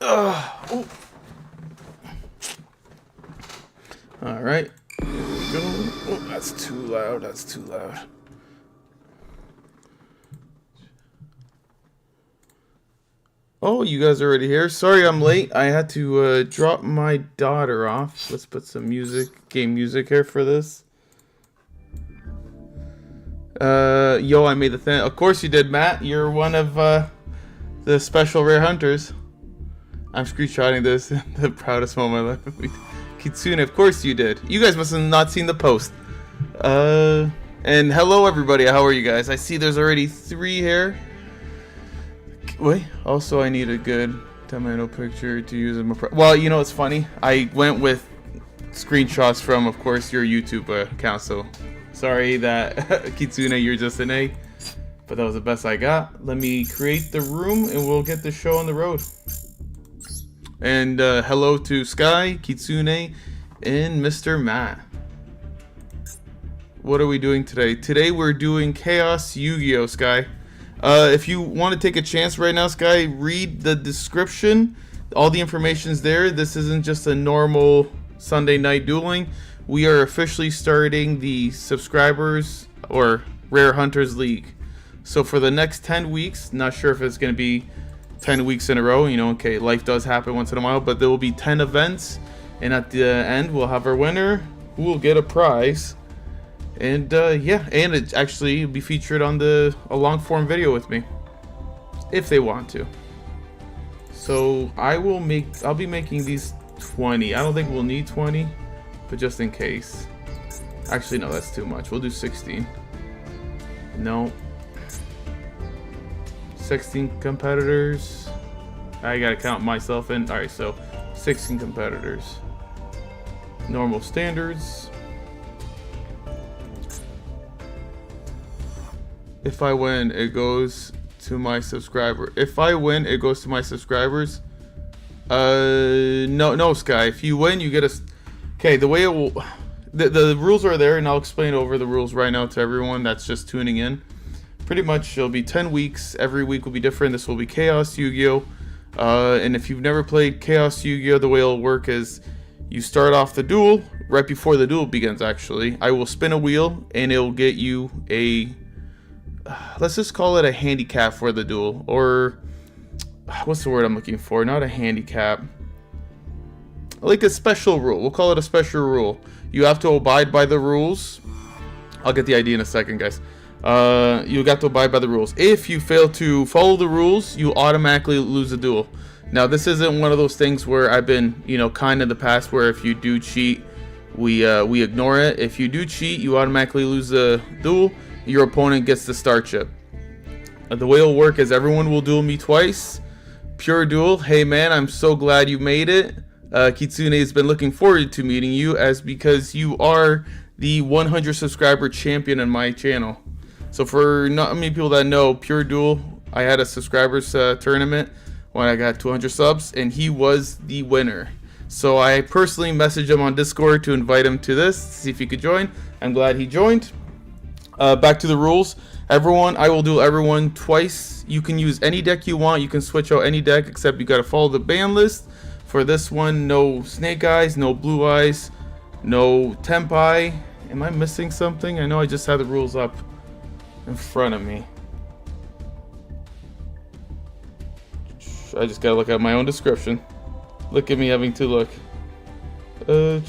Oh. All right. Here we go. Oh, that's too loud. That's too loud. Oh, you guys are already here. Sorry I'm late. I had to drop my daughter off. Let's put some music, game music here for this. Yo, I made the thing. Of course you did, Matt. You're one of the special rare hunters. I'm screenshotting this. The proudest moment of my life. Kitsune, of course you did. You guys must have not seen the post. And hello everybody. How are you guys? I see there's already 3 here. Wait. Also, I need a good tomato picture to use in my. Well, you know it's funny. I went with screenshots from, of course, your YouTube account. So sorry that Kitsune, you're just an A. But that was the best I got. Let me create the room and we'll get the show on the road. And hello to Sky, Kitsune, and Mr. Matt. What are we doing today? Today we're doing Chaos Yu-Gi-Oh, Sky. If you want to take a chance right now, Sky, read the description. All the information's there. This isn't just a normal Sunday night dueling. We are officially starting the subscribers or Rare Hunters League. So for the next 10 weeks, not sure if it's going to be 10 weeks in a row, you know, okay, life does happen once in a while, but there will be 10 events, and at the end we'll have our winner who will get a prize. And yeah, and it actually will be featured on a long form video with me if they want to. So I'll be making these 20. I don't think we'll need 20, but just in case. Actually, no, that's too much. We'll do 16. No. 16 competitors. I gotta count myself in. Alright, so 16 competitors. Normal standards. If I win, it goes to my subscriber. If I win, it goes to my subscribers. No, Sky. If you win, you get a. Okay, the way it will. The rules are there, and I'll explain over the rules right now to everyone that's just tuning in. Pretty much, it'll be 10 weeks. Every week will be different. This will be Chaos Yu-Gi-Oh! And if you've never played Chaos Yu-Gi-Oh! The way it'll work is you start off the duel. Right before the duel begins, actually, I will spin a wheel, and it'll get you a. Let's just call it a handicap for the duel. Or, what's the word I'm looking for? Not a handicap. Like a special rule. We'll call it a special rule. You have to abide by the rules. I'll get the idea in a second, guys. You got to abide by the rules. If you fail to follow the rules, you automatically lose the duel. Now, this isn't one of those things where I've been, you know, kind in the past where if you do cheat, we ignore it. If you do cheat, you automatically lose the duel. Your opponent gets the star chip. The way it'll work is everyone will duel me twice. Pure duel. Hey, man, I'm so glad you made it. Kitsune has been looking forward to meeting you because you are the 100 subscriber champion in my channel. So for not many people that know, Pure Duel, I had a subscribers tournament when I got 200 subs, and he was the winner. So I personally messaged him on Discord to invite him to this, see if he could join. I'm glad he joined. Back to the rules. Everyone, I will duel everyone twice. You can use any deck you want. You can switch out any deck, except you got to follow the ban list. For this one, no Snake Eyes, no Blue Eyes, no Tempai. Am I missing something? I know I just had the rules up in front of me. I just gotta look at my own description. Look at me having to look. Oh,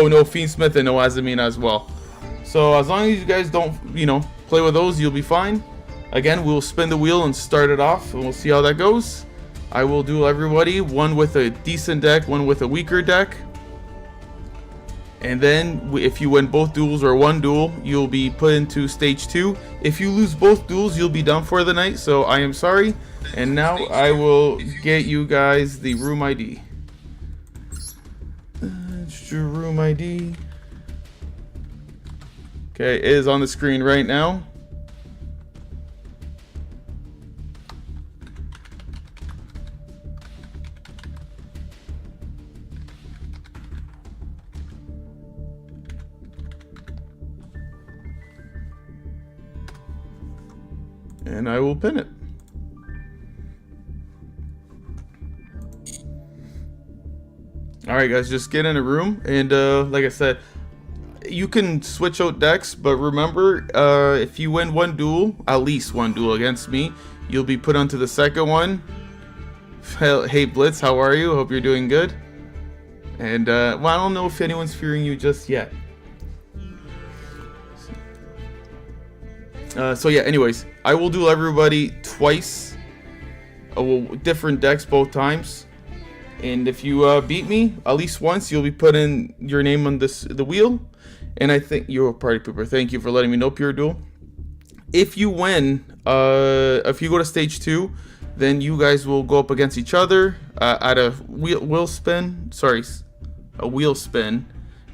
no Fiend Smith and no Azamina as well. So as long as you guys don't, you know, play with those, you'll be fine. Again, we'll spin the wheel and start it off, and we'll see how that goes. I will duel everybody, one with a decent deck, one with a weaker deck. And then if you win both duels or one duel, you'll be put into stage 2. If you lose both duels, you'll be done for the night. So I am sorry. And now I will get you guys the room ID. It's your room ID. Okay, it is on the screen right now. And I will pin it. Alright guys, just get in a room, and like I said, you can switch out decks, but remember, if you win one duel, at least one duel against me, you'll be put onto the second one. Hey Blitz, how are you? Hope you're doing good. And well, I don't know if anyone's fearing you just yet. So yeah, anyways, I will duel everybody twice. Different decks both times. And if you beat me at least once, you'll be putting your name on the wheel. And I think you're a party pooper. Thank you for letting me know, Pure Duel. If you win, if you go to stage 2, then you guys will go up against each other at a wheel spin. Sorry, a wheel spin,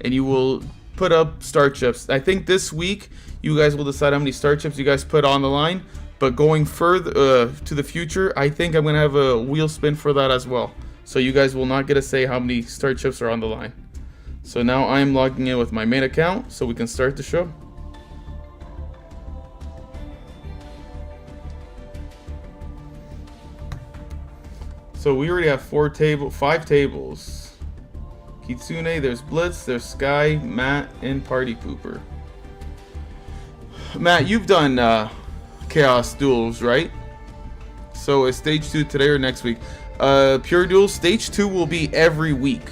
and you will put up star chips. I think this week you guys will decide how many star chips you guys put on the line. But going further to the future, I think I'm gonna have a wheel spin for that as well. So you guys will not get to say how many star chips are on the line. So now I'm logging in with my main account so we can start the show. So we already have 5 tables. Kitsune, there's Blitz, there's Sky, Matt, and Party Pooper. Matt, you've done Chaos Duels, right? So is stage 2 today or next week? Pure Duel stage 2 will be every week.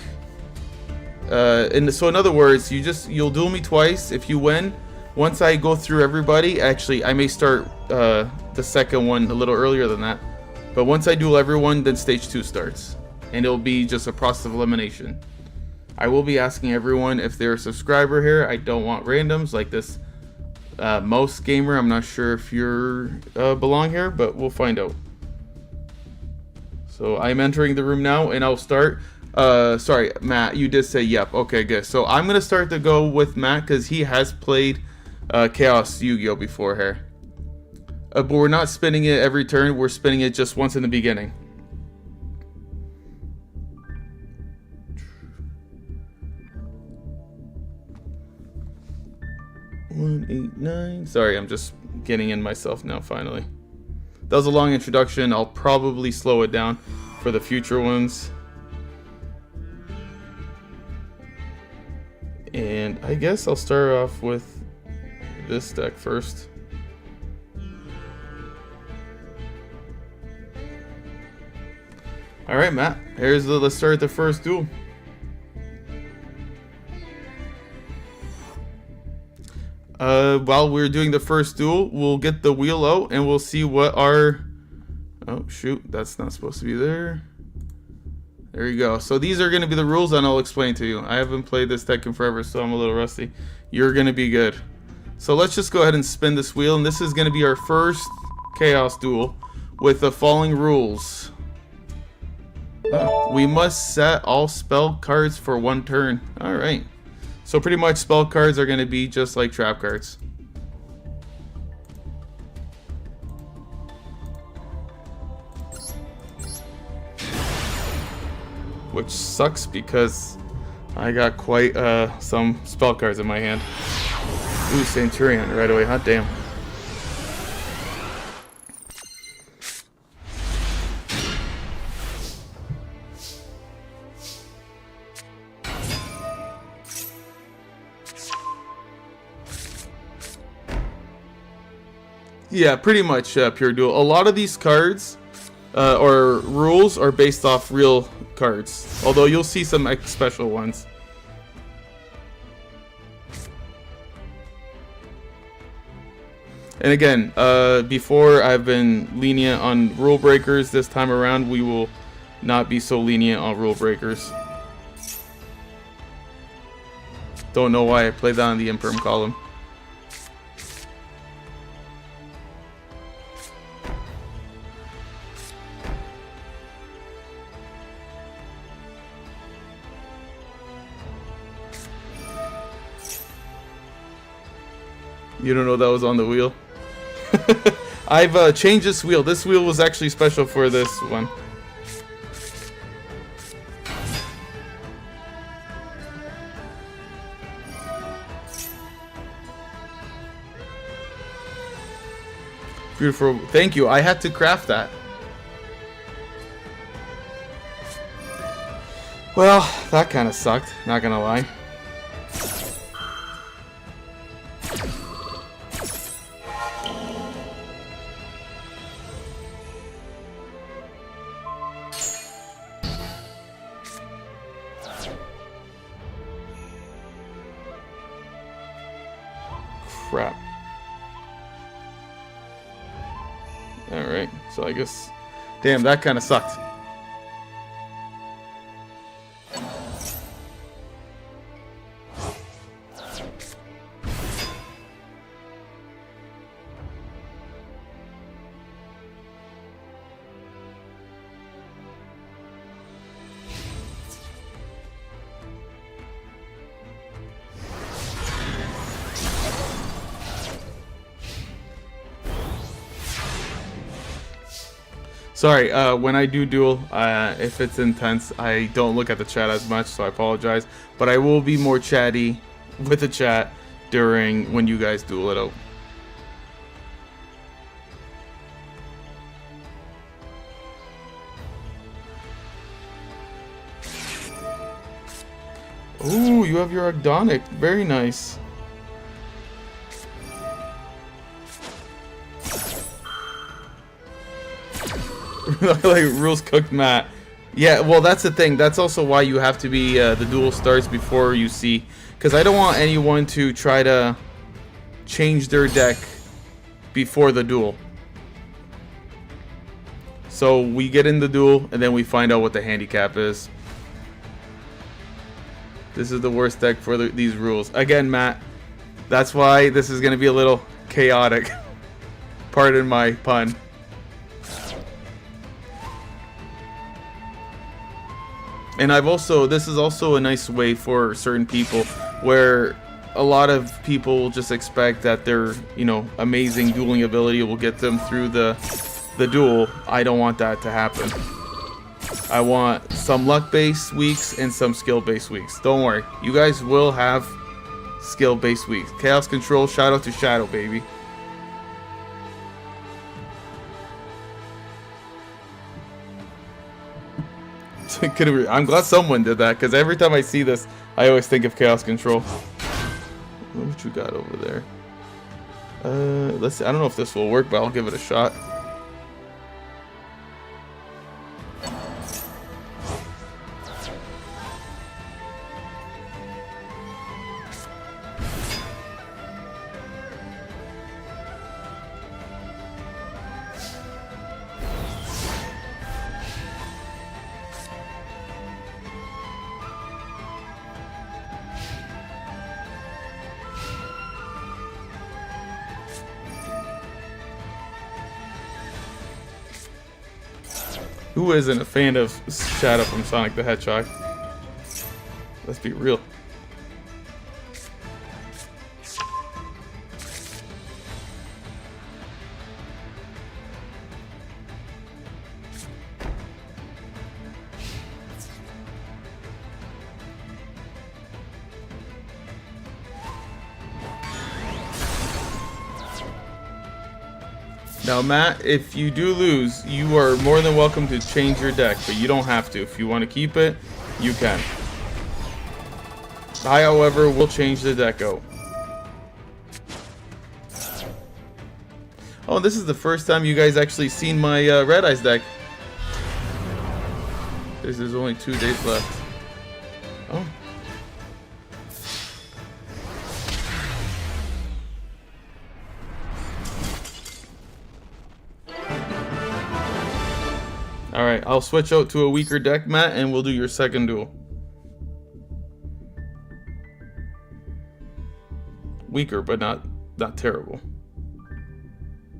And so in other words, you'll duel me twice. If you win, once I go through everybody, actually I may start the second one a little earlier than that. But once I duel everyone, then stage 2 starts. And it'll be just a process of elimination. I will be asking everyone if they're a subscriber here. I don't want randoms like this Mouse Gamer. I'm not sure if you're belong here, but we'll find out. So I'm entering the room now, and I'll start. Sorry, Matt, you did say yep. Okay, good. So I'm going to start to go with Matt because he has played Chaos Yu-Gi-Oh! Before here. But we're not spinning it every turn. We're spinning it just once in the beginning. One, 8, 9. Sorry, I'm just getting in myself now, finally. That was a long introduction. I'll probably slow it down for the future ones. And I guess I'll start off with this deck first. Alright, Matt. Let's start the first duel. While we're doing the first duel, we'll get the wheel out and we'll see what our... Oh, shoot. That's not supposed to be there. There you go. So these are going to be the rules, and I'll explain to you. I haven't played this deck in forever, so I'm a little rusty. You're going to be good. So let's just go ahead and spin this wheel, and this is going to be our first Chaos Duel with the following rules. We must set all spell cards for 1 turn. Alright. So pretty much spell cards are going to be just like trap cards. Which sucks because I got quite some spell cards in my hand. Ooh, Centurion right away. Hot damn. Yeah, pretty much Pure Duel. A lot of these cards or rules are based off real cards, although you'll see some special ones. And again, before I've been lenient on rule breakers, this time around we will not be so lenient on rule breakers. Don't know why I played that on the imperm column. You don't know that was on the wheel? I've changed this wheel. This wheel was actually special for this one. Beautiful. Thank you. I had to craft that. Well, that kind of sucked, not gonna lie. Crap. Alright, so I guess... Damn, that kind of sucked. Sorry, when I do duel, if it's intense, I don't look at the chat as much, so I apologize. But I will be more chatty with the chat during when you guys duel it out. Ooh, you have your Agdonic. Very nice. Like rules cooked Matt. Yeah, well that's the thing. That's also why you have to be the duel starts before you see, because I don't want anyone to try to change their deck before the duel. So we get in the duel and then we find out what the handicap is. This is the worst deck for these rules. Again, Matt, that's why this is going to be a little chaotic. Pardon my pun. And this is also a nice way for certain people where a lot of people just expect that their, amazing dueling ability will get them through the duel. I don't want that to happen. I want some luck-based weeks and some skill-based weeks. Don't worry, you guys will have skill-based weeks. Chaos Control, shout out to Shadow, baby. I'm glad someone did that, because every time I see this, I always think of Chaos Control. What you got over there? Let's see. I don't know if this will work, but I'll give it a shot. Who isn't a fan of Shadow from Sonic the Hedgehog? Let's be real. Now, Matt, if you do lose, you are more than welcome to change your deck, but you don't have to. If you want to keep it, you can. I, however, will change the deck out. Oh, this is the first time you guys actually seen my Red Eyes deck. There's only 2 days left. Oh. Alright, I'll switch out to a weaker deck, Matt, and we'll do your second duel. Weaker, but not terrible.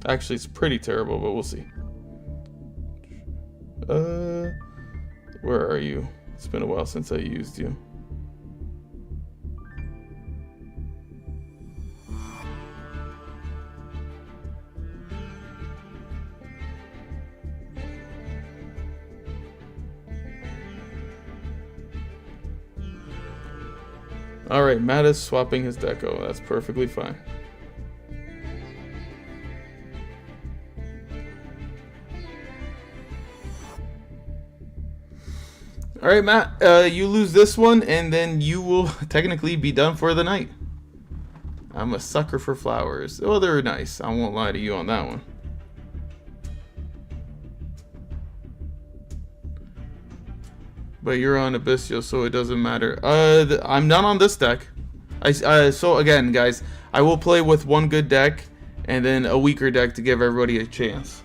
Actually, it's pretty terrible, but we'll see. Where are you? It's been a while since I used you. Alright, Matt is swapping his deco. That's perfectly fine. All right, Matt. You lose this one, and then you will technically be done for the night. I'm a sucker for flowers. Oh, they're nice. I won't lie to you on that one. But you're on Abyssal, so it doesn't matter. I'm not on this deck. So again, guys, I will play with one good deck and then a weaker deck to give everybody a chance.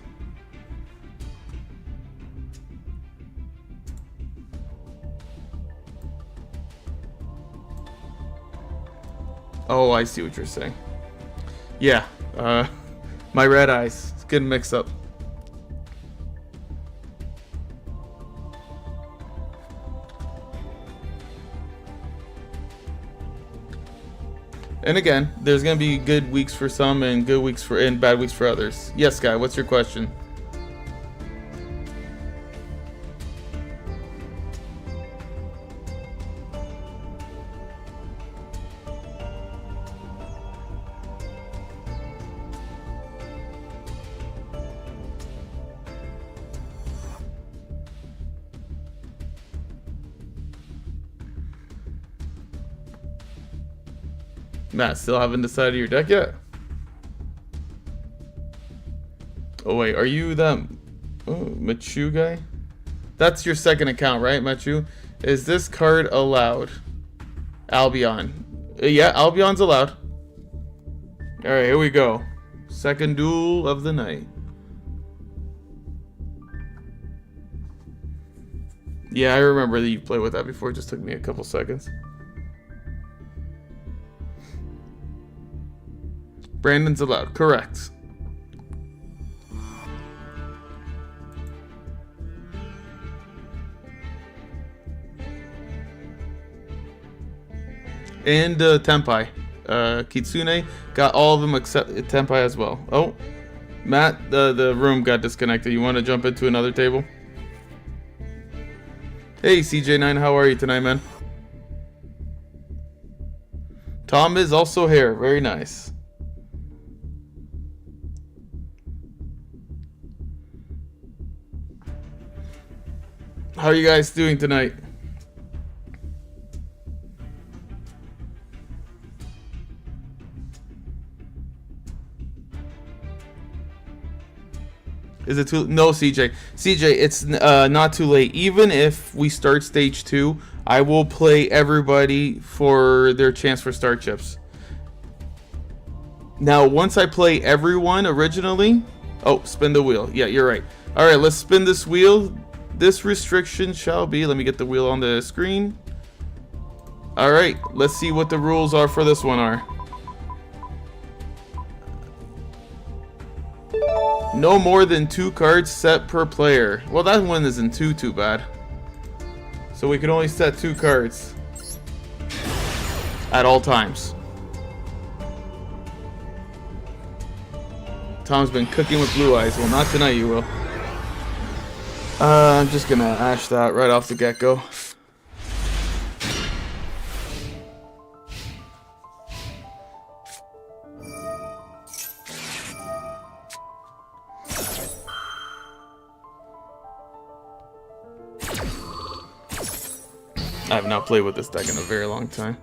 Oh, I see what you're saying. Yeah, my red eyes. It's getting mixed up. And again, there's gonna be good weeks for some and good weeks for and bad weeks for others. Yes, Guy, what's your question? Matt, still haven't decided your deck yet? Oh wait, are you that Machu guy? That's your second account, right, Machu? Is this card allowed? Albion. Yeah, Albion's allowed. Alright, here we go. Second duel of the night. Yeah, I remember that you played with that before. It just took me a couple seconds. Brandon's allowed. Correct. And Tenpai. Kitsune got all of them except Tenpai as well. Oh, Matt, the room got disconnected. You want to jump into another table? Hey, CJ9, how are you tonight, man? Tom is also here. Very nice. How are you guys doing tonight? Is it too? No, CJ. CJ, it's not too late. Even if we start stage 2, I will play everybody for their chance for star chips. Now, once I play everyone originally... Oh, spin the wheel. Yeah, you're right. Alright, let's spin this wheel. This restriction shall be... Let me get the wheel on the screen. Alright, let's see what the rules are for this one are. No more than 2 cards set per player. Well, that one isn't too bad. So we can only set 2 cards at all times. Tom's been cooking with blue eyes. Well, not tonight, you will. I'm just gonna ash that right off the get-go. I have not played with this deck in a very long time.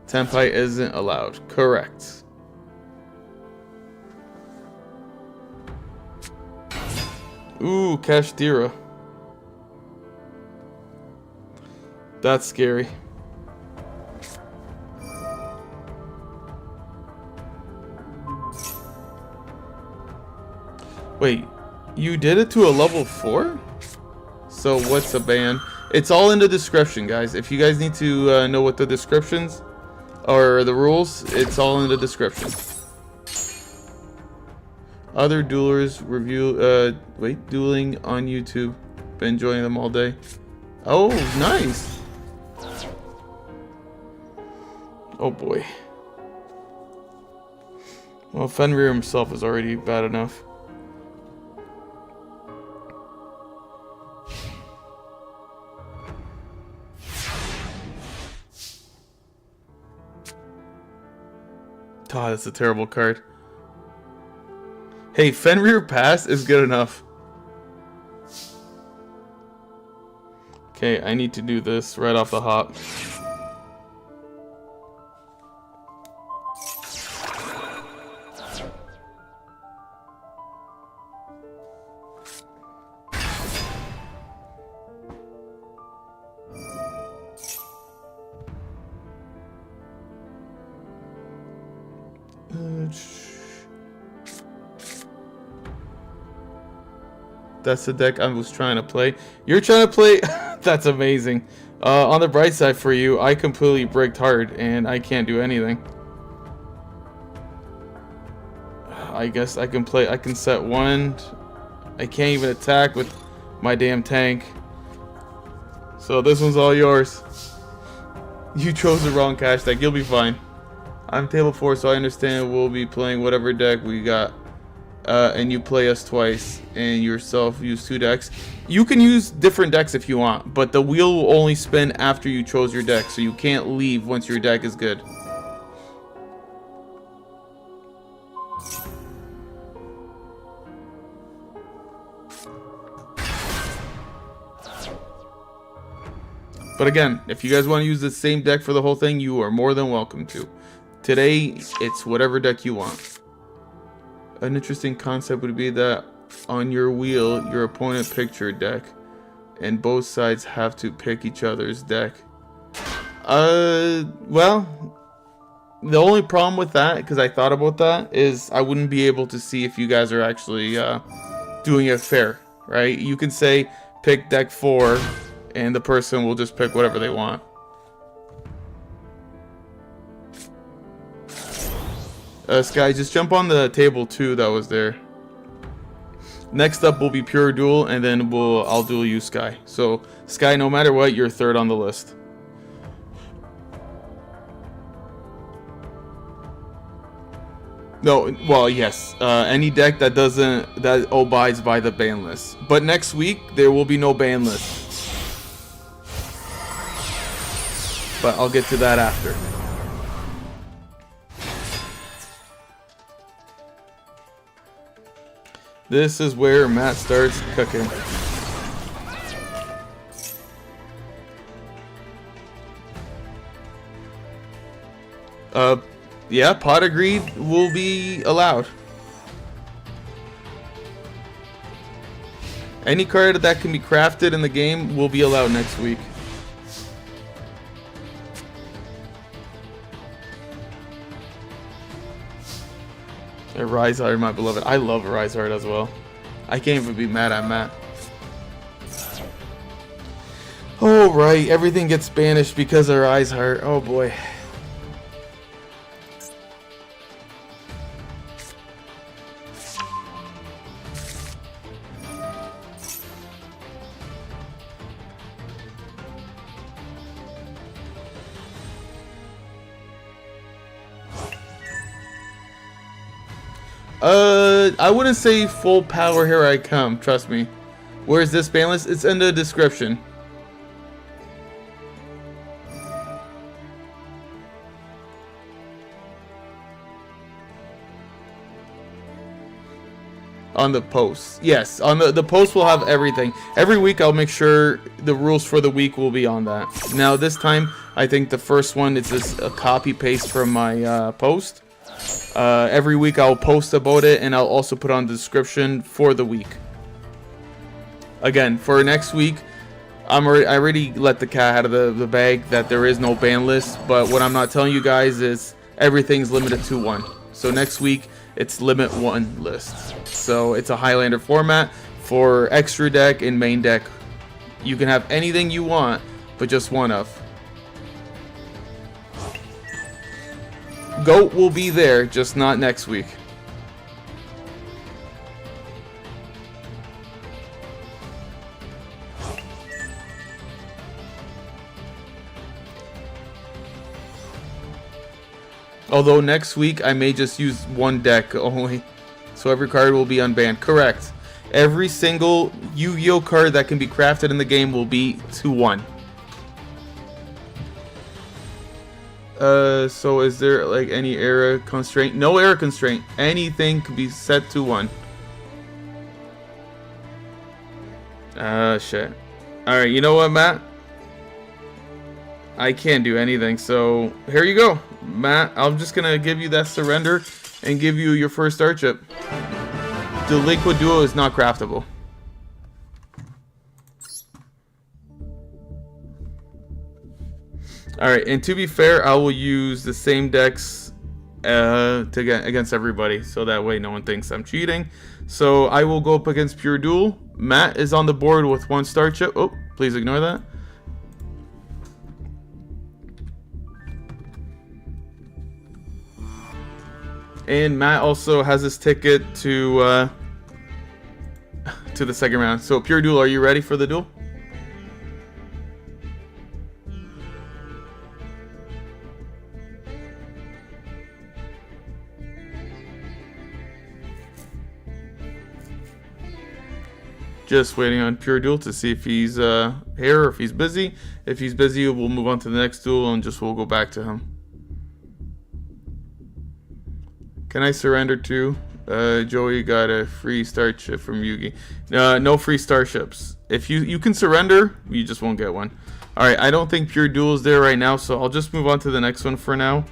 Tenpai isn't allowed. Correct. Ooh, Kashtira. That's scary. Wait, you did it to a level 4? So what's a ban? It's all in the description, guys. If you guys need to know what the descriptions or the rules, it's all in the description. Other duelers review, dueling on YouTube. Been enjoying them all day. Oh, nice. Oh boy. Well, Fenrir himself is already bad enough. God, that's a terrible card. Hey, Fenrir Pass is good enough. Okay, I need to do this right off the hop. That's the deck I was trying to play. You're trying to play? That's amazing. On the bright side for you, I completely bricked hard and I can't do anything. I guess I can play. I can set one. I can't even attack with my damn tank. So this one's all yours. You chose the wrong cash deck. You'll be fine. I'm table 4, so I understand we'll be playing whatever deck we got. And you play us twice, and yourself use 2 decks. You can use different decks if you want, but the wheel will only spin after you chose your deck, so you can't leave once your deck is good. But again, if you guys want to use the same deck for the whole thing, you are more than welcome to. Today, it's whatever deck you want. An interesting concept would be that on your wheel, your opponent picked your deck, and both sides have to pick each other's deck. Well, the only problem with that, because I thought about that, is I wouldn't be able to see if you guys are actually doing it fair, right? You can say pick deck 4, and the person will just pick whatever they want. Sky, just jump on the table 2 that was there. Next up will be pure duel, and then I'll duel you, Sky. So Sky, no matter what, you're 3rd on the list. No, well, yes. Any deck that abides by the ban list. But next week there will be no ban list. But I'll get to that after. This is where Matt starts cooking. Yeah, pot agreed will be allowed. Any card that can be crafted in the game will be allowed next week. Rise Heart, my beloved. I love Rise Heart as well. I can't even be mad at Matt. Oh, right. Everything gets banished because of Rise Heart. Oh, boy. I wouldn't say full power, here I come, trust me. Where's this ban list? It's in the description. On the post. Yes, on the post will have everything. Every week I'll make sure the rules for the week will be on that. Now this time, I think the first one is just a copy paste from my post. Every week I'll post about it, and I'll also put on the description for the week. Again, for next week, I already let the cat out of the bag that there is no ban list, but what I'm not telling you guys is everything's limited to 1. So next week, it's limit 1 list. So it's a Highlander format for extra deck and main deck. You can have anything you want, but just one of. Goat will be there, just not next week. Although next week I may just use 1 deck only. So every card will be unbanned. Correct. Every single Yu-Gi-Oh card that can be crafted in the game will be to 1. So is there like any era constraint? No era constraint. Anything can be set to 1. Shit. Alright, you know what, Matt? I can't do anything. So here you go, Matt. I'm just gonna give you that surrender and give you your first star chip. The liquid duo is not craftable. Alright, and to be fair, I will use the same decks to get against everybody, so that way no one thinks I'm cheating. So I will go up against Pure Duel. Matt is on the board with 1 star chip. Oh, please ignore that. And Matt also has his ticket to the second round. So Pure Duel, are you ready for the duel? Just waiting on Pure Duel to see if he's here or if he's busy. If he's busy, we'll move on to the next duel and we'll go back to him. Can I surrender to? Joey got a free star chip from Yugi. No free starships. If you can surrender, you just won't get one. All right, I don't think Pure Duel is there right now, so I'll just move on to the next one for now.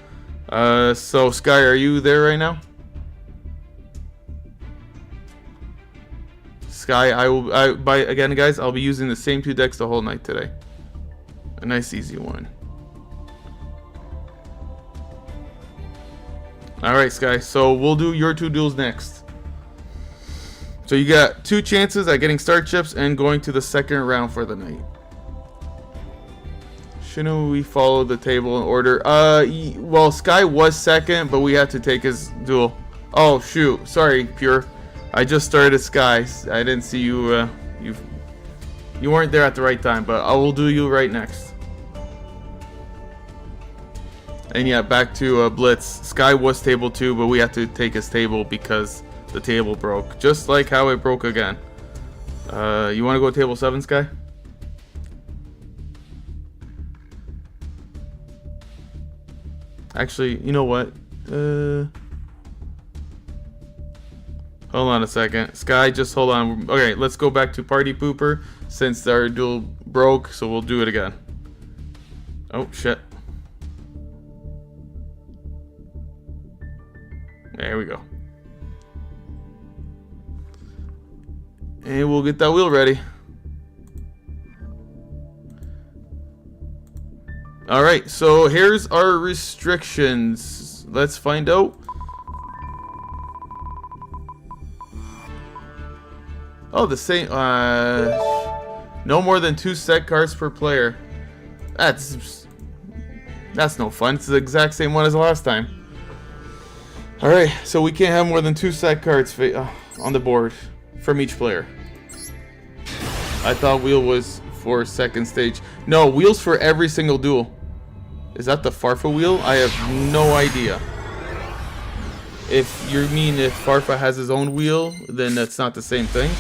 So Sky, are you there right now? Sky, again, guys, I'll be using the same 2 decks the whole night today. A nice easy one. Alright, Sky, so we'll do your 2 duels next. So you got 2 chances at getting star chips and going to the second round for the night. Shouldn't we follow the table in order? Well, Sky was second, but we had to take his duel. Oh, shoot. Sorry, Pure. I just started Sky. I didn't see you. You weren't there at the right time, but I will do you right next. And yeah, back to Blitz. Sky was table 2, but we had to take his table because the table broke. Just like how it broke again. You want to go table 7, Sky? Actually, you know what? Hold on a second. Sky, just hold on. Okay, let's go back to Party Pooper since our duel broke, so we'll do it again. Oh, shit. There we go. And we'll get that wheel ready. Alright, so here's our restrictions. Let's find out. Oh, the same. No more than 2 set cards per player. That's no fun. It's the exact same one as the last time. Alright, so we can't have more than 2 set cards on the board from each player. I thought wheel was for second stage. No, wheel's for every single duel. Is that the Farfa wheel? I have no idea. If you mean if Farfa has his own wheel, then that's not the same thing.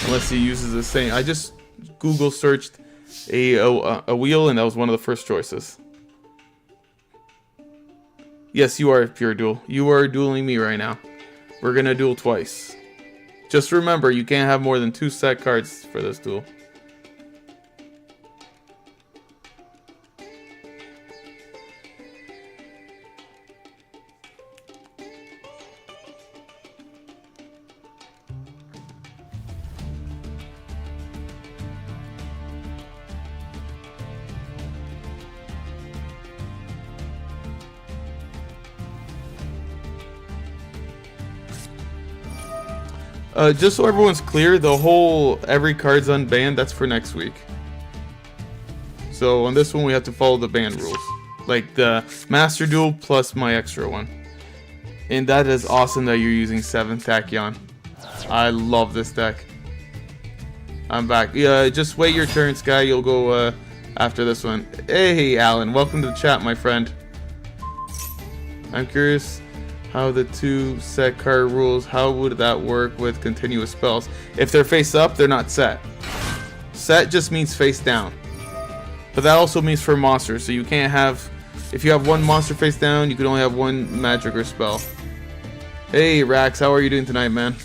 Unless he uses the same. I just Google searched a wheel, and that was one of the first choices. Yes, you are Pure Duel. You are dueling me right now. We're gonna duel twice. Just remember, you can't have more than 2 set cards for this duel. Just so everyone's clear, every card's unbanned. That's for next week. So on this one, we have to follow the ban rules, like the Master Duel plus my extra one. And that is awesome that you're using 7 Tachyon. I love this deck. I'm back. Yeah, just wait your turn, Sky. You'll go after this one. Hey, Alan, welcome to the chat, my friend. I'm curious how the 2 set card rules, how would that work with continuous spells? If they're face up, they're not set. Set just means face down. But that also means for monsters, so you can't have, if you have 1 monster face down, you can only have 1 magic or spell. Hey Rax, how are you doing tonight, man?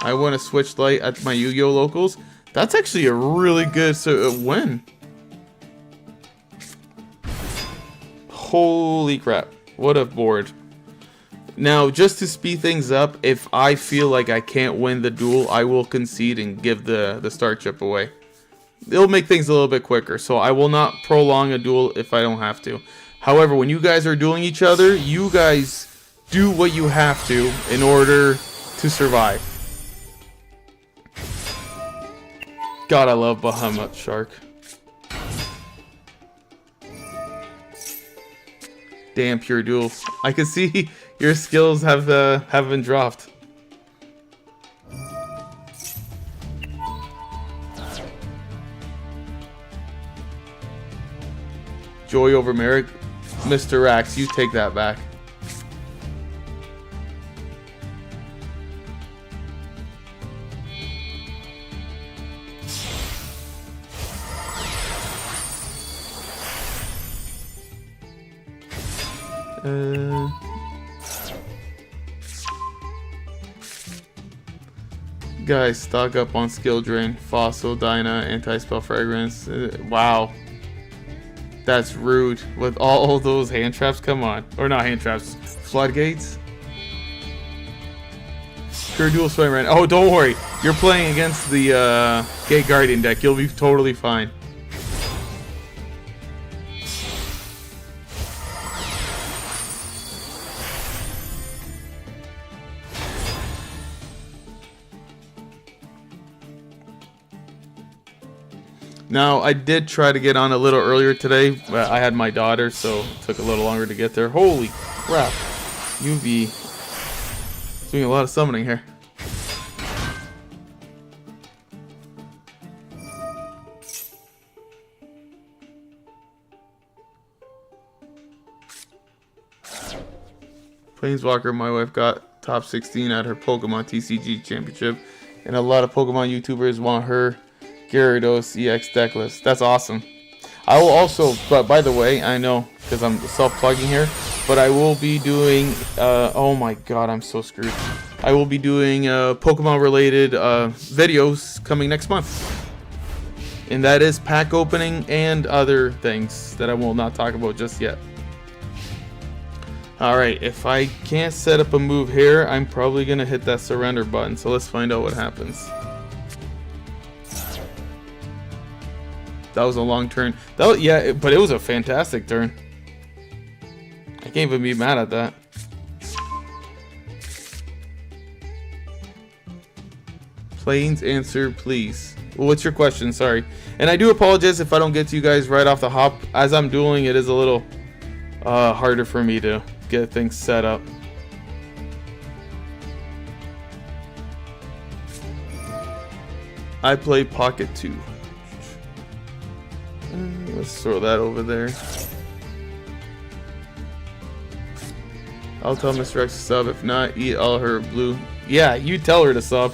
I want to switch light at my Yu-Gi-Oh! Locals. That's actually a really good win. Holy crap. What a board. Now, just to speed things up, if I feel like I can't win the duel, I will concede and give the star chip away. It'll make things a little bit quicker, so I will not prolong a duel if I don't have to. However, when you guys are dueling each other, you guys do what you have to in order to survive. God, I love Bahamut Shark. Damn, pure duels. I can see your skills have been dropped. Joy over Merrick. Mr. Rax, you take that back. Guys, stock up on skill drain, fossil, Dyna, anti-spell fragrance. Wow, that's rude. With all those hand traps, come on, or not hand traps, floodgates. Pure dual swing right now. Oh, don't worry, you're playing against the Gate Guardian deck. You'll be totally fine. Now, I did try to get on a little earlier today, but I had my daughter, so it took a little longer to get there. Holy crap. You be doing a lot of summoning here. Planeswalker, my wife got top 16 at her Pokemon TCG Championship, and a lot of Pokemon YouTubers want her Gyarados EX deck list. That's awesome. I will also, but by the way, I know because I'm self-plugging here, but I will be doing, oh my god, I'm so screwed. I will be doing Pokemon related videos coming next month. And that is pack opening and other things that I will not talk about just yet. Alright, if I can't set up a move here, I'm probably going to hit that surrender button. So let's find out what happens. That was a long turn. Yeah, but it was a fantastic turn. I can't even be mad at that. Planes answer, please. What's your question? Sorry. And I do apologize if I don't get to you guys right off the hop. As I'm dueling, it is a little harder for me to get things set up. I play Pocket 2. Let's throw that over there. I'll tell Mr. X to sub. If not, eat all her blue. Yeah, you tell her to sub.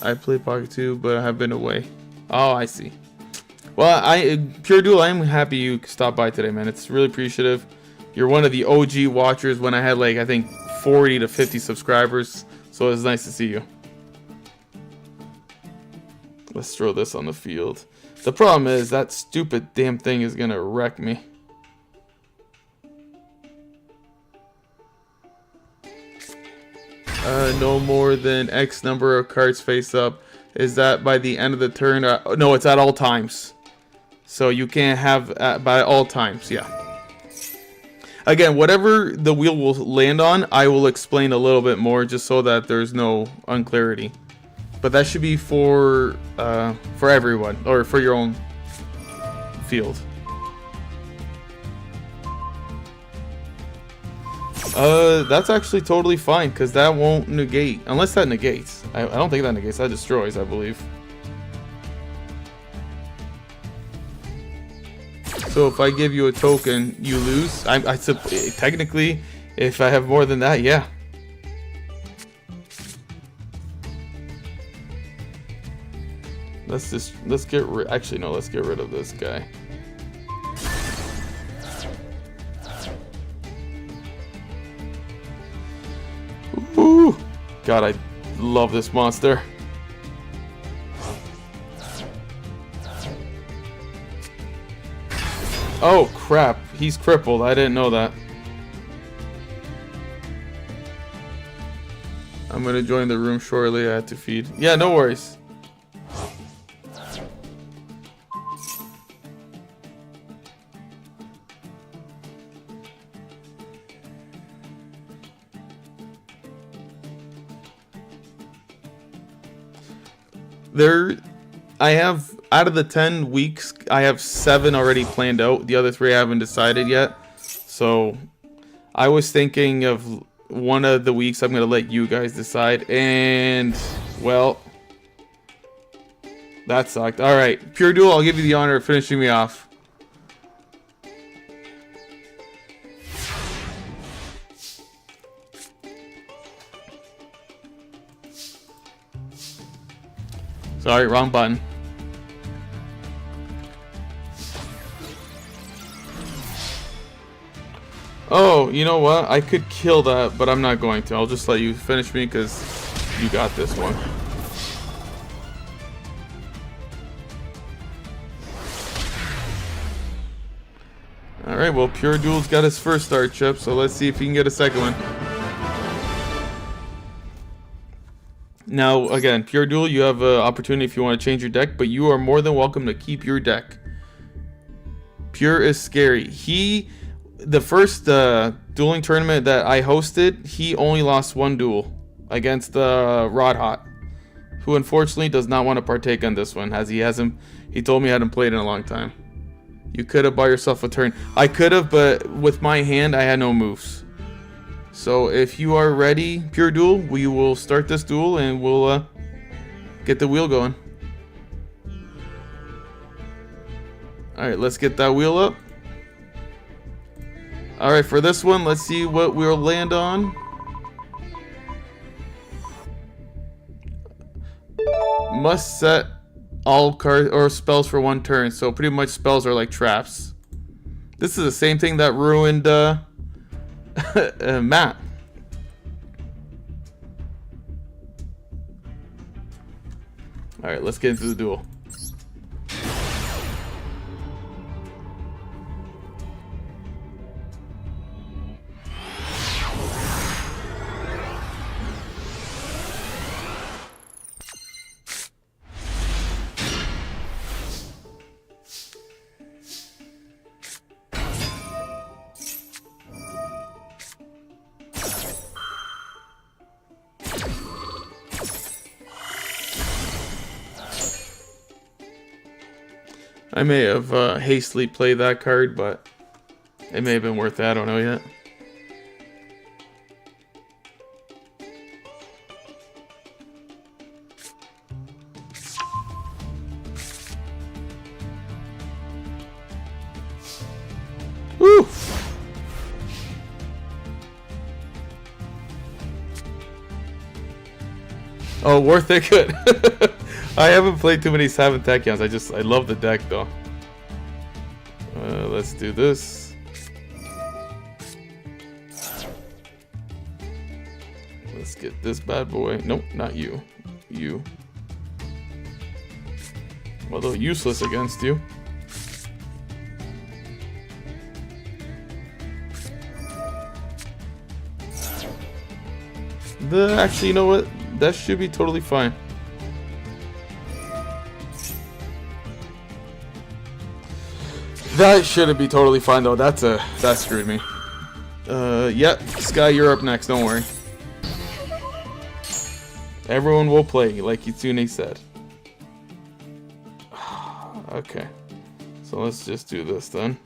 I play Pocket 2, but I have been away. Oh, I see. Well, Pure Duel, I'm happy you stopped by today, man. It's really appreciative. You're one of the OG watchers when I had like, I think 40 to 50 subscribers. So it was nice to see you. Let's throw this on the field. The problem is that stupid damn thing is gonna wreck me. No more than X number of cards face up. Is that by the end of the turn? No, it's at all times. So you can't have by all times. Yeah. Again, whatever the wheel will land on, I will explain a little bit more just so that there's no unclarity. But that should be for everyone, or for your own field. That's actually totally fine, because that won't negate. Unless that negates. I don't think that negates. That destroys, I believe. So if I give you a token, you lose. Technically, if I have more than that, yeah. Let's get rid. Actually, no. Let's get rid of this guy. Ooh, God, I love this monster. Oh crap, he's crippled. I didn't know that. I'm gonna join the room shortly. I had to feed. Yeah, no worries. I have, out of the 10 weeks, I have 7 already planned out. The other 3 I haven't decided yet. So I was thinking of one of the weeks I'm going to let you guys decide. And, well, that sucked. Alright, Pure Duel, I'll give you the honor of finishing me off. Sorry, wrong button. Oh, you know what? I could kill that, but I'm not going to. I'll just let you finish me because you got this one. Alright, well, Pure Duel's got his first star chip, so let's see if he can get a second one. Now, again, Pure Duel, you have an opportunity if you want to change your deck, but you are more than welcome to keep your deck. Pure is scary. The first dueling tournament that I hosted, he only lost 1 duel against Rod Hot, who unfortunately does not want to partake on this one, as he told me he hadn't played in a long time. You could have bought yourself a turn. I could have, but with my hand, I had no moves. So if you are ready, Pure Duel, we will start this duel and we'll get the wheel going. Alright, let's get that wheel up. Alright, for this one, let's see what we'll land on. Must set all cards or spells for 1 turn. So pretty much spells are like traps. This is the same thing that ruined Matt. Alright, let's get into the duel. I may have hastily played that card, but it may have been worth it. I don't know yet. Woo! Oh, worth it. Good. I haven't played too many 7 Tachyons. I love the deck though. Let's do this. Let's get this bad boy. Nope, not you. You. Although useless against you. Actually, you know what? That should be totally fine. That shouldn't be totally fine though. That screwed me. Yep, Sky, you're up next. Don't worry. Everyone will play, like Kitsune said. Okay, so let's just do this then.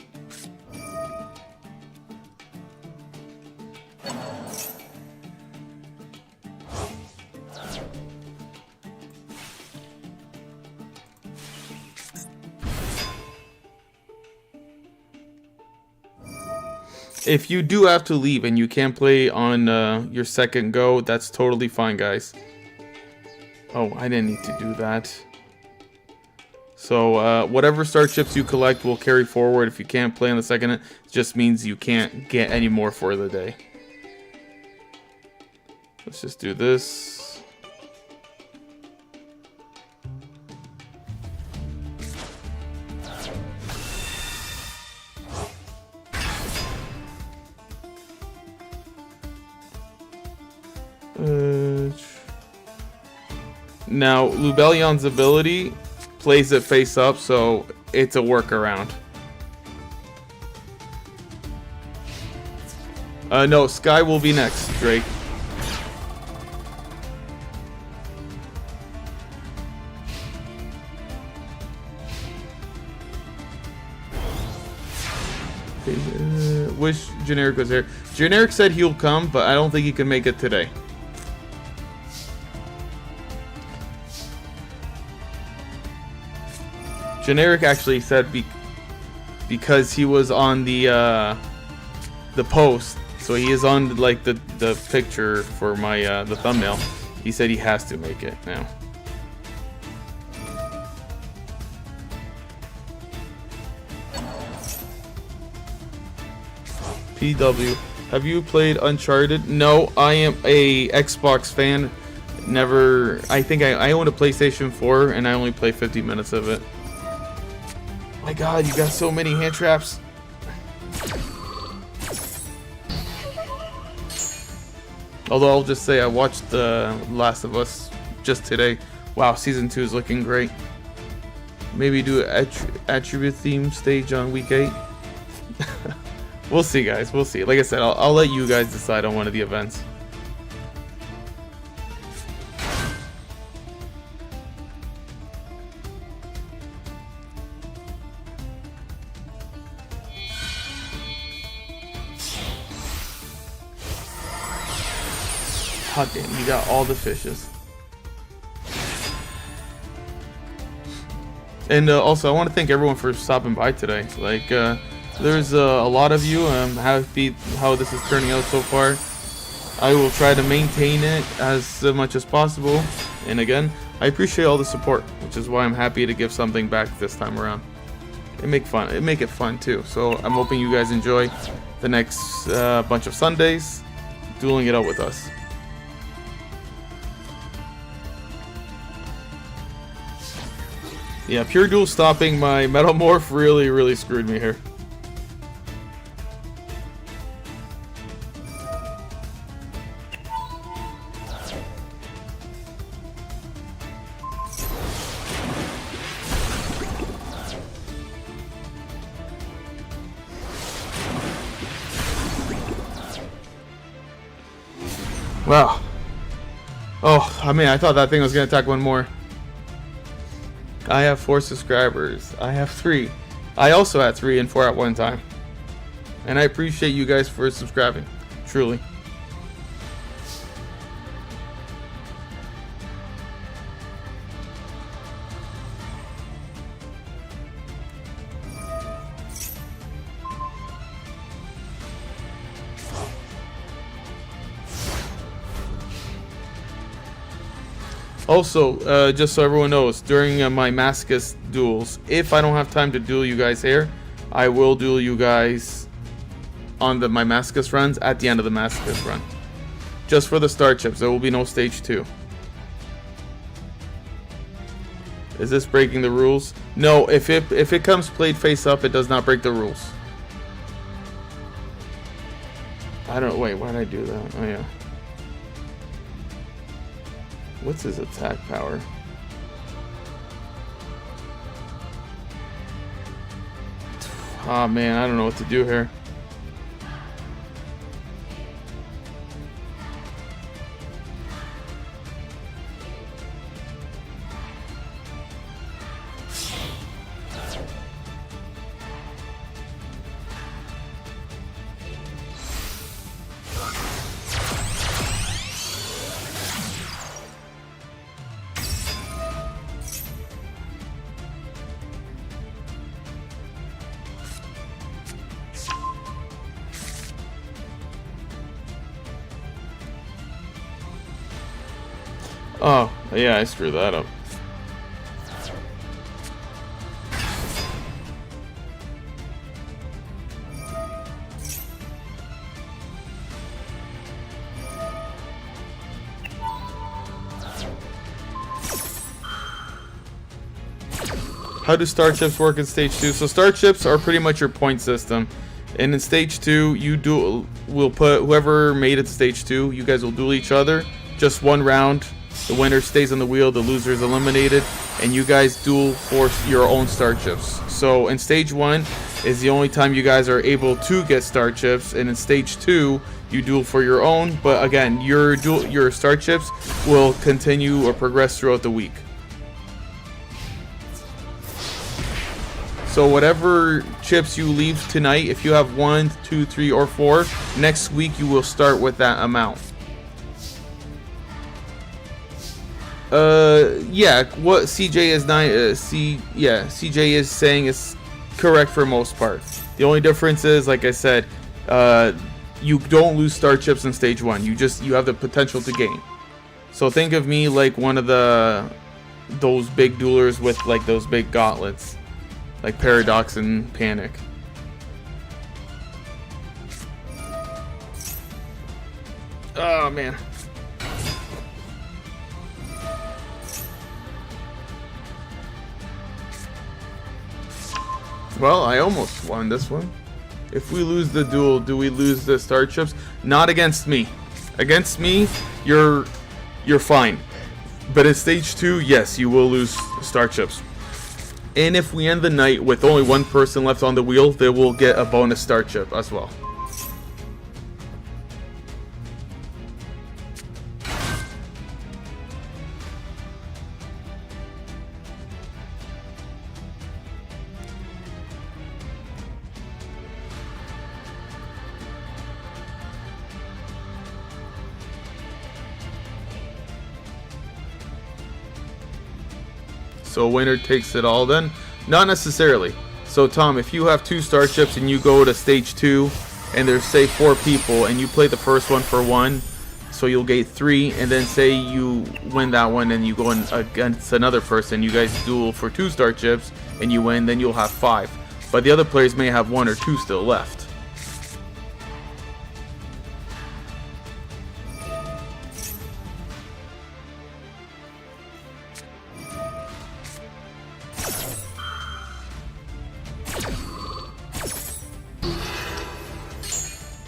If you do have to leave and you can't play on your second go, that's totally fine, guys. Oh, I didn't need to do that. So whatever star chips you collect will carry forward. If you can't play on the second, it just means you can't get any more for the day. Let's just do this. Now, Lubellion's ability plays it face up, so it's a workaround. No, Sky will be next, Drake. Wish Generic was here. Generic said he'll come, but I don't think he can make it today. Generic actually said because he was on the post, so he is on like the picture for my the thumbnail. He said he has to make it now. PW, have you played Uncharted? No, I am a Xbox fan. Never. I think I own a PlayStation 4 and I only play 50 minutes of it. My God, you got so many hand traps. Although I'll just say I watched The Last of Us just today. Wow, season 2 is looking great. Maybe do an attribute theme stage on week 8. We'll see, guys. We'll see. Like I said, I'll let you guys decide on one of the events. Hot damn, you got all the fishes. And also, I want to thank everyone for stopping by today. Like, there's a lot of you. I'm happy how this is turning out so far. I will try to maintain it as much as possible. And again, I appreciate all the support, which is why I'm happy to give something back this time around. Make it fun too. So I'm hoping you guys enjoy the next bunch of Sundays, dueling it out with us. Yeah, Pure Duel stopping my Metamorph really screwed me here. Wow. Oh, I mean, I thought that thing was going to attack one more. I have 4 subscribers. I have 3. I also had 3 and 4 at one time. And I appreciate you guys for subscribing. Truly. Also, just so everyone knows, during my Mascus duels, if I don't have time to duel you guys here, I will duel you guys on my Mascus runs at the end of the Mascus run. Just for the star chips, there will be no stage 2. Is this breaking the rules? No, if it comes played face up, it does not break the rules. I don't, wait, why did I do that? Oh yeah. What's his attack power? Oh man, I don't know what to do here. Oh, yeah, I screwed that up. How do star chips work in stage 2? So star chips are pretty much your point system. And in stage 2, we'll put whoever made it to stage 2, you guys will duel each other. Just one round The winner stays on the wheel, the loser is eliminated, and you guys duel for your own star chips. So in stage 1 is the only time you guys are able to get star chips, and in stage 2 you duel for your own, but again, your star chips will continue or progress throughout the week. So whatever chips you leave tonight, if you have 1, 2, 3, or 4, next week you will start with that amount. Yeah, what CJ is saying is correct for most part. The only difference is, like I said, you don't lose star chips in stage 1. You have the potential to gain. So think of me like one of those big duelers with like those big gauntlets, like Paradox and Panic. Oh man. Well, I almost won this one. If we lose the duel, do we lose the star chips? Not against me. Against me, you're fine. But in stage 2, yes, you will lose star chips. And if we end the night with only one person left on the wheel, they will get a bonus star chip as well. So winner takes it all then? Not necessarily. So Tom, if you have 2 star chips and you go to stage 2 and there's say 4 people and you play the first one for 1, so you'll get 3, and then say you win that one and you go in against another person, you guys duel for 2 star chips and you win, then you'll have 5. But the other players may have 1 or 2 still left.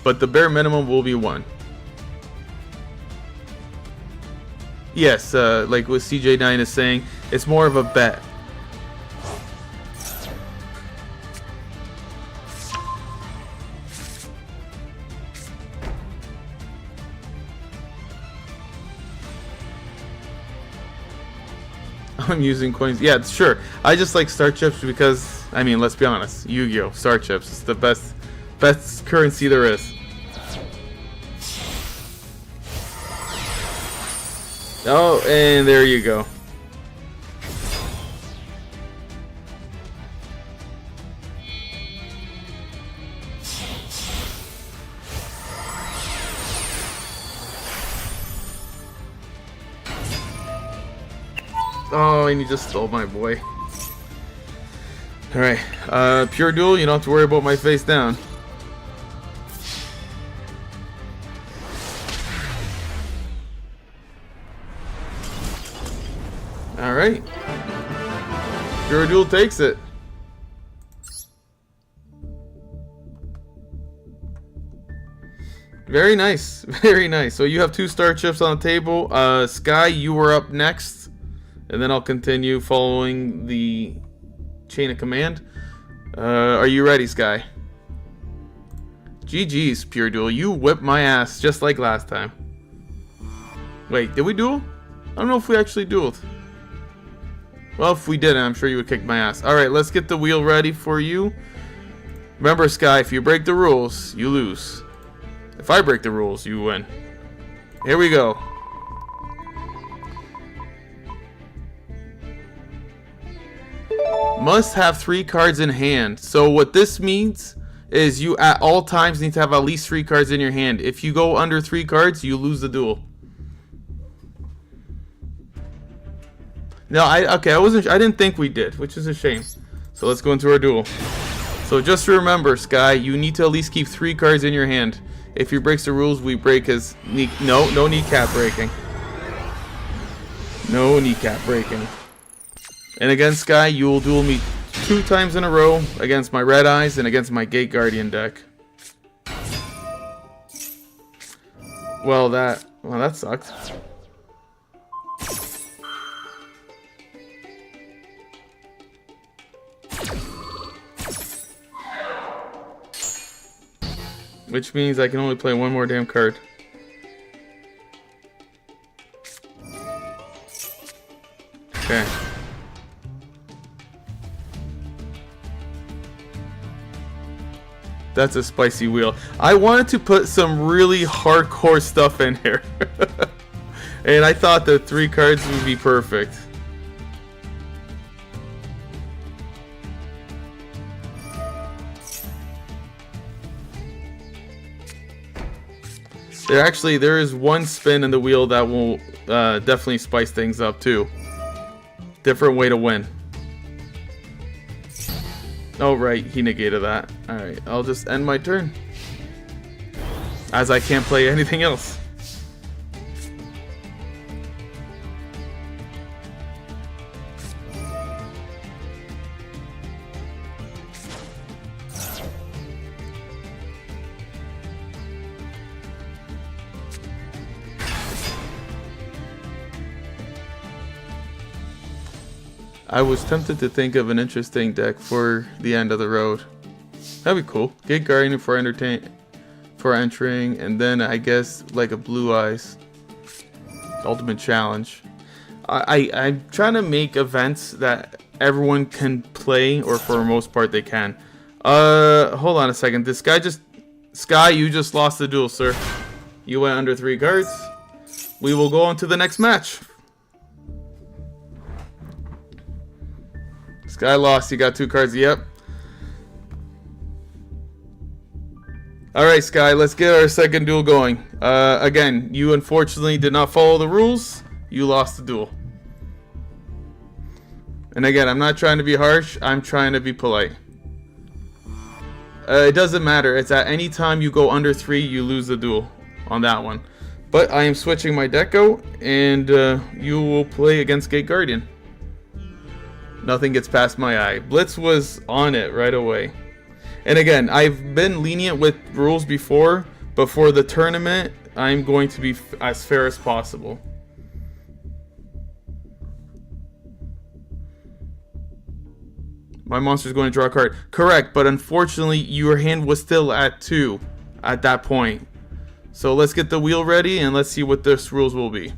But the bare minimum will be 1. Yes, like what CJ9 is saying, it's more of a bet. I'm using coins. Yeah, sure. I just like star chips because, I mean, let's be honest. Yu-Gi-Oh! Star chips. It's the best currency there is. Oh, and there you go. Oh, and you just stole my boy. Alright, pure duel, you don't have to worry about my face down. Alright. Pure duel takes it. Very nice, very nice. So you have 2 star chips on the table. Sky, you were up next. And then I'll continue following the chain of command. Are you ready, Sky? GG's, Pure Duel. You whipped my ass just like last time. Wait, did we duel? I don't know if we actually dueled. Well, if we didn't, I'm sure you would kick my ass. Alright, let's get the wheel ready for you. Remember, Sky, if you break the rules, you lose. If I break the rules, you win. Here we go. Must have 3 cards in hand. So what this means is you at all times need to have at least 3 cards in your hand. If you go under 3 cards, you lose the duel. No, I didn't think we did, which is a shame. So let's go into our duel. So just remember, Sky, you need to at least keep 3 cards in your hand. If he breaks the rules, we break his no kneecap breaking. No kneecap breaking. And again, Sky, you will duel me 2 times in a row against my Red Eyes and against my Gate Guardian deck. Well, that sucked. which means I can only play one more damn card. Okay. That's a spicy wheel. I wanted to put some really hardcore stuff in here. And I thought the 3 cards would be perfect. There is one spin in the wheel that will definitely spice things up too. Different way to win. Oh right, he negated that. Alright, I'll just end my turn, as I can't play anything else. I was tempted to think of an interesting deck for the end of the road. That'd be cool. Get Guardian for entering, and then I guess like a Blue Eyes Ultimate Challenge. I'm trying to make events that everyone can play, or for the most part they can. Hold on a second. This guy Sky, you just lost the duel, sir. You went under 3 cards. We will go on to the next match. Sky lost. You got 2 cards. Yep. Alright, Sky. Let's get our second duel going. Again, you unfortunately did not follow the rules. You lost the duel. And again, I'm not trying to be harsh. I'm trying to be polite. It doesn't matter. It's at any time you go under 3, you lose the duel on that one. But I am switching my deck out, and you will play against Gate Guardian. Nothing gets past my eye. Blitz was on it right away. And again, I've been lenient with rules before, but for the tournament, I'm going to be as fair as possible. My monster's going to draw a card. Correct, but unfortunately, your hand was still at 2 at that point. So let's get the wheel ready, and let's see what this rules will be.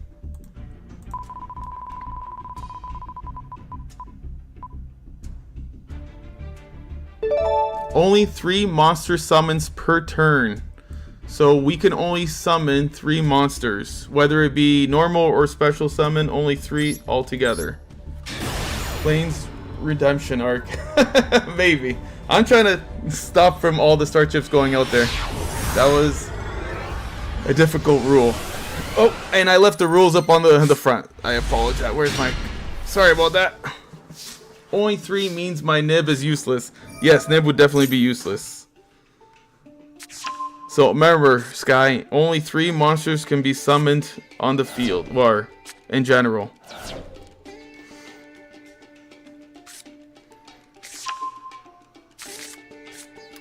Only 3 monster summons per turn. So we can only summon 3 monsters. Whether it be normal or special summon, only 3 altogether. Plains Redemption arc. Maybe. I'm trying to stop from all the star chips going out there. That was a difficult rule. Oh, and I left the rules up on the front. I apologize. Where's my... Sorry about that. Only 3 means my nib is useless. Yes, nib would definitely be useless. So remember, Sky, only 3 monsters can be summoned on the field, or in general.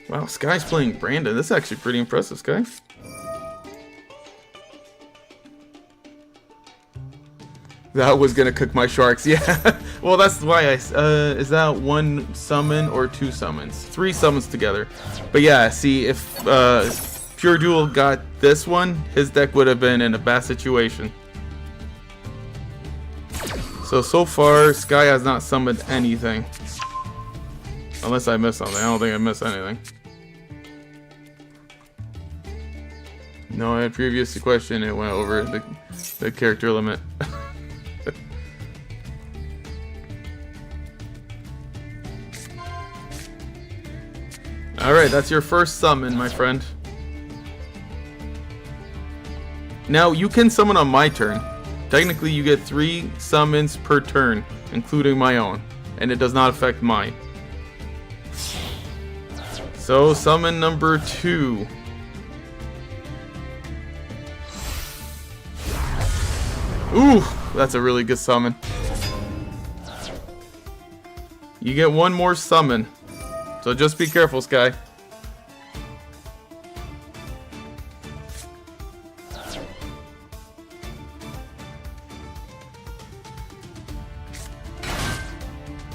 Wow, Sky's playing Brandon. This is actually pretty impressive, Sky. That was gonna cook my sharks. Yeah. Well, that's why I. Is that 1 summon or 2 summons? 3 summons together. But yeah, see, if Pure Duel got this one, his deck would have been in a bad situation. So far, Sky has not summoned anything. Unless I missed something. I don't think I missed anything. No, I had previous question. It went over the character limit. Alright, that's your first summon, my friend. Now, you can summon on my turn. Technically, you get 3 summons per turn, including my own. And it does not affect mine. So, summon number 2. Ooh, that's a really good summon. You get 1 more summon. So just be careful, Sky.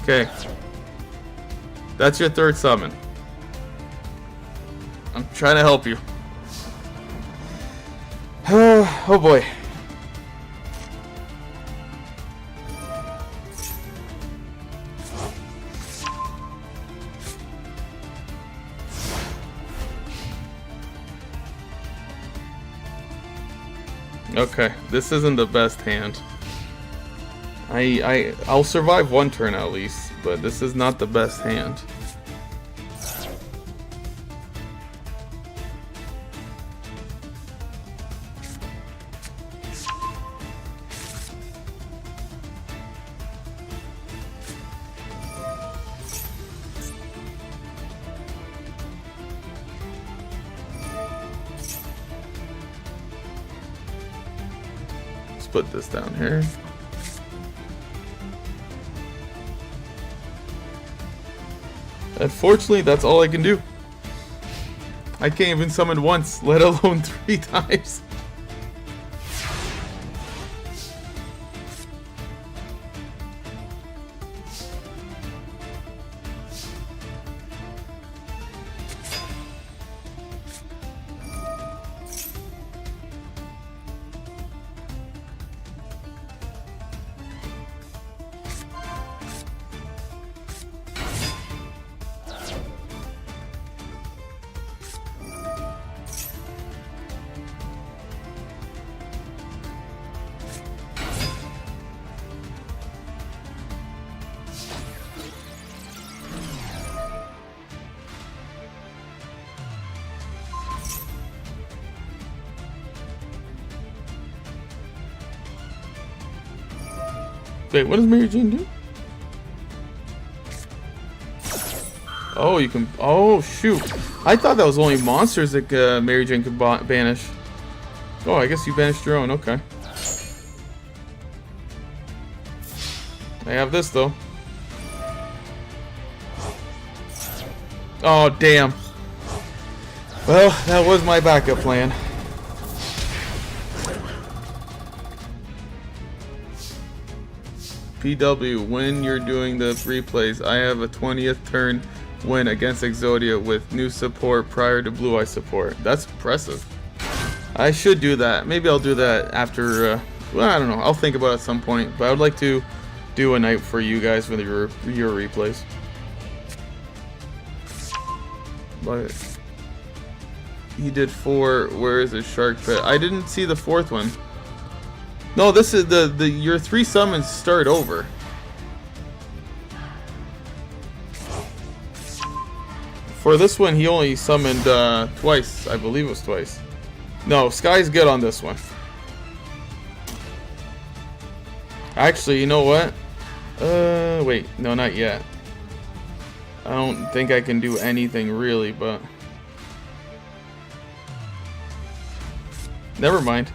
Okay. That's your 3rd summon. I'm trying to help you. Oh boy. Okay, this isn't the best hand. I'll survive one turn at least, but this is not the best hand. Let's put this down here. Unfortunately, that's all I can do. I can't even summon once, let alone 3 times. Wait, what does Mary Jane do? Oh, you can... Oh, shoot. I thought that was only monsters that Mary Jane could banish. Oh, I guess you banished your own. Okay. I have this, though. Oh, damn. Well, that was my backup plan. PW, when you're doing the replays, I have a 20th turn win against Exodia with new support prior to Blue Eye support. That's impressive. I should do that. Maybe I'll do that after, well, I don't know. I'll think about it at some point. But I would like to do a night for you guys with your replays. But he did 4. Where is his shark pit? I didn't see the 4th one. No, this is your 3 summons start over. For this one, he only summoned twice. I believe it was twice. No, Sky's good on this one. Actually, you know what? Wait, no, not yet. I don't think I can do anything really, but never mind.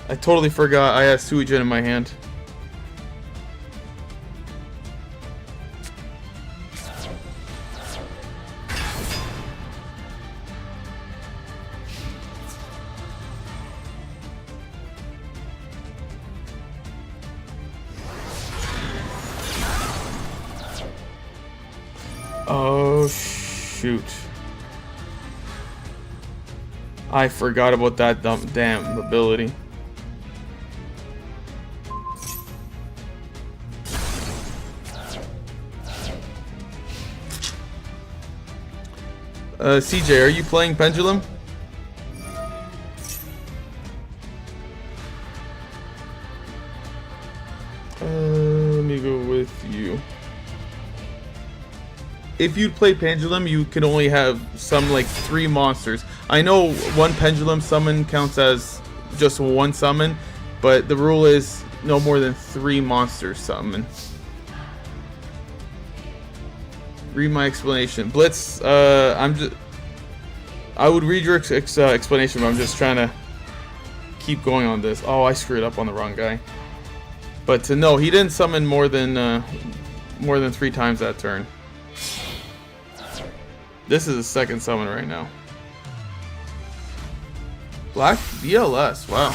I totally forgot I had Suijin in my hand. Oh, shoot. I forgot about that damn ability. CJ, are you playing Pendulum? Let me go with you. If you play Pendulum, you can only have some like 3 monsters. I know one Pendulum summon counts as just 1 summon, but the rule is no more than 3 monsters summon. Read my explanation. Blitz, I would read your explanation, but I'm just trying to keep going on this. Oh, I screwed up on the wrong guy. But no, he didn't summon more than 3 times that turn. This is a 2nd summon right now. Black BLS, wow.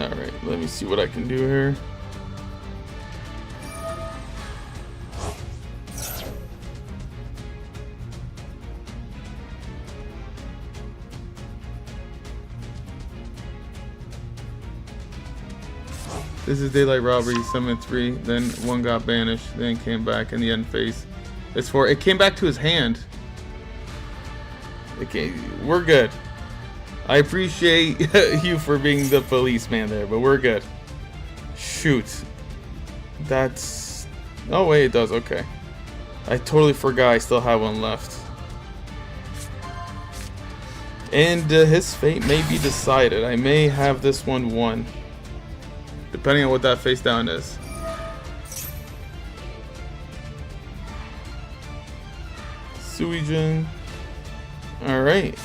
Alright, let me see what I can do here. This is daylight robbery, summoned 3, then 1 got banished, then came back in the end phase. It's 4. It came back to his hand. Okay, we're good. I appreciate you for being the policeman there, but we're good. Shoot. That's... Oh wait, it does, okay. I totally forgot I still have one left. And his fate may be decided. I may have this one won. Depending on what that face down is. Suijin. Alright.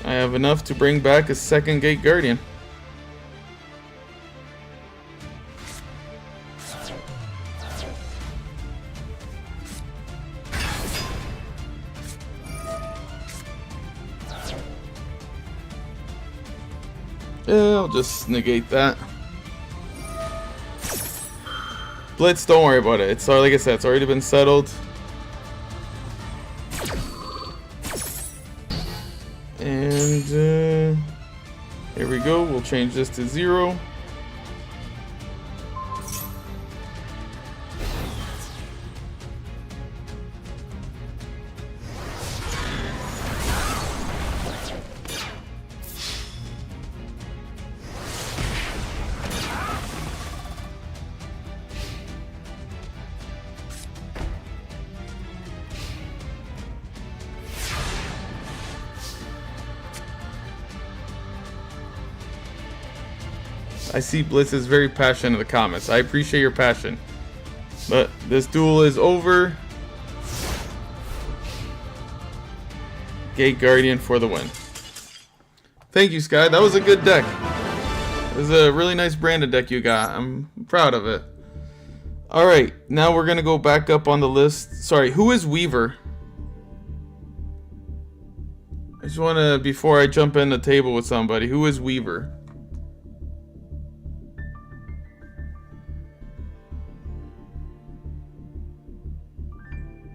I have enough to bring back a second Gate Guardian. Yeah, I'll just negate that. Blitz, don't worry about it. It's like I said, it's already been settled. And here we go. We'll change this to 0. I see Blitz is very passionate in the comments. I appreciate your passion. But this duel is over. Gate Guardian for the win. Thank you, Sky. That was a good deck. It was a really nice branded deck you got. I'm proud of it. Alright, now we're going to go back up on the list. Sorry, who is Weaver? I just want to, before I jump in the table with somebody, who is Weaver?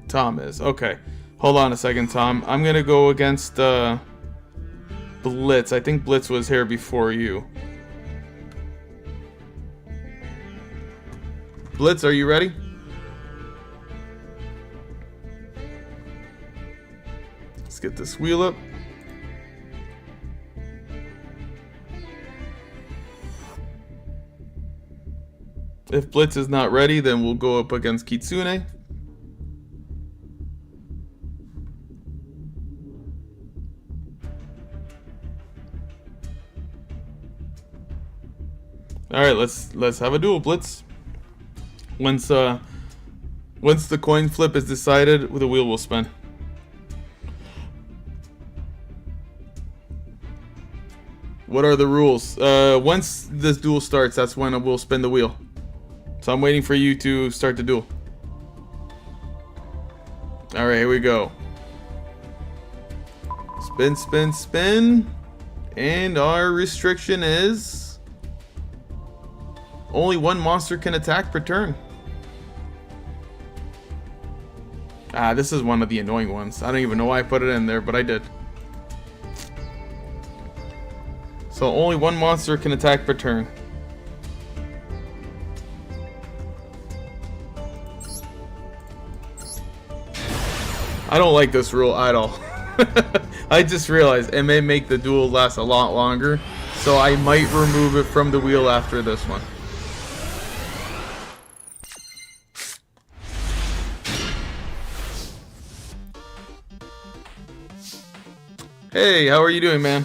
Tom is. Okay. Hold on a second, Tom. I'm going to go against Blitz. I think Blitz was here before you. Blitz, are you ready? Let's get this wheel up. If Blitz is not ready, then we'll go up against Kitsune. All right, let's have a duel, Blitz. Once the coin flip is decided, the wheel will spin. What are the rules? Once this duel starts, that's when we'll spin the wheel. So I'm waiting for you to start the duel. All right, here we go. Spin, spin, spin. And our restriction is only 1 monster can attack per turn. Ah, this is one of the annoying ones. I don't even know why I put it in there, but I did. So only 1 monster can attack per turn. I don't like this rule at all. I just realized it may make the duel last a lot longer, so I might remove it from the wheel after this one. Hey, how are you doing, man?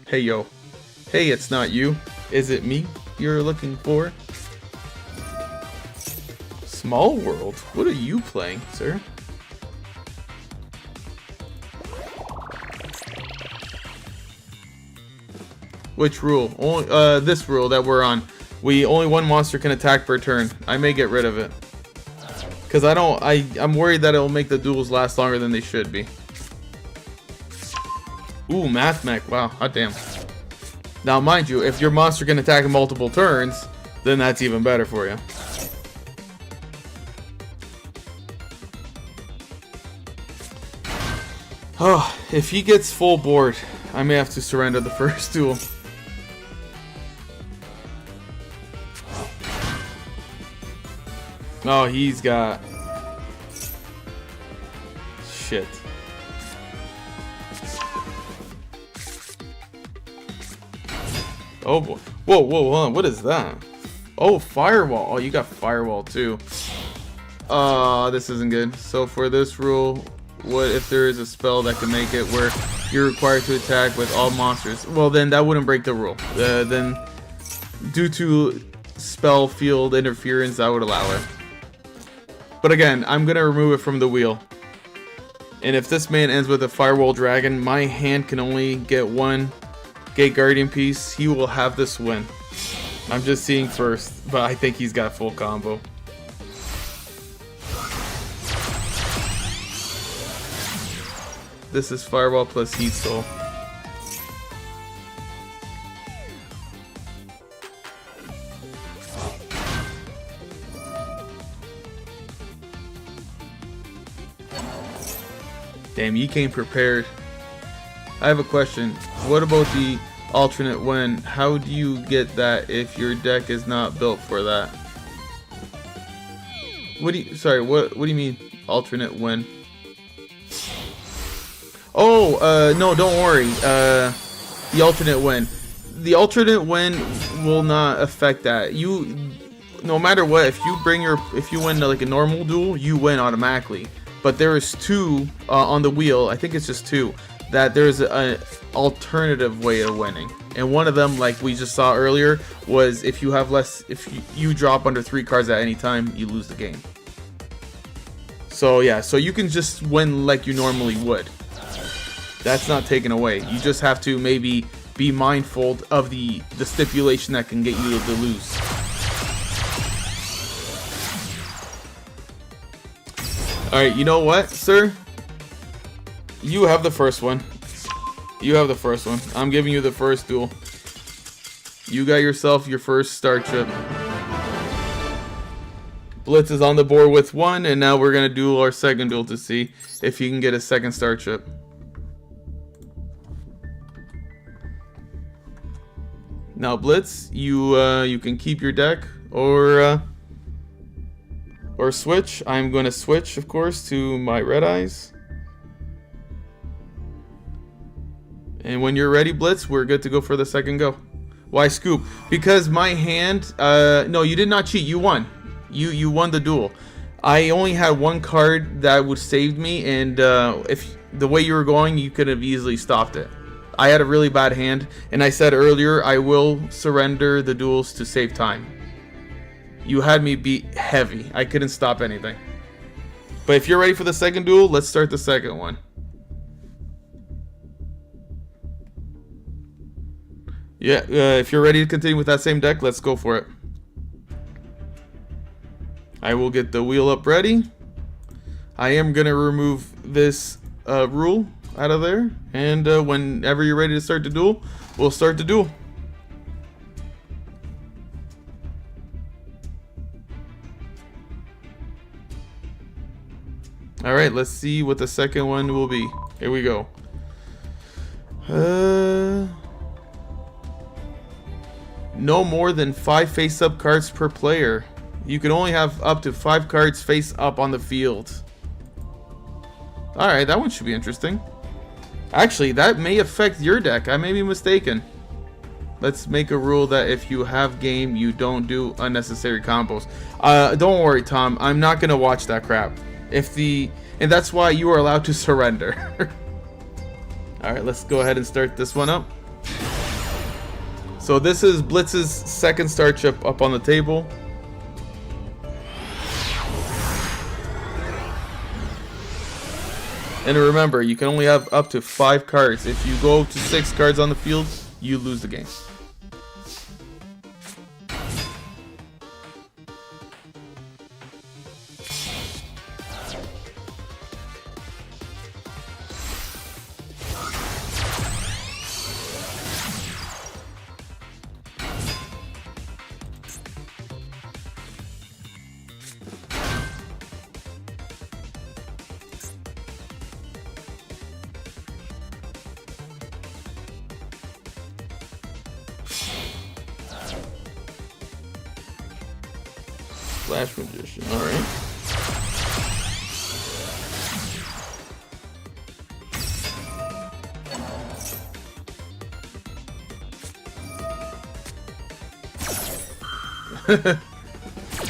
Hey, yo. Hey, it's not you. Is it me you're looking for? Small World? What are you playing, sir? Which rule? Only this rule that we're on. Only 1 monster can attack per turn. I may get rid of it. Cause I'm worried that it'll make the duels last longer than they should be. Ooh, Math Mech. Wow, hot damn. Now, mind you, if your monster can attack in multiple turns, then that's even better for you. Oh, if he gets full board, I may have to surrender the first duel. Oh, he's got... shit. Oh boy. Whoa, whoa, hold on. What is that? Oh, firewall. Oh, you got firewall too. This isn't good. So for this rule, what if there is a spell that can make it where you're required to attack with all monsters? Well, then that wouldn't break the rule. Then due to spell field interference, I would allow it. But again, I'm gonna remove it from the wheel. And if this man ends with a firewall dragon, my hand can only get one Gate Guardian piece. He will have this win. I'm just seeing first, but I think he's got full combo. This is Fireball plus Heat Soul. Damn, you came prepared. I have a question. What about the alternate win? How do you get that if your deck is not built for that? What do you mean alternate win? Oh, no, don't worry. The alternate win. The alternate win will not affect that. No matter what, if you win like a normal duel, you win automatically. But there is two on the wheel. I think it's just two. That there's an alternative way of winning, and one of them, like we just saw earlier, was if you drop under 3 cards at any time, you lose the game. So yeah, so you can just win like you normally would. That's not taken away. You just have to maybe be mindful of the stipulation that can get you to lose. Alright, you know what, sir? You have the first one. You have the first one. I'm giving you the first duel. You got yourself your first star chip. Blitz is on the board with 1, and now we're going to do our second duel to see if he can get a second star chip. Now, Blitz, you can keep your deck or switch. I'm going to switch, of course, to my red eyes. And when you're ready, Blitz, we're good to go for the second go. Why scoop? Because my hand... no, you did not cheat. You won. You won the duel. I only had one card that would save me, and if the way you were going, you could have easily stopped it. I had a really bad hand, and I said earlier, I will surrender the duels to save time. You had me beat heavy. I couldn't stop anything. But if you're ready for the second duel, let's start the second one. Yeah, if you're ready to continue with that same deck, let's go for it. I will get the wheel up ready. I am going to remove this rule out of there. And whenever you're ready to start the duel, we'll start the duel. Alright, let's see what the second one will be. Here we go. No more than 5 face-up cards per player. You can only have up to 5 cards face up on the field. Alright, that one should be interesting. Actually, that may affect your deck. I may be mistaken. Let's make a rule that if you have game, you don't do unnecessary combos. Don't worry, Tom. I'm not going to watch that crap. And that's why you are allowed to surrender. Alright, let's go ahead and start this one up. So this is Blitz's second star chip up on the table. And remember, you can only have up to 5 cards. If you go to 6 cards on the field, you lose the game. Flash Magician. All right.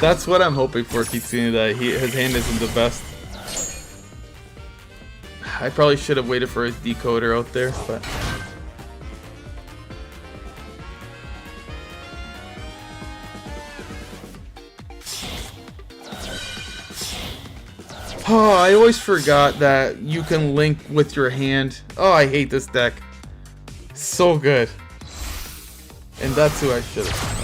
That's what I'm hoping for, Kitsune, that his hand isn't the best. I probably should have waited for his decoder out there, but... Oh, I always forgot that you can link with your hand. Oh, I hate this deck. So good. And that's who I should have.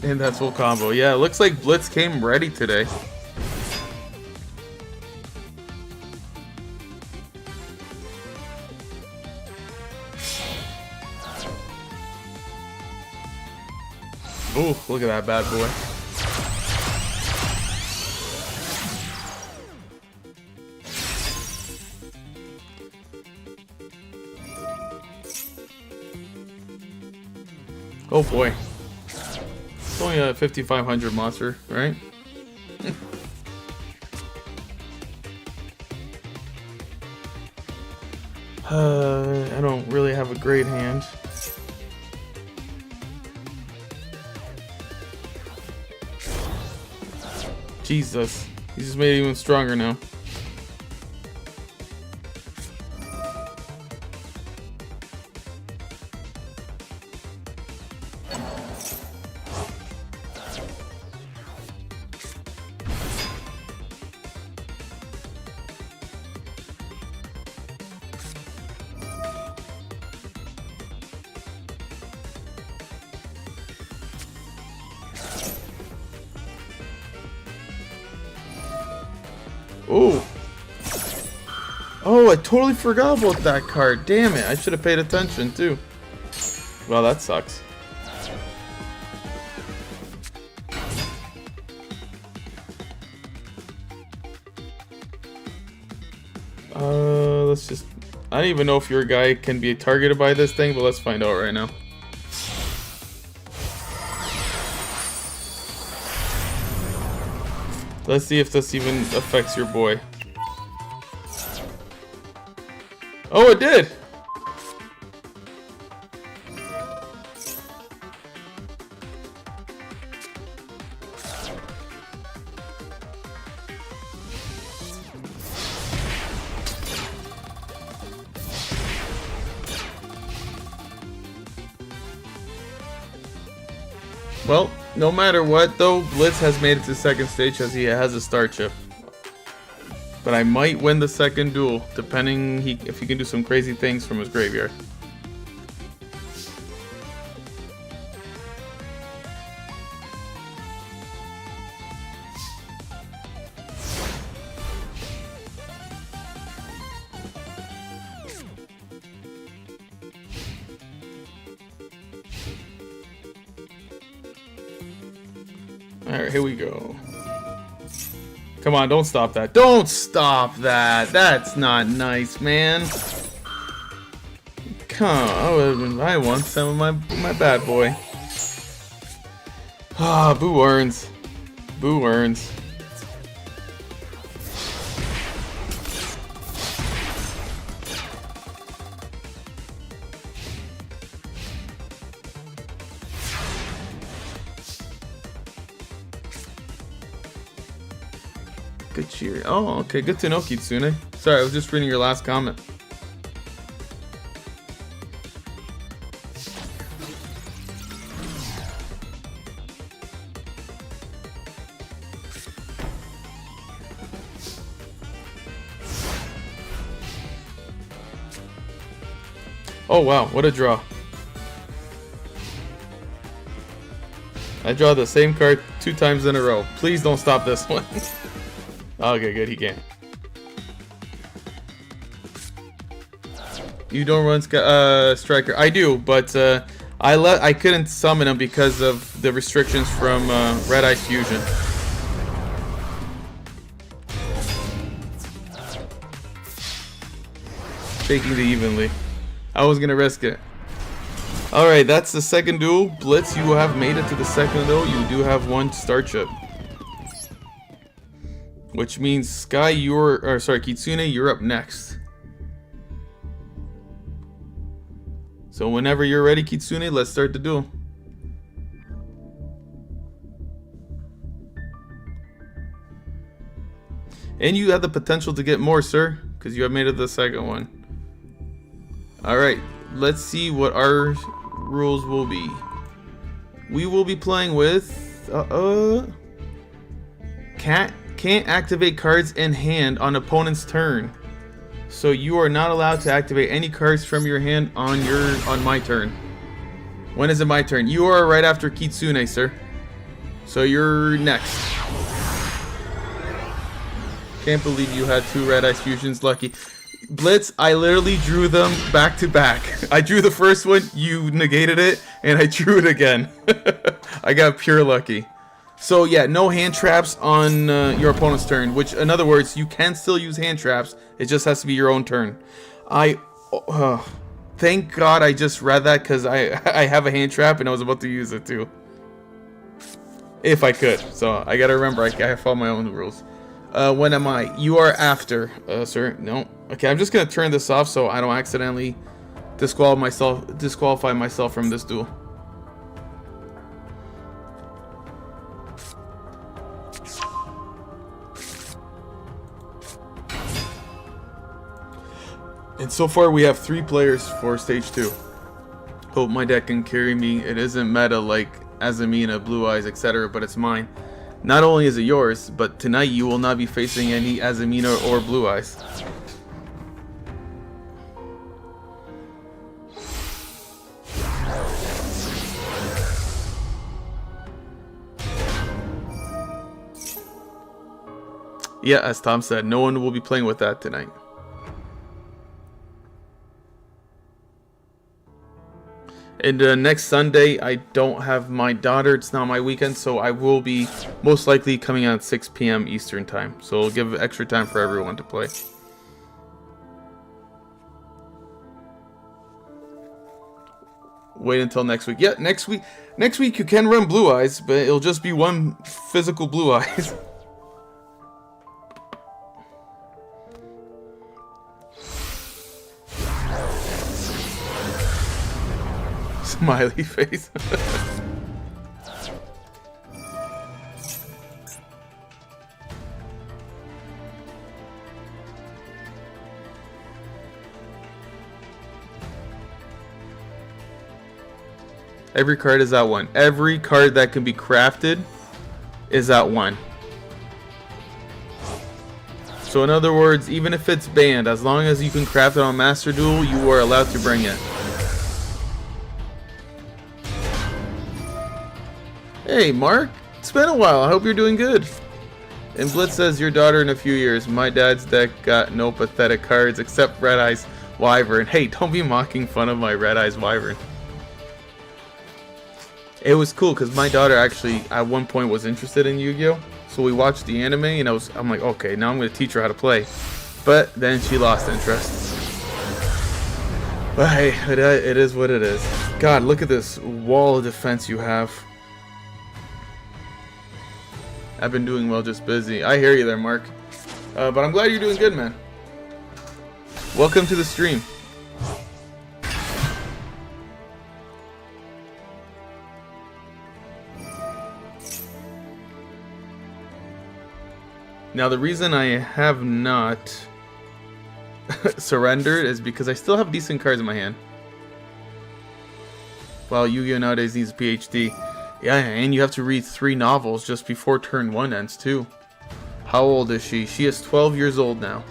And that's full combo. Yeah, it looks like Blitz came ready today. Ooh, look at that bad boy. Oh boy. It's only a 5500 monster, right? I don't really have a great hand. Jesus. He just made it even stronger now. Oh. Oh, I totally forgot about that card. Damn it. I should have paid attention too. Well, that sucks. Let's just... I don't even know if your guy can be targeted by this thing, but let's find out right now. Let's see if this even affects your boy. Oh, it did! Well, no matter what though, Blitz has made it to second stage as he has a star chip. But I might win the second duel, depending if he can do some crazy things from his graveyard. Alright, here we go. Come on, don't stop that. Don't stop that. That's not nice, man. Come on. I want some of my bad boy. Ah, Boo earns. Boo earns. Good cheer. Oh, okay. Good to know, Kitsune. Sorry, I was just reading your last comment. Oh, wow. What a draw. I draw the same card 2 times in a row. Please don't stop this one. Okay, good. He can't. You don't run Striker. I do, but I couldn't summon him because of the restrictions from Red Ice Fusion. Taking the evenly. I was gonna risk it. Alright, that's the second duel. Blitz, you have made it to the second duel. You do have 1 star chip. Which means Sky, Kitsune, you're up next. So whenever you're ready, Kitsune, let's start the duel. And you have the potential to get more, sir, because you have made it the second one. Alright, let's see what our rules will be. We will be playing with can't activate cards in hand on opponent's turn. So you are not allowed to activate any cards from your hand on my turn. When is it my turn? You are right after Kitsune, sir. So you're next. Can't believe you had 2 Red Ice Fusions. Lucky. Blitz, I literally drew them back to back. I drew the first one, you negated it, and I drew it again. I got pure lucky. So yeah, no hand traps on your opponent's turn, which in other words, you can still use hand traps. It just has to be your own turn. Thank God I just read that, because I have a hand trap and I was about to use it too. If I could. So I gotta remember, I follow my own rules. When am I? You are after, sir. No. Okay, I'm just gonna turn this off so I don't accidentally disqualify myself from this duel. And so far we have 3 players for stage 2. Hope my deck can carry me. It isn't meta like Azamina, Blue Eyes, etc., but it's mine. Not only is it yours, but tonight you will not be facing any Azamina or Blue Eyes. Yeah, as Tom said, no one will be playing with that tonight. And next Sunday, I don't have my daughter. It's not my weekend, so I will be most likely coming out at 6 p.m. Eastern time. So it'll give extra time for everyone to play. Wait until next week. Yeah, next week you can run Blue Eyes, but it'll just be 1 physical Blue Eyes. Smiley face. Every card is at 1. Every card that can be crafted is at 1. So in other words, even if it's banned, as long as you can craft it on Master Duel, you are allowed to bring it. Hey, Mark. It's been a while. I hope you're doing good. And Blitz says, your daughter in a few years. My dad's deck got no pathetic cards except Red Eyes Wyvern. Hey, don't be mocking fun of my Red Eyes Wyvern. It was cool because my daughter actually at one point was interested in Yu-Gi-Oh! So we watched the anime and I'm like, okay, now I'm going to teach her how to play. But then she lost interest. But hey, it is what it is. God, look at this wall of defense you have. I've been doing well, just busy. I hear you there, Mark. But I'm glad you're doing good, man. Welcome to the stream. Now, the reason I have not surrendered is because I still have decent cards in my hand. Wow, Yu-Gi-Oh! Nowadays needs a PhD. Yeah, and you have to read 3 novels just before turn 1 ends, too. How old is she? She is 12 years old now.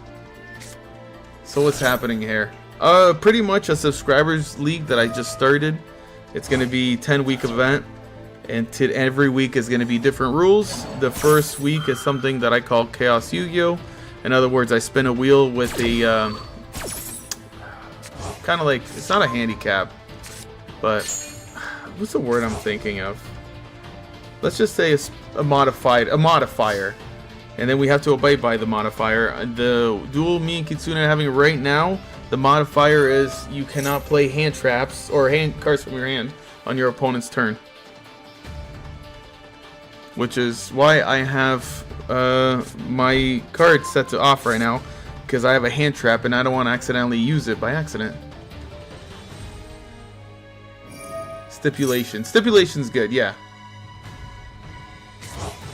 So what's happening here? Pretty much a subscribers league that I just started. It's going to be a 10-week event. And every week is going to be different rules. The first week is something that I call Chaos Yu-Gi-Oh! In other words, I spin a wheel with a kind of like, it's not a handicap, but what's the word I'm thinking of? Let's just say it's a modifier. And then we have to obey by the modifier. The duel me and Kitsune are having right now, the modifier is you cannot play hand traps or hand cards from your hand on your opponent's turn. Which is why I have my card set to off right now, because I have a hand trap and I don't want to accidentally use it by accident. Stipulation. Stipulation's good, yeah.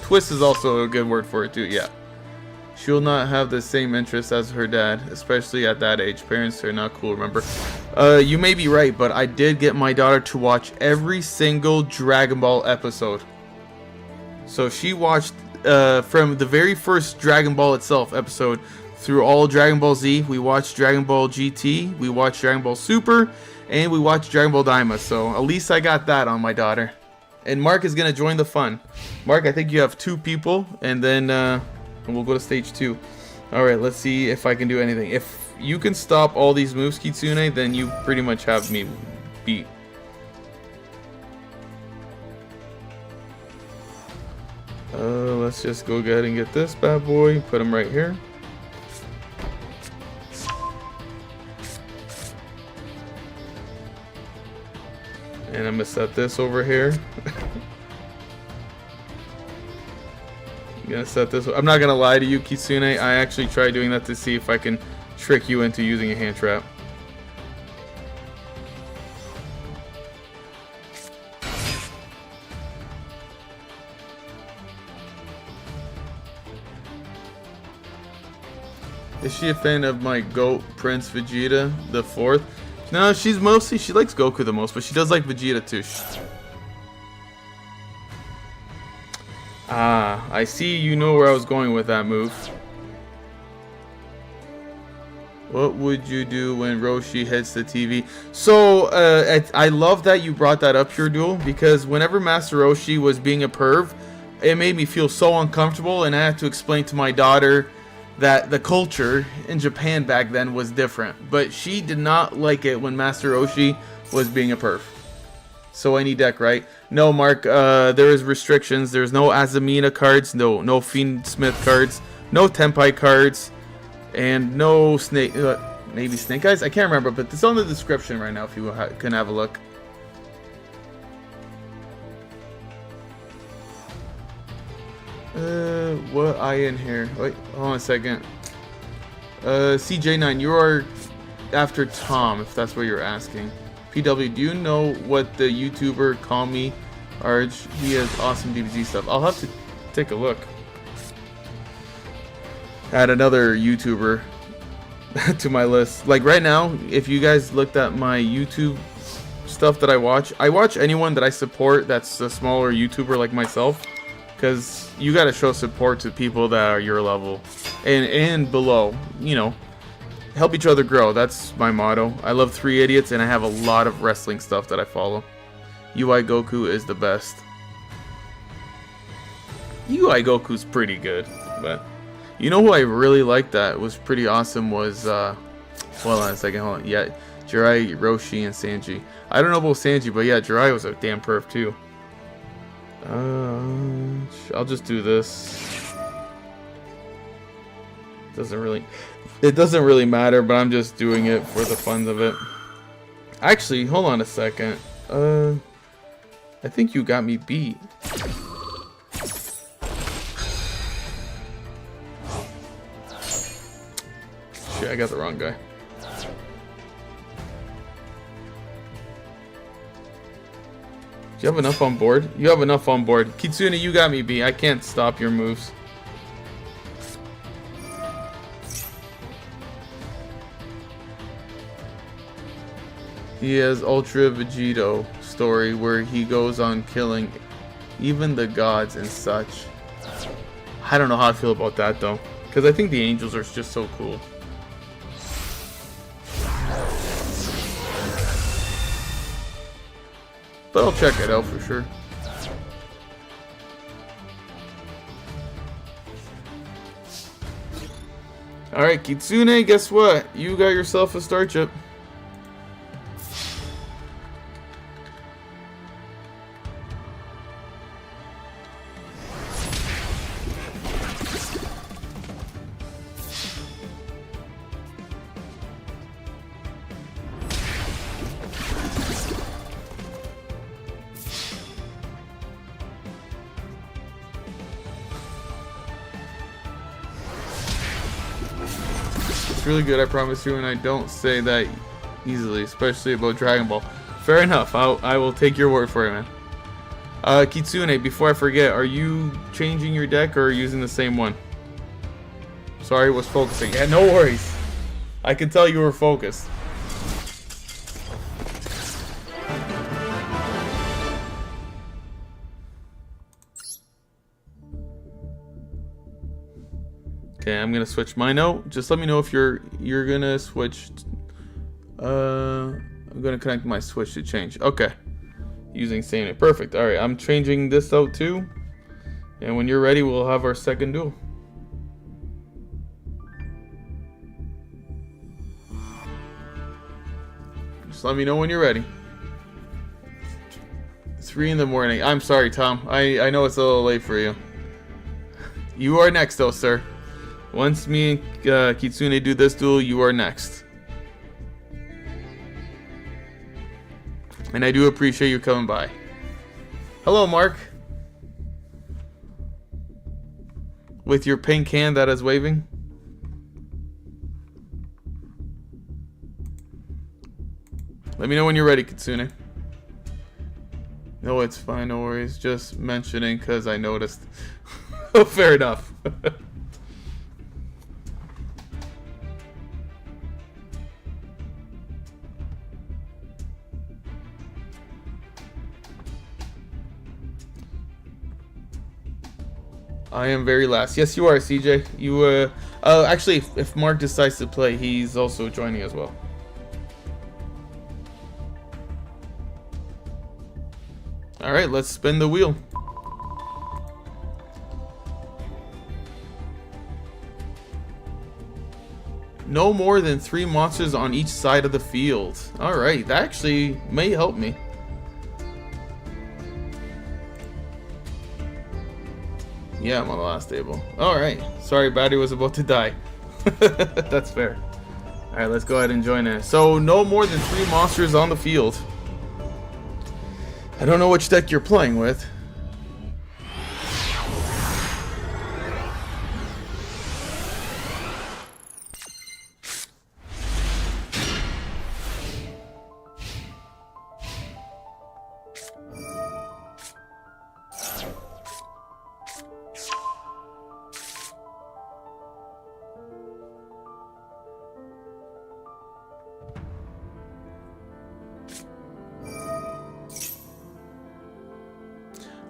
Twist is also a good word for it too, yeah. She'll not have the same interests as her dad, especially at that age. Parents are not cool, remember? You may be right, but I did get my daughter to watch every single Dragon Ball episode. So she watched from the very first Dragon Ball itself episode through all Dragon Ball Z. We watched Dragon Ball GT, we watched Dragon Ball Super, and we watched Dragon Ball Daima. So at least I got that on my daughter. And Mark is going to join the fun. Mark, I think you have 2 people, and then we'll go to stage 2. Alright, let's see if I can do anything. If you can stop all these moves, Kitsune, then you pretty much have me beat. Let's just go ahead and get this bad boy. Put him right here. And I'm gonna set this over here. I'm gonna set this. I'm not gonna lie to you, Kitsune. I actually tried doing that to see if I can trick you into using a hand trap. Is she a fan of my GOAT Prince Vegeta the 4th? No, she likes Goku the most, but she does like Vegeta too. Ah, I see you know where I was going with that move. What would you do when Roshi hits the TV? So, I love that you brought that up, Pure Duel, because whenever Master Roshi was being a perv, it made me feel so uncomfortable, and I had to explain to my daughter that the culture in Japan back then was different, but she did not like it when Master Roshi was being a perf. So any deck, right? No, Mark, there is restrictions. There's no Azamina cards, no Fiend Smith cards, no Tenpai cards, and no Snake, maybe Snake Eyes? I can't remember, but it's on the description right now if you can have a look. What I in here? Wait, hold on a second. CJ9, you are after Tom, if that's what you're asking. PW, do you know what the YouTuber Call Me Arj? He has awesome DBZ stuff. I'll have to take a look. Add another YouTuber to my list. Like right now, if you guys looked at my YouTube stuff that I watch anyone that I support that's a smaller YouTuber like myself. Because you got to show support to people that are your level and below, you know, help each other grow. That's my motto. I love 3 Idiots, and I have a lot of wrestling stuff that I follow. UI Goku is the best. UI Goku's pretty good, but you know who I really liked that was pretty awesome was, hold on a second, hold on. Yeah, Jirai, Roshi, and Sanji. I don't know about Sanji, but yeah, Jirai was a damn perf too. I'll just do this. It doesn't really matter, but I'm just doing it for the fun of it. Actually, hold on a second. I think you got me beat. Shit, I got the wrong guy. Do you have enough on board? You have enough on board. Kitsune, you got me beat. I can't stop your moves. He has Ultra Vegito story where he goes on killing even the gods and such. I don't know how I feel about that though, because I think the angels are just so cool. But I'll check it out for sure. Alright, Kitsune, guess what? You got yourself a star chip. Really good, I promise you, and I don't say that easily, especially about Dragon Ball. Fair enough, I will take your word for it, man. Kitsune, before I forget, are you changing your deck or using the same one? Sorry, was focusing. Yeah, no worries. I can tell you were focused. Okay, I'm gonna switch mine out. Just let me know if you're gonna switch. I'm gonna connect my switch to change. Okay, using same name. Perfect. All right, I'm changing this out too. And when you're ready, we'll have our second duel. Just let me know when you're ready. 3 in the morning. I'm sorry, Tom. I know it's a little late for you. You are next, though, sir. Once me and Kitsune do this duel, you are next. And I do appreciate you coming by. Hello, Mark. With your pink hand that is waving. Let me know when you're ready, Kitsune. No, it's fine, no worries. Just mentioning because I noticed. Oh, fair enough. I am very last. Yes, you are, CJ. You, actually, if Mark decides to play, he's also joining as well. Alright, let's spin the wheel. No more than 3 monsters on each side of the field. Alright, that actually may help me. Yeah, I'm on the last table. Alright. Sorry, battery was about to die. That's fair. Alright, let's go ahead and join in. So, no more than 3 monsters on the field. I don't know which deck you're playing with.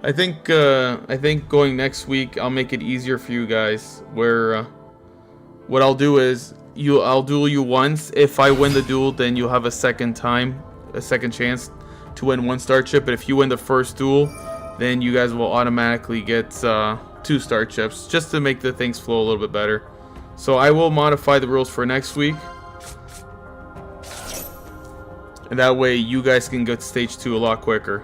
I think going next week I'll make it easier for you guys. Where what I'll do is I'll duel you once. If I win the duel, then you'll have a second chance to win 1 star chip. But if you win the first duel, then you guys will automatically get 2 star chips, just to make the things flow a little bit better. So I will modify the rules for next week, and that way you guys can get stage 2 a lot quicker.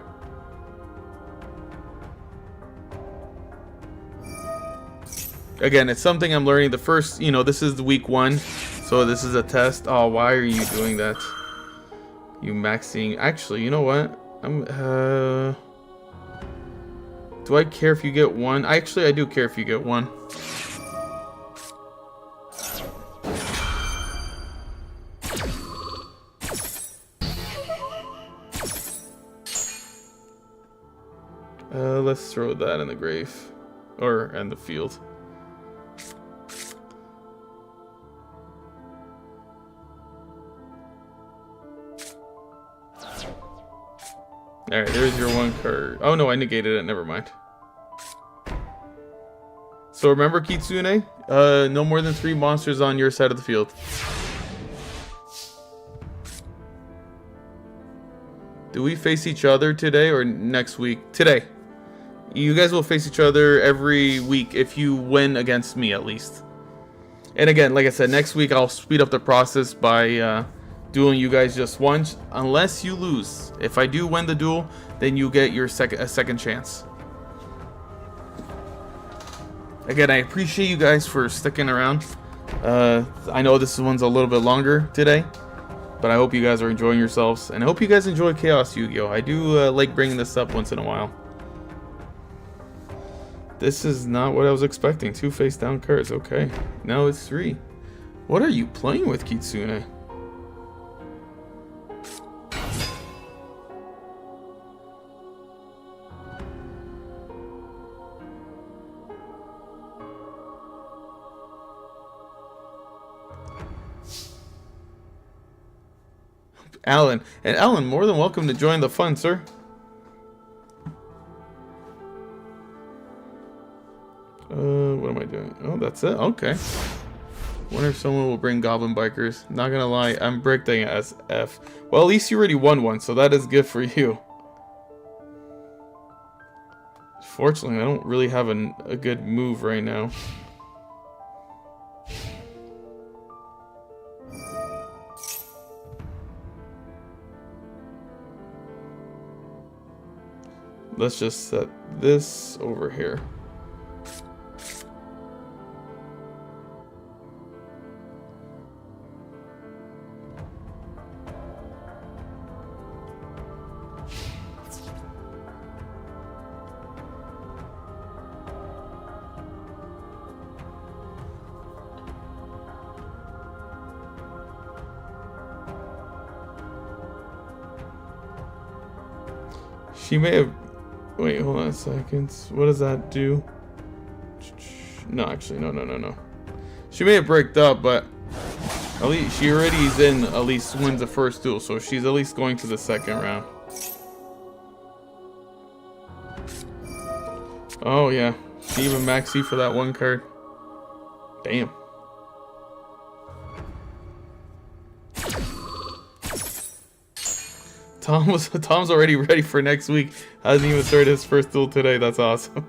Again, it's something I'm learning. The first, this is the week 1, so this is a test. Oh, why are you doing that? You maxing. Actually, you know what? Do I care if you get 1? Actually, I do care if you get 1. Let's throw that in the grave, or in the field. Alright, there's your 1 card. Oh no, I negated it, never mind. So remember, Kitsune, no more than 3 monsters on your side of the field. Do we face each other today or next week? Today. You guys will face each other every week if you win against me, at least. And again, like I said, next week I'll speed up the process by dueling you guys just once, unless you lose. If I do win the duel, then you get your second chance. Again, I appreciate you guys for sticking around. I know this one's a little bit longer today, but I hope you guys are enjoying yourselves, and I hope you guys enjoy Chaos Yu-Gi-Oh! I do like bringing this up once in a while. This is not what I was expecting. 2 face-down cards. Okay, now it's 3. What are you playing with, Kitsune? Alan. And Alan, more than welcome to join the fun, sir. What am I doing? Oh, that's it? Okay. Wonder if someone will bring Goblin Bikers. Not gonna lie, I'm breakdancing as F. Well, at least you already won one, so that is good for you. Fortunately, I don't really have a good move right now. Let's just set this over here. She may have... Wait, hold on a second. What does that do? No, actually, no. She may have bricked up, but at least she already is in, at least wins the first duel, so she's at least going to the second round. Oh, yeah. She even maxi for that one card. Damn. Tom's already ready for next week. Hasn't even started his first duel today. That's awesome.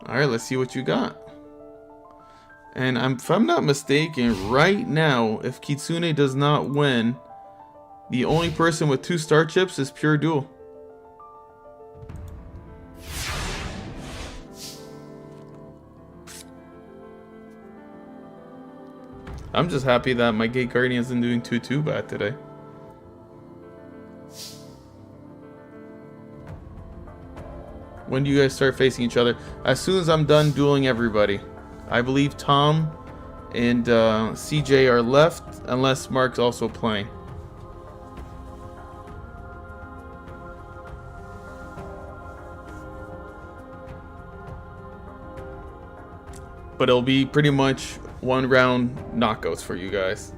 Alright, let's see what you got. And if I'm not mistaken, right now, if Kitsune does not win, the only person with 2 star chips is Pure Duel. I'm just happy that my Gate Guardian isn't doing too bad today. When do you guys start facing each other? As soon as I'm done dueling everybody. I believe Tom and CJ are left, unless Mark's also playing. But it'll be pretty much 1 round knockouts for you guys.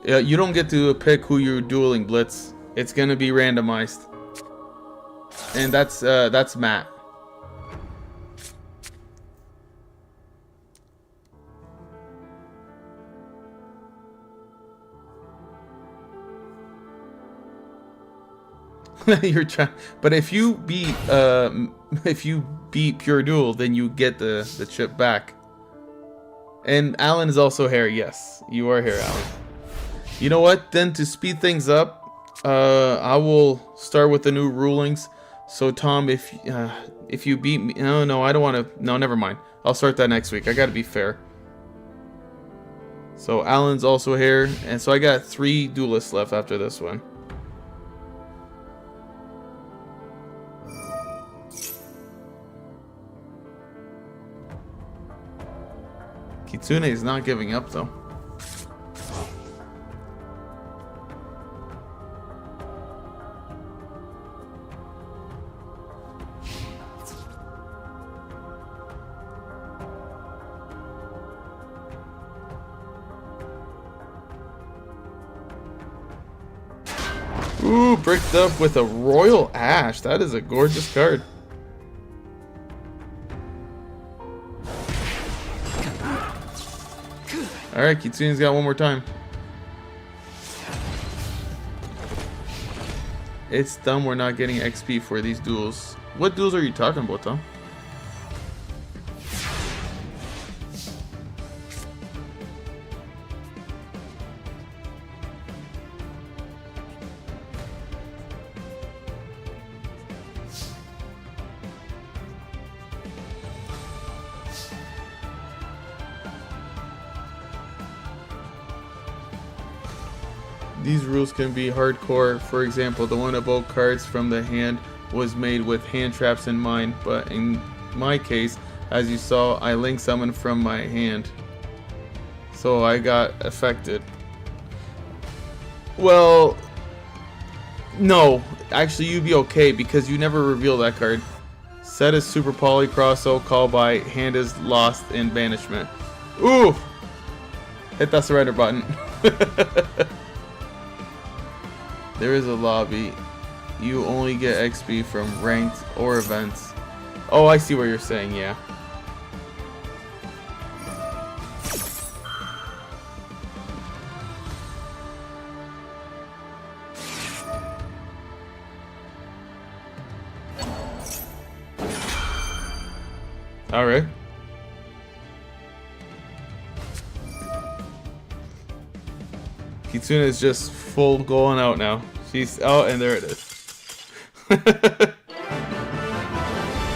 Yeah, you don't get to pick who you're dueling, Blitz. It's gonna be randomized, and that's Matt. You're trying, but if you beat Pure Duel, then you get the chip back. And Alan is also here. Yes, you are here, Alan. You know what? Then to speed things up, I will start with the new rulings. So Tom, if you beat me, no, I don't want to. No, never mind. I'll start that next week. I got to be fair. So Alan's also here, and so I got 3 duelists left after this one. Kitsune is not giving up though. Ooh, bricked up with a Royal Ash. That is a gorgeous card. Alright, Kitsune's got one more time. It's dumb we're not getting XP for these duels. What duels are you talking about, Tom? These rules can be hardcore. For example, the one about cards from the hand was made with hand traps in mind, but in my case, as you saw, I link summon from my hand, so I got affected. Well, no, actually you'd be okay because you never reveal that card. Set is super poly crosso, call by, hand is lost in banishment. Ooh! Hit that surrender button. There is a lobby. You only get XP from ranked or events. Oh, I see what you're saying, yeah. Alright. Kitsune is just full going out now. She's out, and there it is.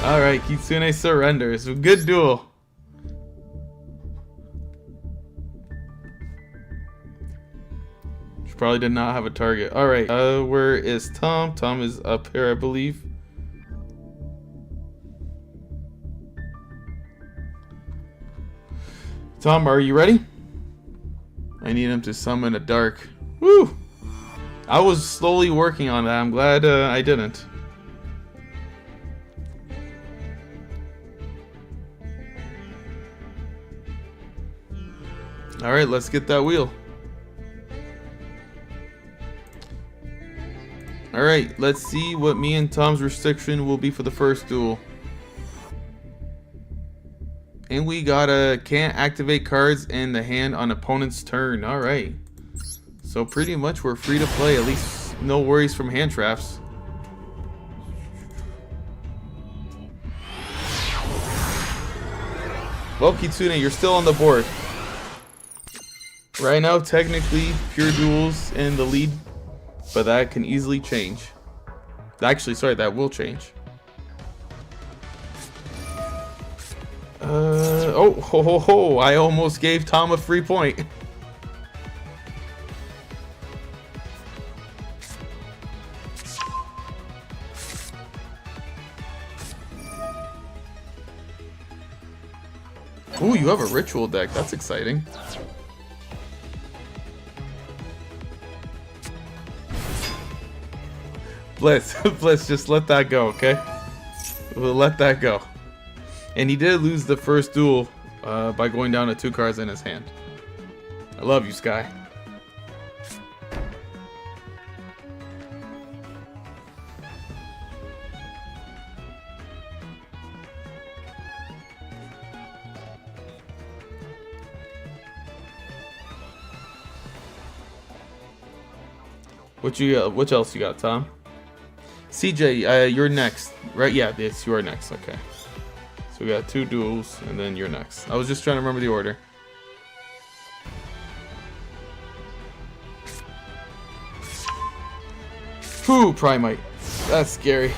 Alright, Kitsune surrenders. Good duel. She probably did not have a target. Alright, where is Tom? Tom is up here, I believe. Tom, are you ready? I need him to summon a dark. Woo! I was slowly working on that. I'm glad I didn't. Alright, let's get that wheel. Alright, let's see what me and Tom's restriction will be for the first duel. And we gotta can't activate cards in the hand on opponent's turn. Alright. So pretty much we're free to play. At least no worries from hand traps. Well, Kitsune, you're still on the board. Right now, technically, Pure Duels in the lead. But that can easily change. Actually, sorry, that will change. Oh, ho, ho, ho. I almost gave Tom a free point. Ooh, you have a ritual deck. That's exciting. Blitz, Blitz, just let that go, okay? We'll let that go. And he did lose the first duel by going down to 2 cards in his hand. I love you, Sky. What you got? What else you got, Tom? CJ, you're next, right? Yeah, it's you are next. Okay. So we got 2 duels, and then you're next. I was just trying to remember the order. Whew, Primite. That's scary.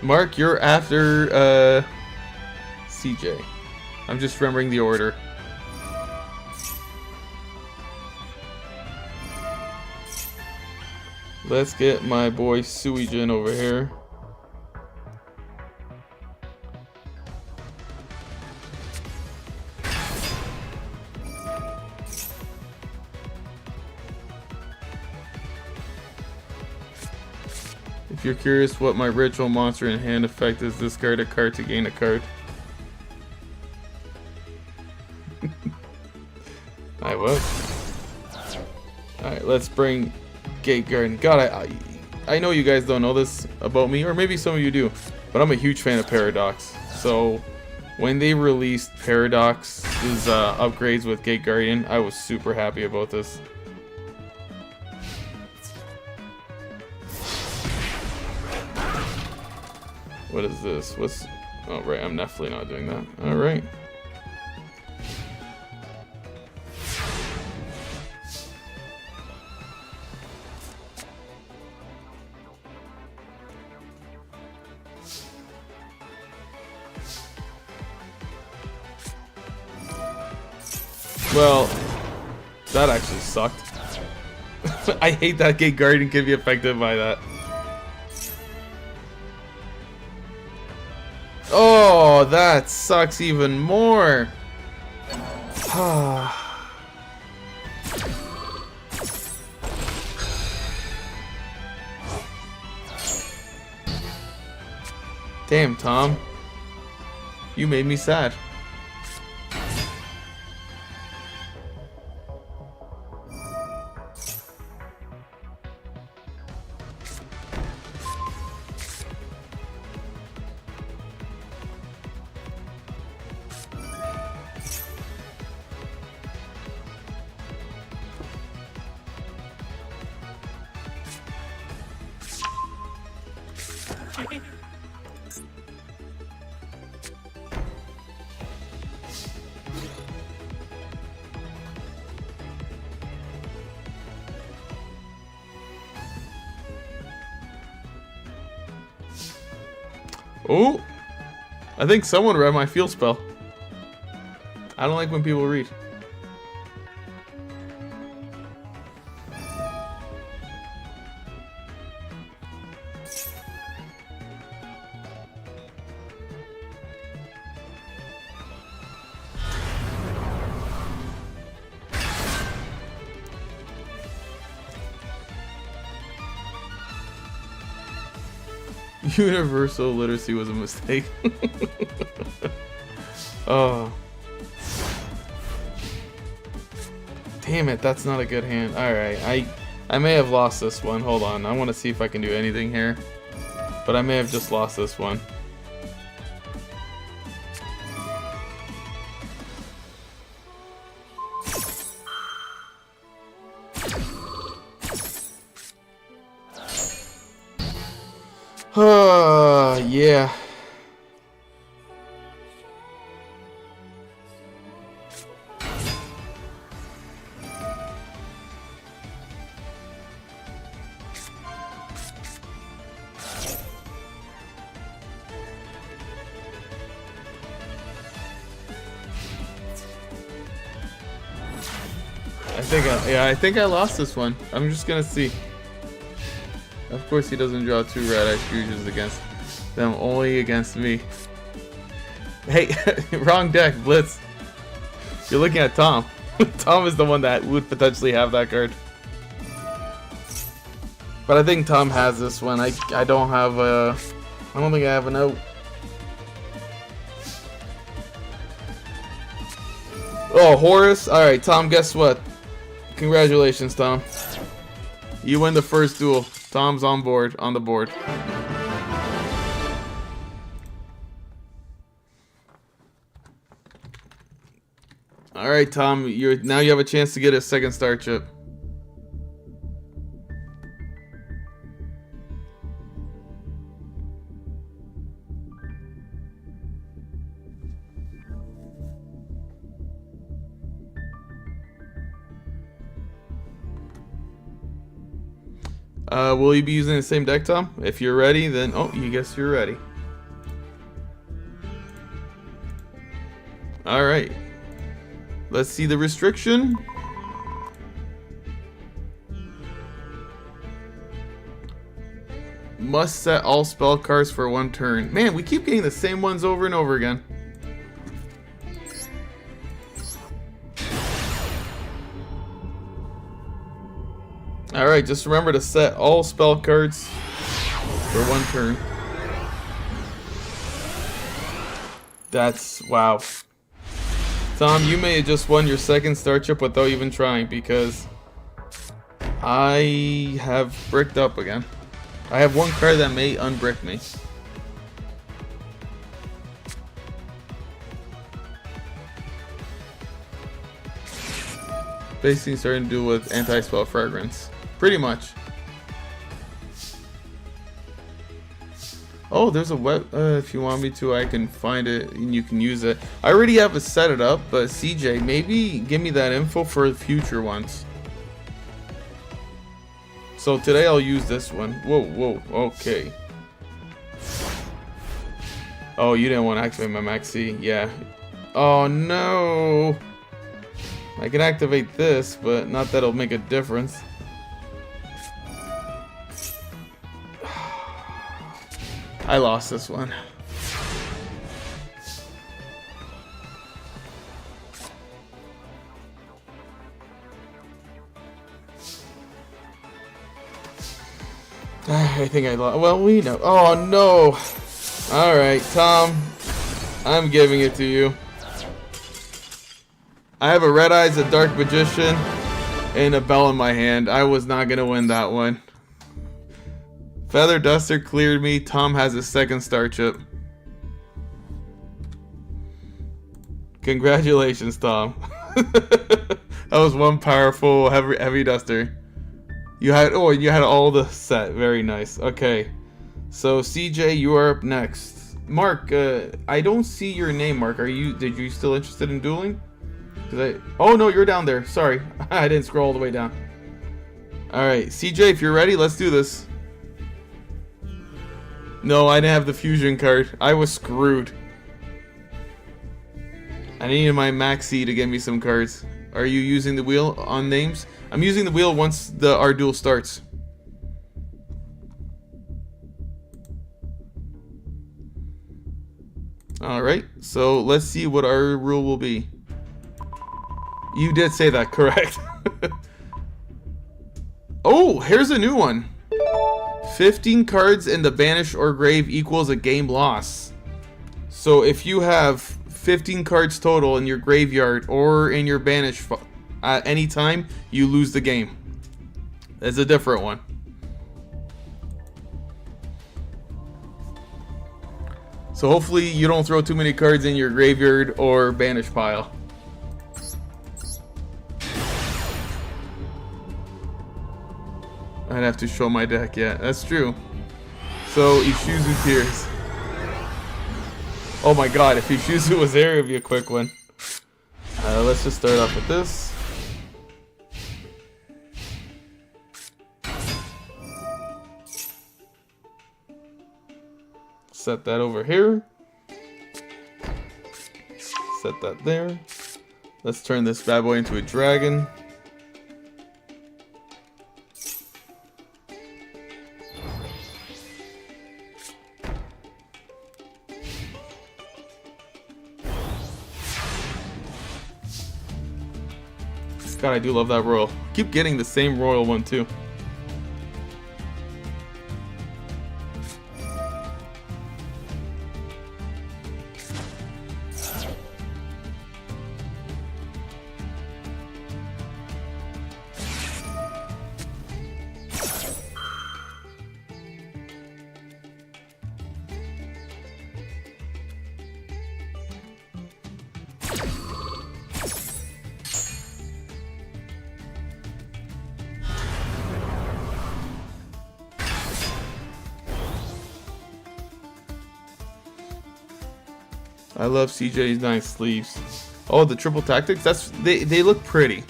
Mark, you're after CJ. I'm just remembering the order. Let's get my boy Suijin over here. If you're curious what my ritual monster in hand effect is, discard a card to gain a card. I will. Alright, let's bring Gate Garden. God, I know you guys don't know this about me, or maybe some of you do, but I'm a huge fan of Paradox. So when they released Paradox's upgrades with Gate Guardian, I was super happy about this. What is this? What's... Oh, right, I'm definitely not doing that. Alright. Well, that actually sucked. I hate that Gate Guardian can be affected by that. Oh, that sucks even more. Damn, Tom. You made me sad. Oh, I think someone read my field spell. I don't like when people read. Universal literacy was a mistake. Oh. Damn it, that's not a good hand. Alright, I may have lost this one. Hold on, I want to see if I can do anything here. But I may have just lost this one. Yeah. I think I lost this one. I'm just gonna see. Of course he doesn't draw 2 red-eye fusions against them, only against me. Hey, wrong deck, Blitz. You're looking at Tom. Tom is the one that would potentially have that card. But I think Tom has this one. I don't have a... I don't think I have a note. Oh, Horus? Alright, Tom, guess what? Congratulations, Tom. You win the first duel. Tom's on the board. All right, Tom. Now you have a chance to get a second star chip. Will you be using the same deck, Tom? If you're ready, then... Oh, you guess you're ready. Alright. Let's see the restriction. Must set all spell cards for 1 turn. Man, we keep getting the same ones over and over again. Alright, just remember to set all spell cards for 1 turn. That's... wow. Tom, you may have just won your second star chip without even trying, because I have bricked up again. I have one card that may unbrick me. Basically starting to do with anti-spell fragrance. Pretty much. Oh, there's a web. If you want me to, I can find it and you can use it. I already have it set it up, but CJ, maybe give me that info for future ones. So today I'll use this one. Whoa, whoa, okay. Oh, you didn't want to activate my Maxi. Yeah. Oh no. I can activate this, but not that it'll make a difference. I lost this one. I think I lost. Well, we know. Oh no. Alright, Tom. I'm giving it to you. I have a Red Eyes, a Dark Magician, and a Bell in my hand. I was not going to win that one. Feather Duster cleared me. Tom has his second star chip. Congratulations, Tom. That was one powerful heavy duster. You had all the set. Very nice. Okay. So CJ, you are up next. Mark, I don't see your name, Mark. Did you still interested in dueling? Oh no, you're down there. Sorry. I didn't scroll all the way down. Alright, CJ, if you're ready, let's do this. No, I didn't have the fusion card. I was screwed. I needed my Maxi to get me some cards. Are you using the wheel on names? I'm using the wheel once our duel starts. Alright, so let's see what our rule will be. You did say that, correct. Oh, here's a new one. 15 cards in the banish or grave equals a game loss. So if you have 15 cards total in your graveyard or in your banish at any time, you lose the game. That's a different one. So hopefully you don't throw too many cards in your graveyard or banish pile. I'd have to show my deck, yeah, that's true. So Ishizu Tears. Oh my god, if Ishizu was there, it would be a quick one. Let's just start off with this. Set that over here. Set that there. Let's turn this bad boy into a dragon. God, I do love that royal. Keep getting the same royal one too. I love CJ's nice sleeves. Oh, the triple tactics? They look pretty.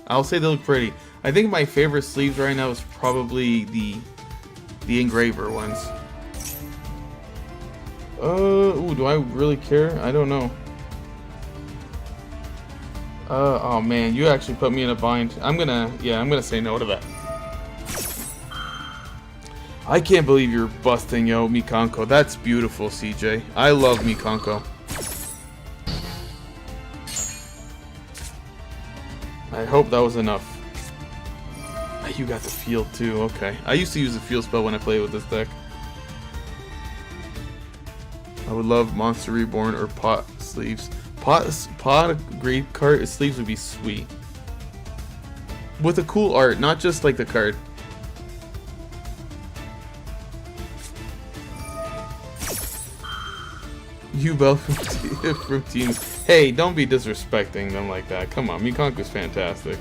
I'll say they look pretty. I think my favorite sleeves right now is probably the engraver ones. Ooh, do I really care? I don't know. Oh man, you actually put me in a bind. I'm gonna say no to that. I can't believe you're busting, yo, Mikanko. That's beautiful, CJ. I love Mikanko. I hope that was enough. You got the field too, okay. I used to use the field spell when I played with this deck. I would love Monster Reborn or Pot sleeves. Pot grave card sleeves would be sweet. With a cool art, not just like the card. Bell from teams. Hey, don't be disrespecting them like that. Come on, Mikanku's fantastic.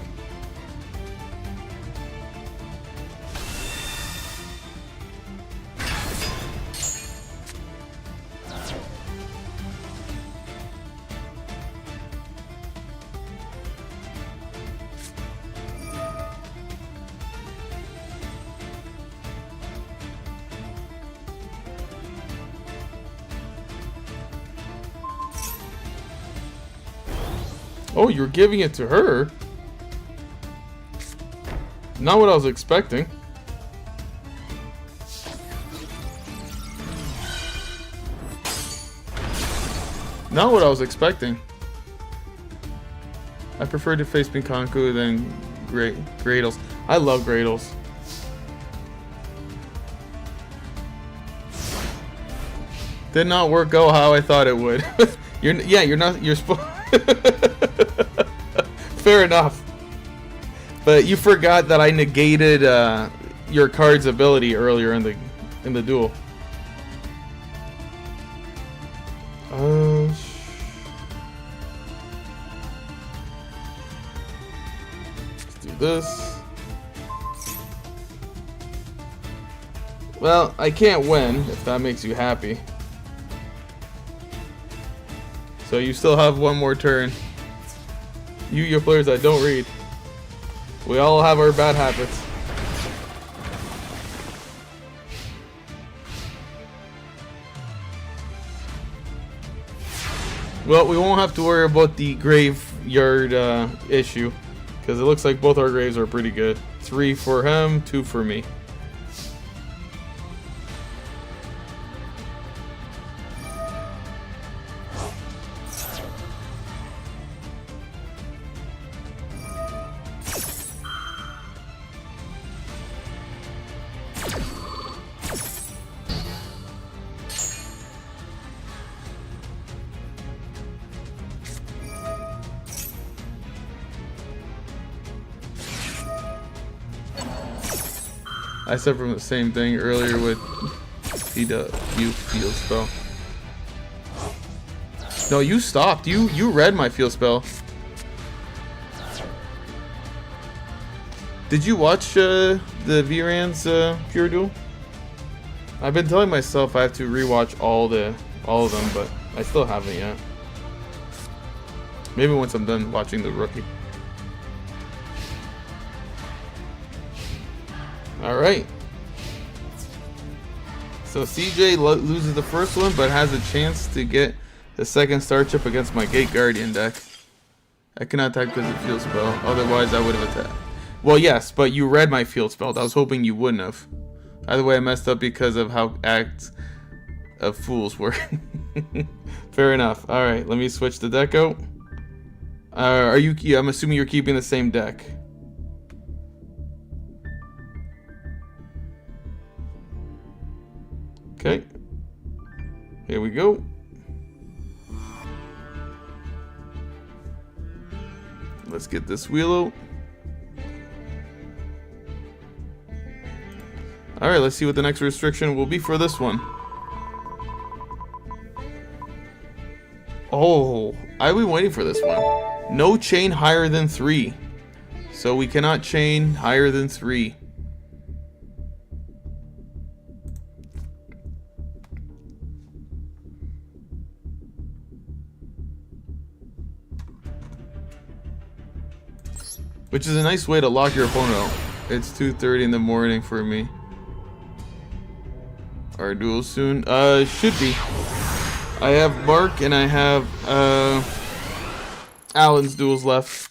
Oh, you're giving it to her? Not what I was expecting. Not what I was expecting. I prefer to face Mikanku than Gradles. I love Gradles. Did not work out how I thought it would. You're supposed. Fair enough. But you forgot that I negated your card's ability earlier in the duel. Let's do this. Well, I can't win if that makes you happy. So you still have one more turn. You players that don't read. We all have our bad habits. Well, we won't have to worry about the graveyard issue, because it looks like both our graves are pretty good. 3 for him, 2 for me. I said from the same thing earlier with PW field spell. No, you stopped. You read my field spell. Did you watch the VRAN's Pure Duel? I've been telling myself I have to rewatch all of them, but I still haven't yet. Maybe once I'm done watching the rookie. Alright. So CJ loses the first one, but has a chance to get the second star chip against my Gate Guardian deck. I cannot attack because of field spell. Otherwise, I would have attacked. Well, yes, but you read my field spell. I was hoping you wouldn't have. Either way, I messed up because of how acts of fools work. Fair enough. Alright, let me switch the deck out. I'm assuming you're keeping the same deck. Okay, here we go. Let's get this wheel out. Alright, let's see what the next restriction will be for this one. Oh, I've been waiting for this one. No chain higher than 3. So we cannot chain higher than 3. Which is a nice way to lock your opponent out. It's 2:30 in the morning for me. Our duel soon. Should be. I have Mark and I have Alan's duels left.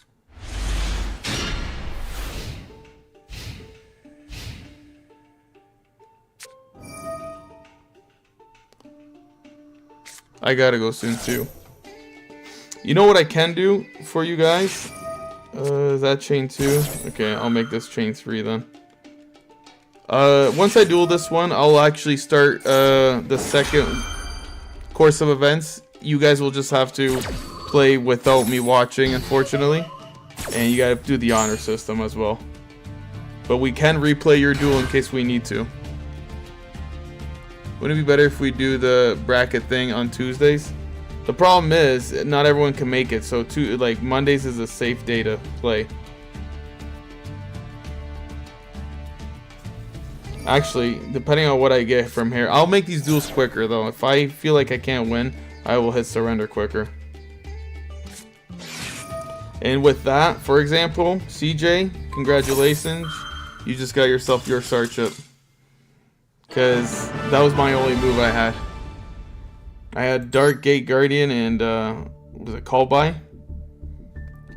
I gotta go soon too. You know what I can do for you guys? Is that chain 2? Okay, I'll make this chain 3 then. Once I duel this one, I'll actually start the second course of events. You guys will just have to play without me watching, unfortunately. And you gotta do the honor system as well. But we can replay your duel in case we need to. Wouldn't it be better if we do the bracket thing on Tuesdays? The problem is not everyone can make it, so like Mondays is a safe day to play. Actually, depending on what I get from here, I'll make these duels quicker though. If I feel like I can't win, I will hit surrender quicker. And with that, for example, CJ, congratulations. You just got yourself your star chip. Because that was my only move I had. I had Dark Gate Guardian and, what was it, Call By?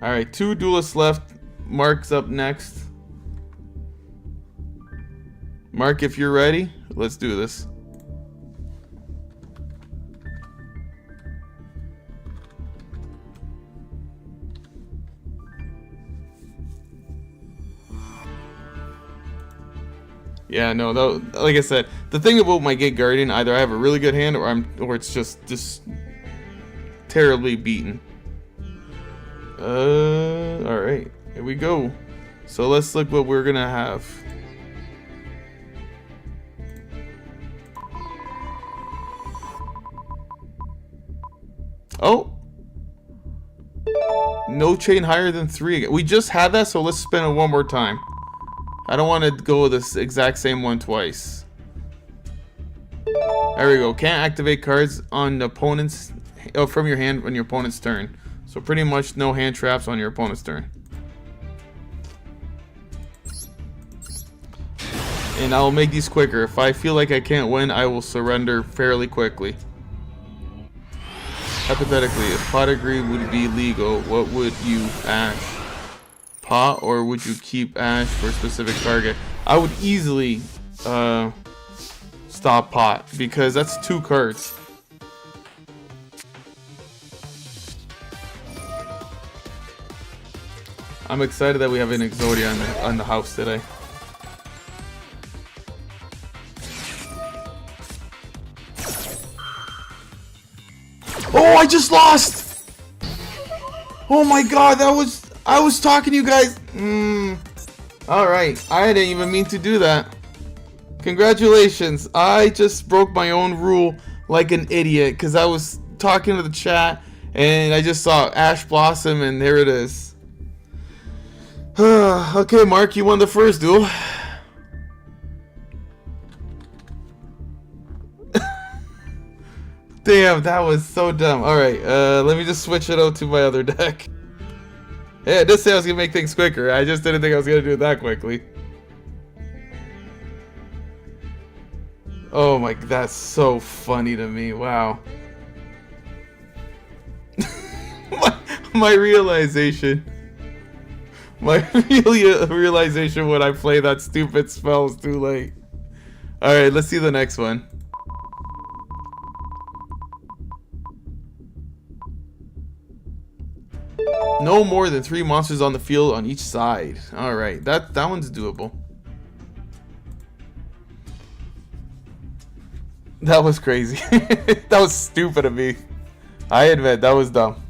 Alright, 2 duelists left. Mark's up next. Mark, if you're ready, let's do this. Yeah, no, like I said, the thing about my Gate Guardian, either I have a really good hand or it's just terribly beaten. Alright, here we go. So let's look what we're gonna have. Oh, no chain higher than 3 again. We just had that, so let's spin it one more time. I don't want to go this exact same one twice. There we go. Can't activate cards on the opponent's from your hand on your opponent's turn. So pretty much no hand traps on your opponent's turn. And I'll make these quicker. If I feel like I can't win, I will surrender fairly quickly. Hypothetically, if pot agree would be legal, what would you ash? Pot, or would you keep ash for a specific target? I would easily stop pot because that's 2 cards. I'm excited that we have an Exodia on the house today. Oh, I just lost! Oh my god, I was talking to you guys. Alright, I didn't even mean to do that. Congratulations, I just broke my own rule like an idiot because I was talking to the chat and I just saw Ash Blossom and there it is. Okay, Mark, you won the first duel. Damn, that was so dumb. Alright, let me just switch it out to my other deck. Yeah, I did say I was gonna make things quicker. I just didn't think I was gonna do it that quickly. Oh my, that's so funny to me. Wow. my realization. My realization when I play that stupid spell is too late. Alright, let's see the next one. No more than 3 monsters on the field on each side. Alright, that one's doable. That was crazy. That was stupid of me. I admit, that was dumb.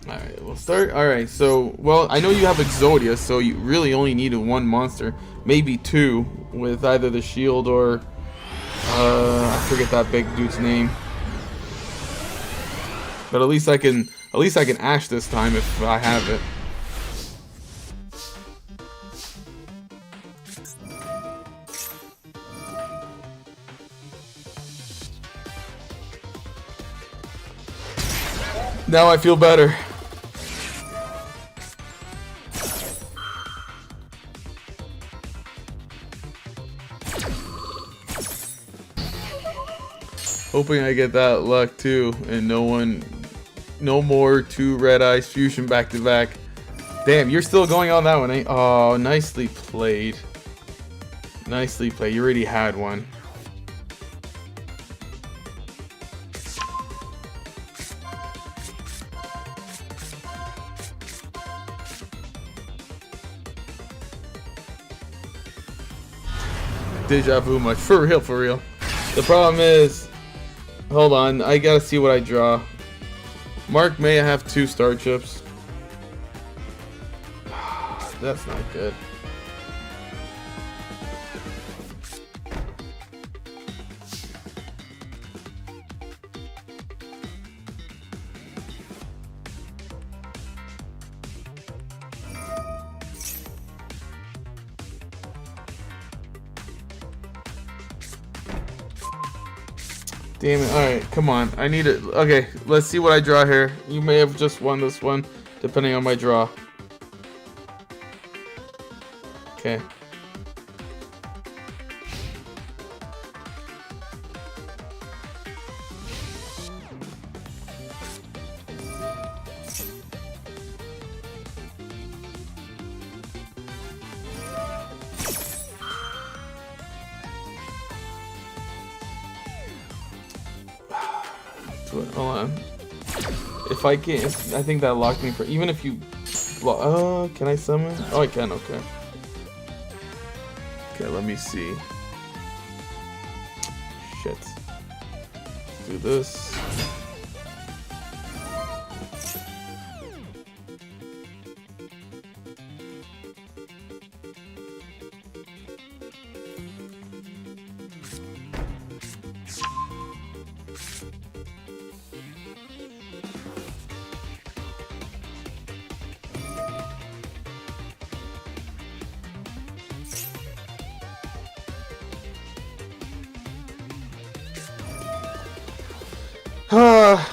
Alright, we'll start. Alright, so, well, I know you have Exodia, so you really only needed 1 monster. Maybe 2, with either the shield or... I forget that big dude's name. But at least I can ash this time if I have it. Now I feel better. Hoping I get that luck too, and no more 2 red eyes fusion back to back. Damn, you're still going on that one, eh? Oh, nicely played. Nicely played. You already had one. Deja vu much. For real, for real. The problem is, hold on, I gotta see what I draw. Mark may have 2 star chips. That's not good. Damn it. Alright, come on. I need it. Okay, let's see what I draw here. You may have just won this one, depending on my draw. Okay. Hold on. If I can't, I think that locked me for. Even if you. Can I summon? Oh, I can. Okay. Okay, let me see. Shit. Let's do this.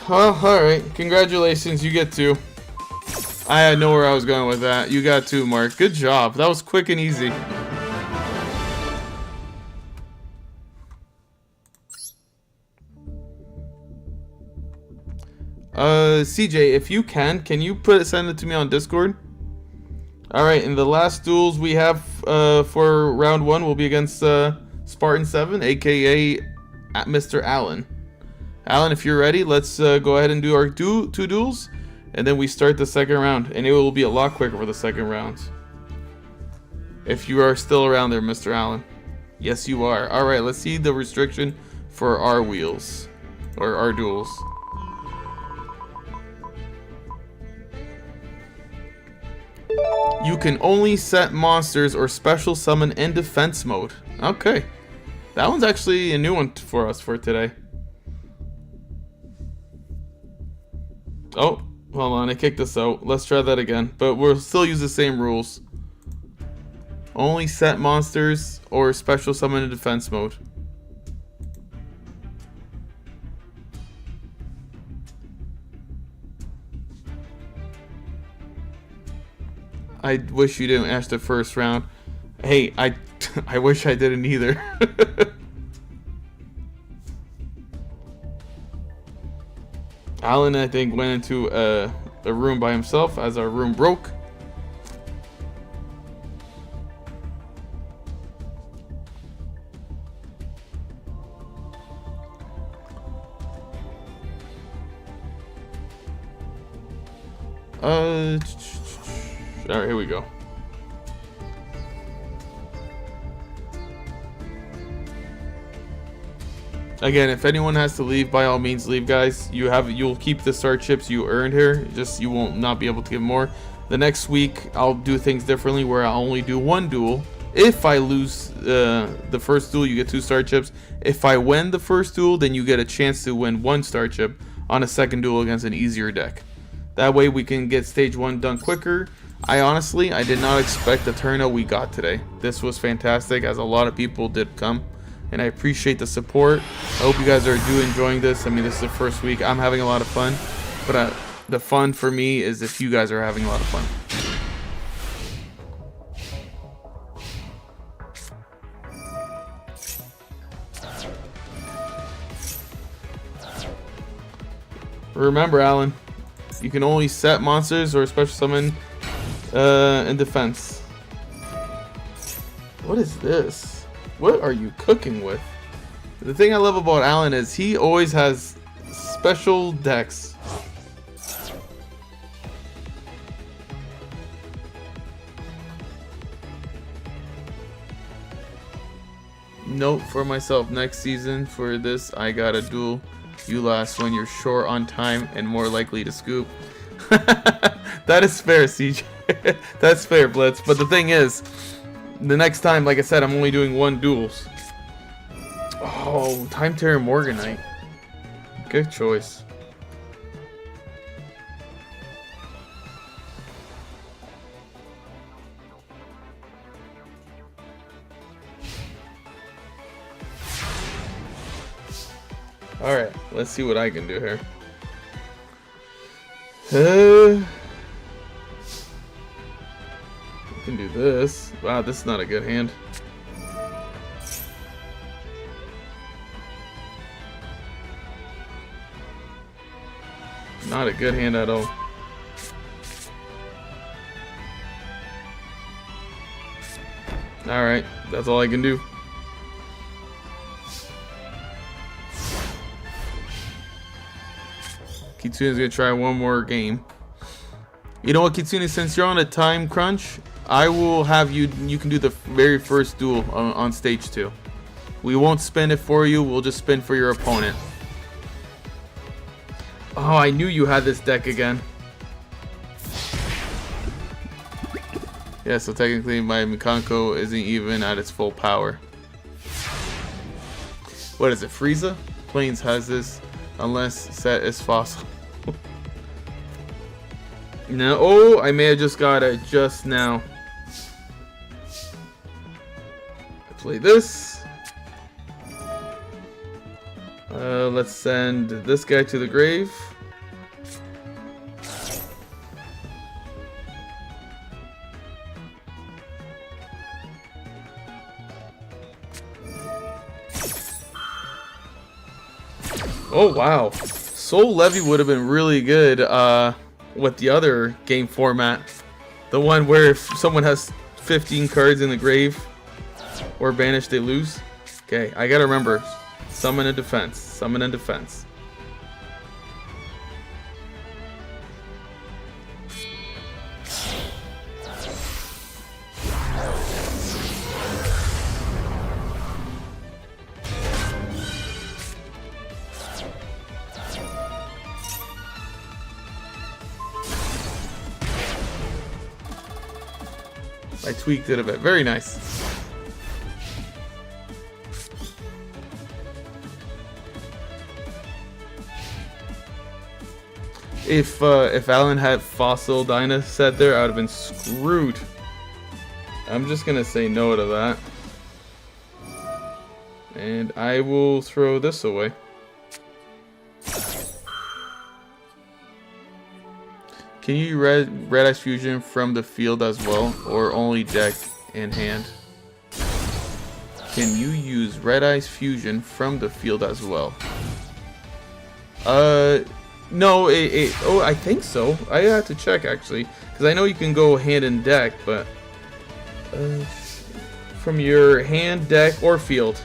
Well, alright. Congratulations, you get 2. I had know where I was going with that. You got 2, Mark. Good job. That was quick and easy. CJ, if you can you send it to me on Discord? Alright, in the last duels we have for round 1 will be against Spartan 7, aka Mr. Allen. Alan, if you're ready, let's go ahead and do our 2 duels, and then we start the second round, and it will be a lot quicker for the second round. If you are still around there, Mr. Allen. Yes, you are. Alright, let's see the restriction for our wheels, or our duels. You can only set monsters or special summon in defense mode. Okay. That one's actually a new one for us for today. Oh, hold on, I kicked us out. Let's try that again, but we'll still use the same rules. Only set monsters or special summon in defense mode. I wish you didn't ask the first round. Hey, I wish I didn't either. Alan, I think, went into a room by himself as our room broke. Alright, here we go. Again, if anyone has to leave, by all means leave, guys. You'll keep the star chips you earned here. Just you won't not be able to get more. The next week I'll do things differently, where I'll only do 1 duel. If I lose the first duel, you get 2 star chips. If I win the first duel, then you get a chance to win 1 star chip on a second duel against an easier deck. That way we can get stage 1 done quicker. I did not expect the turnout we got today. This was fantastic, as a lot of people did come. And I appreciate the support. I hope you guys are enjoying this. I mean, this is the first week. I'm having a lot of fun. But the fun for me is if you guys are having a lot of fun. Remember, Alan, you can only set monsters or special summon in defense. What is this? What are you cooking with? The thing I love about Alan is he always has special decks. Note for myself, next season for this, I got a duel. You last when you're short on time and more likely to scoop. That is fair, CJ. That's fair, Blitz. But the thing is, the next time, like I said, I'm only doing 1 duels. Oh, Time Terror Morganite. Good choice. Alright, let's see what I can do here. I can do this. Wow, this is not a good hand. Not a good hand at all. Alright, that's all I can do. Kitsune's gonna try one more game. You know what, Kitsune, since you're on a time crunch, I will have you can do the very first duel on stage 2. We won't spin it for you, we'll just spin for your opponent. Oh, I knew you had this deck again. Yeah, so technically my Mikanko isn't even at its full power. What is it, Frieza? Plains has this, unless set is fossil. No, oh, I may have just got it just now. I play this. Let's send this guy to the grave. Oh wow, Soul Levy would have been really good with the other game format. The one where if someone has 15 cards in the grave or banished, they lose. Okay, I gotta remember. Summon and defense. Summon and defense. I tweaked it a bit. Very nice. If Alan had Fossil Dyna set there, I would have been screwed. I'm just gonna say no to that. And I will throw this away. Can you Red Ice Fusion from the field as well, or only deck in hand? Can you use Red Ice Fusion from the field as well? No, oh, I think so. I have to check actually, because I know you can go hand and deck, but from your hand, deck, or field.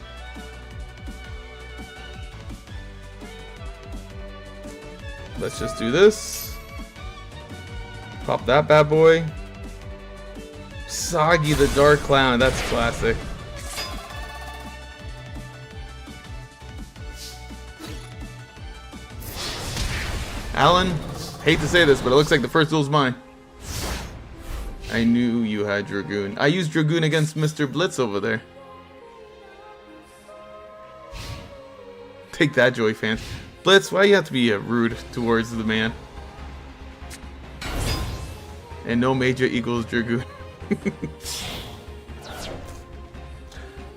Let's just do this. Pop that bad boy. Soggy the Dark Clown, that's classic. Alan, hate to say this, but it looks like the first duel's mine. I knew you had Dragoon. I used Dragoon against Mr. Blitz over there. Take that, Joy fans. Blitz, why you have to be rude towards the man? And no major equals Dragoon.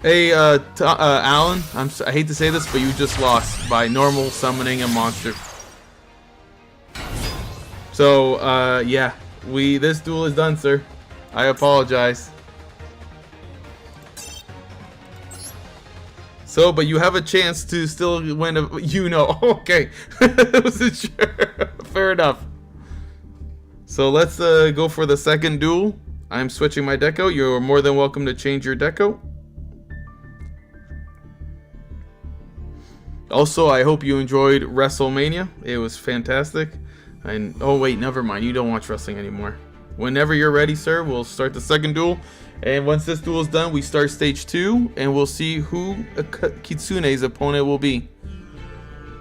Hey, Alan, I hate to say this, but you just lost by normal summoning a monster. So, yeah, this duel is done, sir. I apologize. So, but you have a chance to still win a, okay. Wasn't sure. Fair enough. So let's go for the second duel. I'm switching my deck out. You're more than welcome to change your deck out. Also, I hope you enjoyed WrestleMania. It was fantastic. And oh wait, never mind. You don't watch wrestling anymore. Whenever you're ready, sir, we'll start the second duel. And once this duel is done, we start stage 2, and we'll see who Kitsune's opponent will be.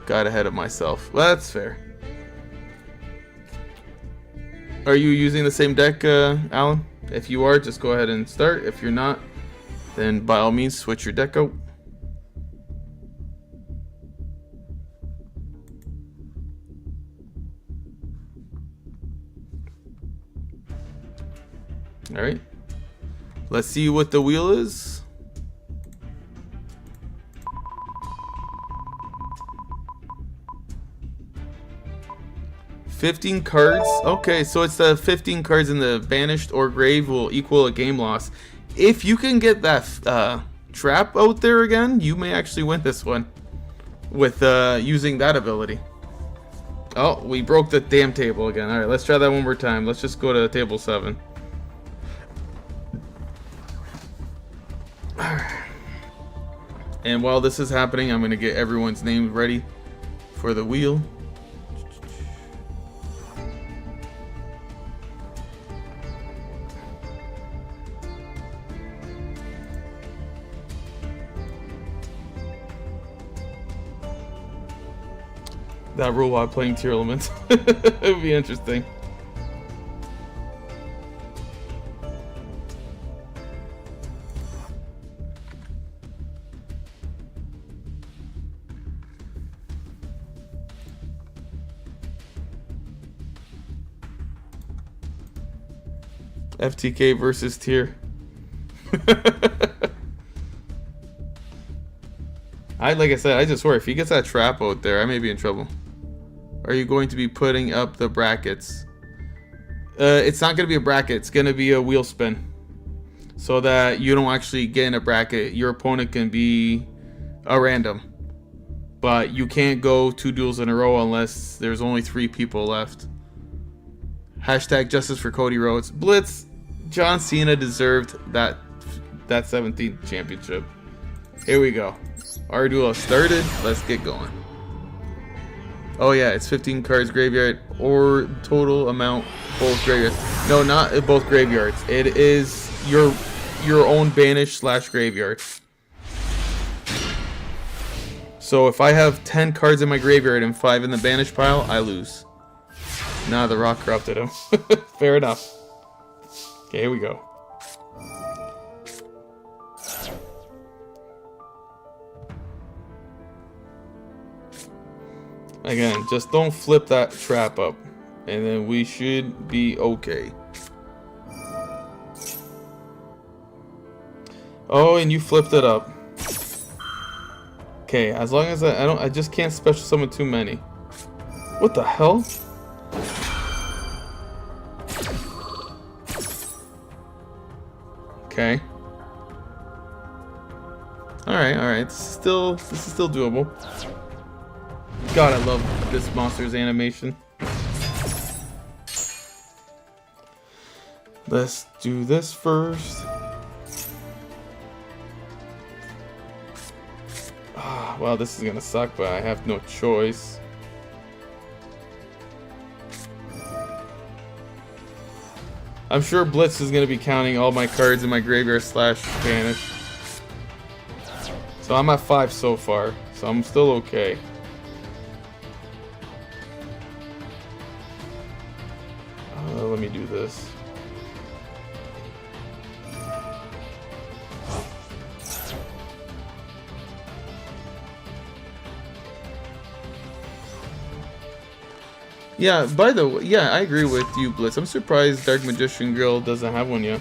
Got ahead of myself. Well, that's fair. Are you using the same deck, Alan? If you are, just go ahead and start. If you're not, then by all means, switch your deck out. Alright. Let's see what the wheel is. 15 cards. Okay, so it's the 15 cards in the banished or grave will equal a game loss. If you can get that trap out there again, you may actually win this one with using that ability. Oh, we broke the damn table again. All right, let's try that one more time. Let's just go to table 7. All right. And while this is happening, I'm gonna get everyone's names ready for the wheel. That rule while playing tier elements. It would be interesting. FTK versus tier. Like I said, I just swear if he gets that trap out there, I may be in trouble. Are you going to be putting up the brackets? It's not going to be a bracket. It's going to be a wheel spin. So that you don't actually get in a bracket. Your opponent can be a random. But you can't go 2 duels in a row unless there's only 3 people left. Hashtag justice for Cody Rhodes. Blitz, John Cena deserved that 17th championship. Here we go. Our duel started. Let's get going. Oh yeah, it's 15 cards graveyard or total amount both graveyards. No, not both graveyards. It is your own banish / graveyard. So if I have 10 cards in my graveyard and 5 in the banish pile, I lose. Nah, the rock corrupted him. Fair enough. Okay, here we go. Again, just don't flip that trap up, and then we should be okay. Oh, and you flipped it up. Okay, as long as I just can't special summon too many. What the hell? Okay. All right. This is still doable. God, I love this monster's animation. Let's do this first. Well, this is gonna suck, but I have no choice. I'm sure Blitz is gonna be counting all my cards in my graveyard / banish. So I'm at 5 so far, so I'm still okay. Let me do this. Yeah, by the way, yeah, I agree with you, Blitz. I'm surprised Dark Magician Girl doesn't have one yet.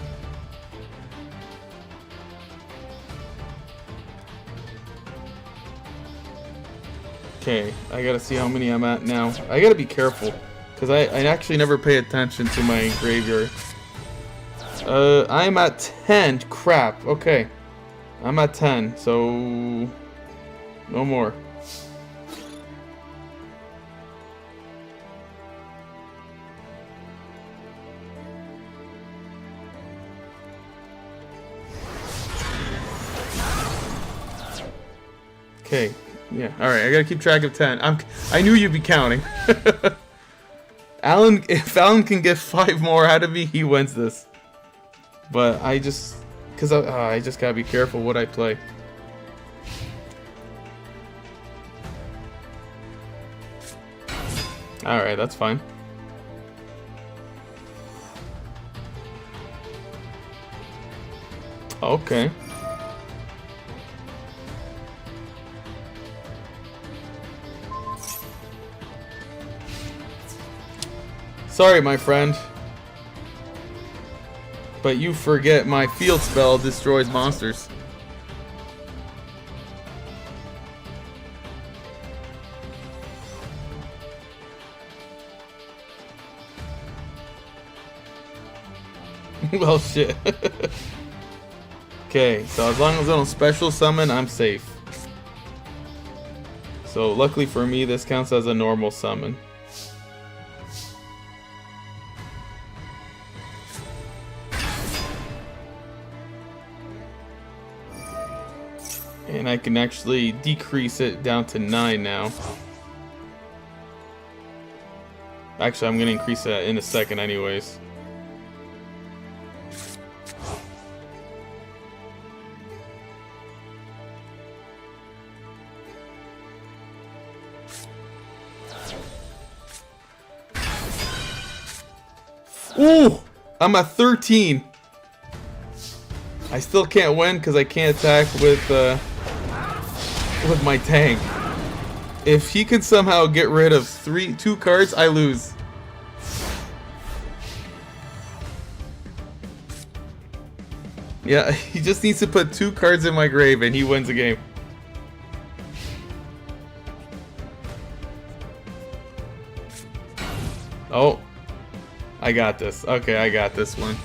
Okay, I gotta see how many I'm at now. I gotta be careful. Because I actually never pay attention to my graveyard. I'm at 10. Crap. Okay. I'm at 10, so no more. Okay. Yeah. All right. I gotta keep track of 10. I knew you'd be counting. Alan, if Alan can get 5 more out of me, he wins this. But I just gotta be careful what I play. All right, that's fine. Okay. Sorry, my friend. But you forget my field spell destroys monsters. Well, shit. Okay, so as long as I don't special summon, I'm safe. So luckily for me, this counts as a normal summon. And I can actually decrease it down to 9 now. Actually, I'm going to increase that in a second anyways. Ooh! I'm at 13. I still can't win because I can't attack with my tank. If he can somehow get rid of 2 cards, I lose. Yeah, he just needs to put 2 cards in my grave and he wins the game. Oh, I got this. Okay, I got this one.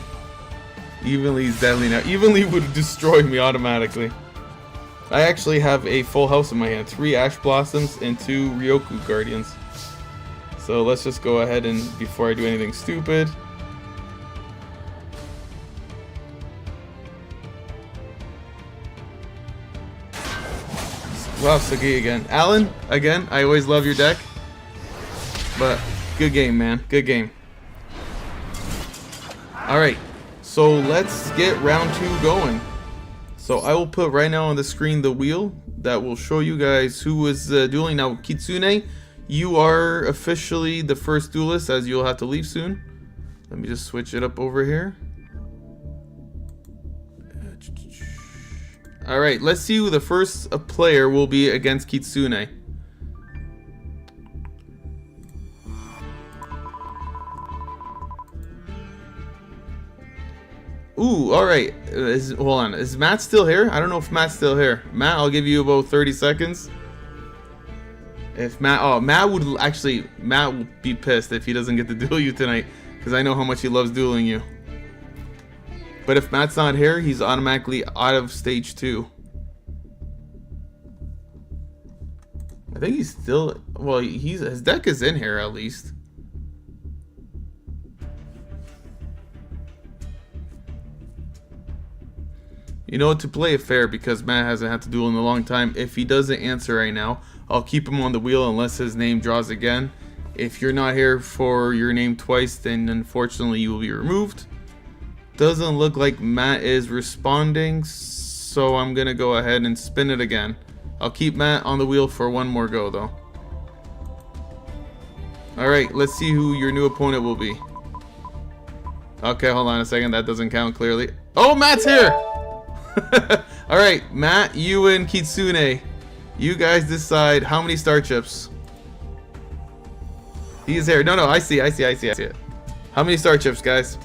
Evenly is deadly now. Evenly would destroy me automatically. I actually have a full house in my hand. 3 Ash Blossoms and 2 Ryoku Guardians. So let's just go ahead and, before I do anything stupid. Wow, Sugi again. Alan, again, I always love your deck. But, good game, man. Good game. Alright, so let's get round 2 going. So I will put right now on the screen the wheel that will show you guys who is dueling. Now, Kitsune, you are officially the first duelist, as you'll have to leave soon. Let me just switch it up over here. Alright, let's see who the first player will be against Kitsune. Ooh, alright. Hold on. Is Matt still here? I don't know if Matt's still here. Matt, I'll give you about 30 seconds. If Matt... Oh, Matt would actually... Matt will be pissed if he doesn't get to duel you tonight. Because I know how much he loves dueling you. But if Matt's not here, he's automatically out of stage 2. I think he's still... Well, his deck is in here at least. You know, to play it fair, because Matt hasn't had to duel in a long time, if he doesn't answer right now, I'll keep him on the wheel unless his name draws again. If you're not here for your name twice, then unfortunately you will be removed. Doesn't look like Matt is responding, so I'm gonna go ahead and spin it again. I'll keep Matt on the wheel for one more go though. Alright, let's see who your new opponent will be. Okay, hold on a second, that doesn't count clearly. Oh, Matt's here! Alright, Matt, you and Kitsune, you guys decide how many star chips. He's here. No, I see it. How many star chips, guys?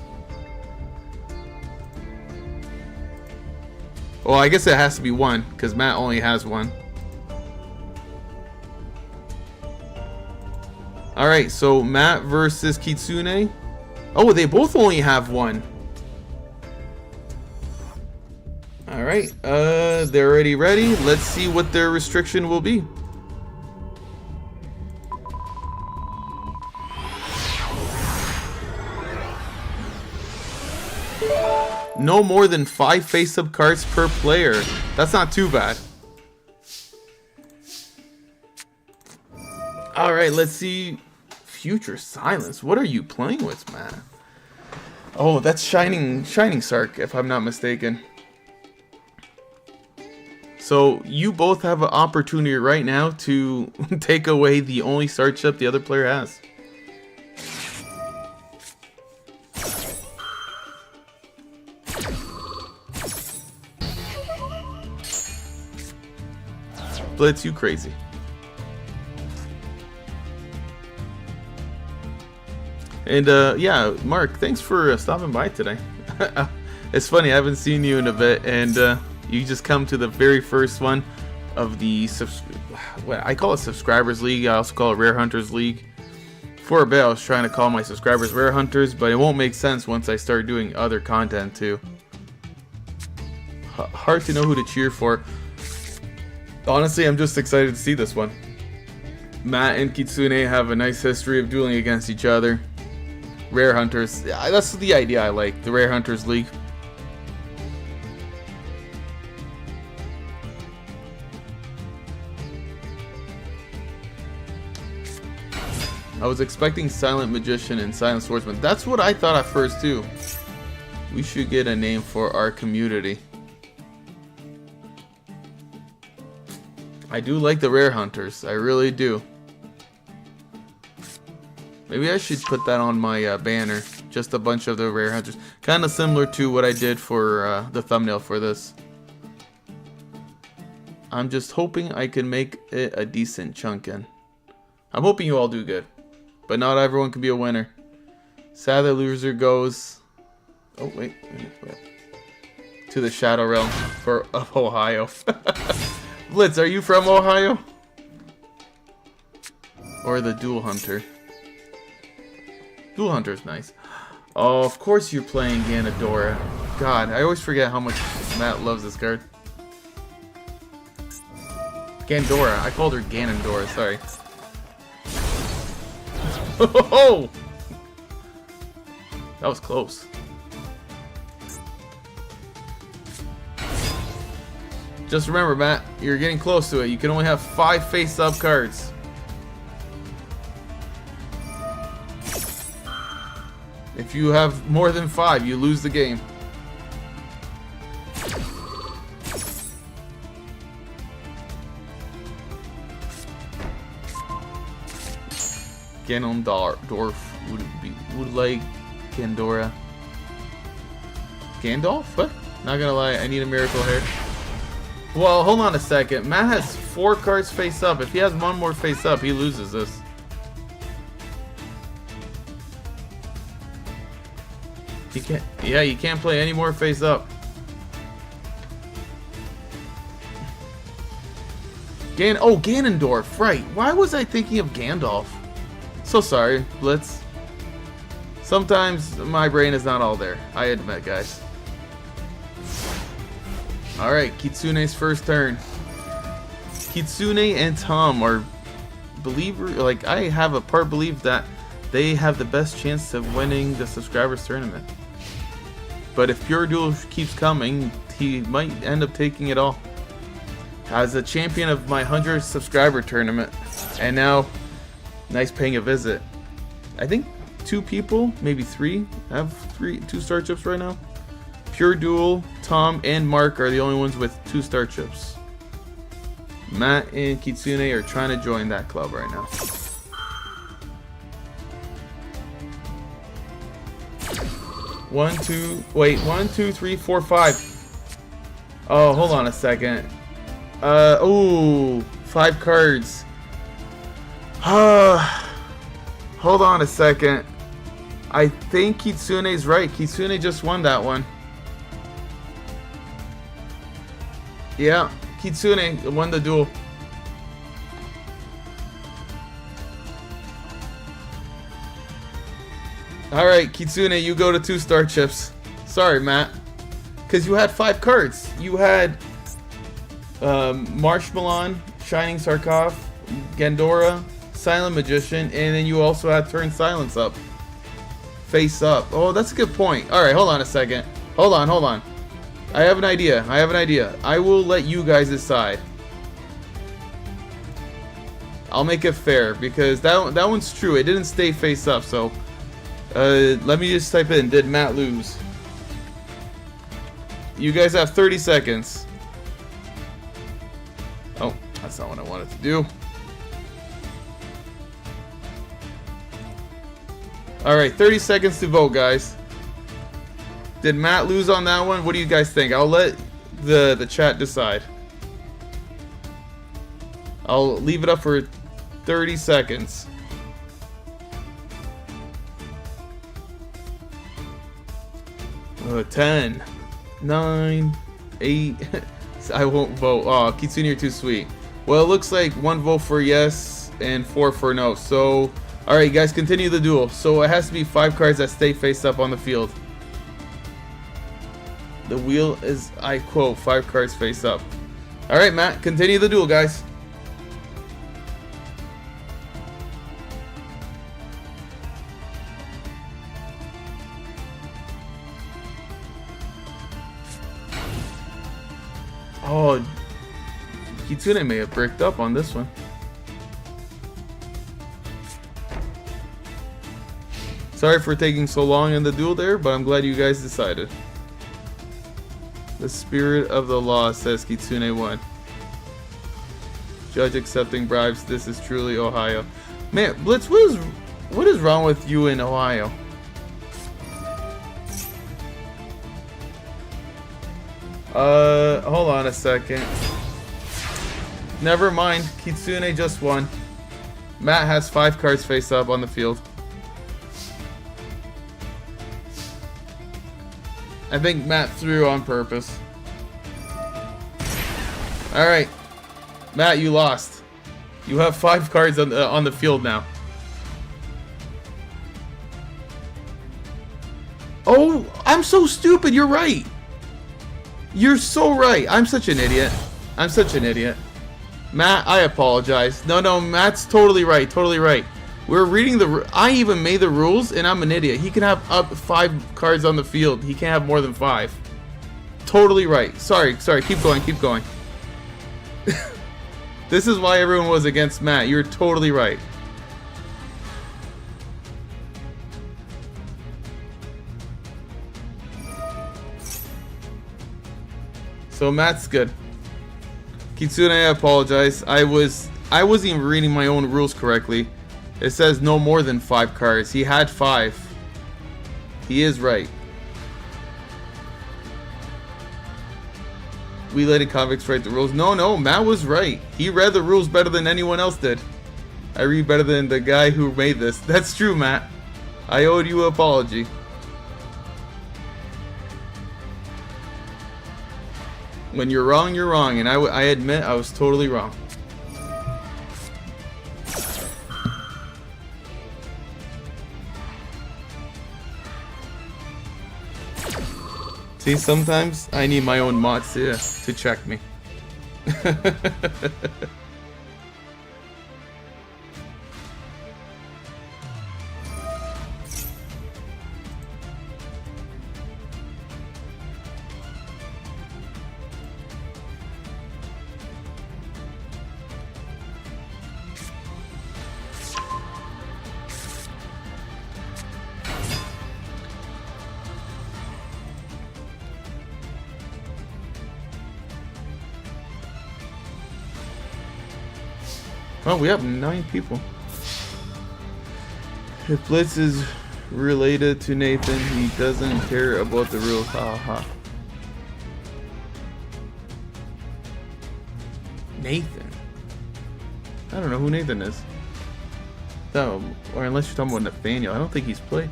Well, I guess it has to be 1, because Matt only has 1. Alright, so Matt versus Kitsune. Oh, they both only have 1. Alright, they're already ready. Let's see what their restriction will be. No more than 5 face-up cards per player. That's not too bad. Alright, let's see. Future Silence. What are you playing with, man? Oh, that's Shining Sark, if I'm not mistaken. So, you both have an opportunity right now to take away the only star chip the other player has. Blitz, you crazy. And yeah, Mark, thanks for stopping by today. It's funny, I haven't seen you in a bit, and you just come to the very first one of the I call it Subscribers League. I also call it Rare Hunters League For a bit, I was trying to call my subscribers rare hunters, but it won't make sense once I start doing other content too. Hard to know who to cheer for. Honestly, I'm just excited to see this one. Matt and Kitsune have a nice history of dueling against each other. Rare hunters. Yeah, that's the idea I like. The Rare Hunters League. I was expecting Silent Magician and Silent Swordsman. That's what I thought at first too. We should get a name for our community. I do like the Rare Hunters. I really do. Maybe I should put that on my banner. Just a bunch of the Rare Hunters. Kind of similar to what I did for the thumbnail for this. I'm just hoping I can make it a decent chunk in. I'm hoping you all do good. But not everyone can be a winner. Sad the loser goes... Oh, wait. To the Shadow Realm for Ohio. Blitz, are you from Ohio? Or the Duel Hunter? Duel Hunter's nice. Oh, of course you're playing Ganondorf. God, I always forget how much Matt loves this card. Gandora. I called her Ganondorf, sorry. Oh! That was close. Just remember, Matt, you're getting close to it. You can only have 5 face-up cards. If you have more than 5, you lose the game. Ganondorf would like Gandora. Gandalf? What? Not gonna lie, I need a miracle hair. Well, hold on a second. Matt has 4 cards face up. If he has 1 more face up, he loses this. He can't. Yeah, you can't play any more face up. Ganondorf, right. Why was I thinking of Gandalf? So sorry, Blitz. Sometimes my brain is not all there. I admit, guys. Alright, Kitsune's first turn. Kitsune and Tom are I have a part belief that they have the best chance of winning the subscribers tournament. But if Pure Duel keeps coming, he might end up taking it all. As a champion of my 100 subscriber tournament, and now nice paying a visit. I think 2 people, maybe 3, have 2 star chips right now. Pure Duel, Tom, and Mark are the only ones with 2 star chips. Matt and Kitsune are trying to join that club right now. One, two, three, four, 5. Oh, hold on a second. Ooh, 5 cards. Hold on a second. I think Kitsune's right. Kitsune just won that one. Yeah, Kitsune won the duel. Alright, Kitsune, you go to 2 star chips. Sorry, Matt. Because you had 5 cards. You had Marshmallow, Shining Sarkoph, Gandora, Silent Magician, and then you also had Turn Silence up. Face up. Oh, that's a good point. Alright, hold on a second. Hold on. I have an idea. I will let you guys decide. I'll make it fair, because that one's true. It didn't stay face up, so... let me just type in, did Matt lose? You guys have 30 seconds. Oh, that's not what I wanted to do. Alright, 30 seconds to vote, guys. Did Matt lose on that one? What do you guys think? I'll let the chat decide. I'll leave it up for 30 seconds. Uh, 10, 9, 8. I won't vote. Oh, Kitsune, you're too sweet. Well, it looks like 1 vote for yes and 4 for no. So Alright, guys, continue the duel. So it has to be 5 cards that stay face up on the field. The wheel is, I quote, 5 cards face up. Alright, Matt, continue the duel, guys. Oh, Kitsune may have bricked up on this one. Sorry for taking so long in the duel there, but I'm glad you guys decided. The spirit of the law, says Kitsune won. Judge accepting bribes. This is truly Ohio. Man, Blitz, what is wrong with you in Ohio? Hold on a second. Never mind. Kitsune just won. Matt has 5 cards face up on the field. I think Matt threw on purpose. Alright. Matt, you lost. You have 5 cards on the field now. Oh, I'm so stupid. You're right. You're so right. I'm such an idiot. I'm such an idiot. Matt, I apologize. No, Matt's totally right. Totally right. We're reading the... I even made the rules, and I'm an idiot. He can have up 5 cards on the field. He can't have more than 5. Totally right. Sorry. Keep going. This is why everyone was against Matt. You're totally right. So Matt's good. Kitsune, I apologize. I wasn't even reading my own rules correctly. It says no more than 5 cards. He had 5. He is right. We letting convicts write the rules. No, Matt was right. He read the rules better than anyone else did. I read better than the guy who made this. That's true, Matt. I owed you an apology. When you're wrong, you're wrong, and I admit I was totally wrong. See, sometimes I need my own mods to check me. Oh, we have 9 people. If Blitz is related to Nathan, he doesn't care about the rules. Haha. Nathan? I don't know who Nathan is. No, or unless you're talking about Nathaniel. I don't think he's played.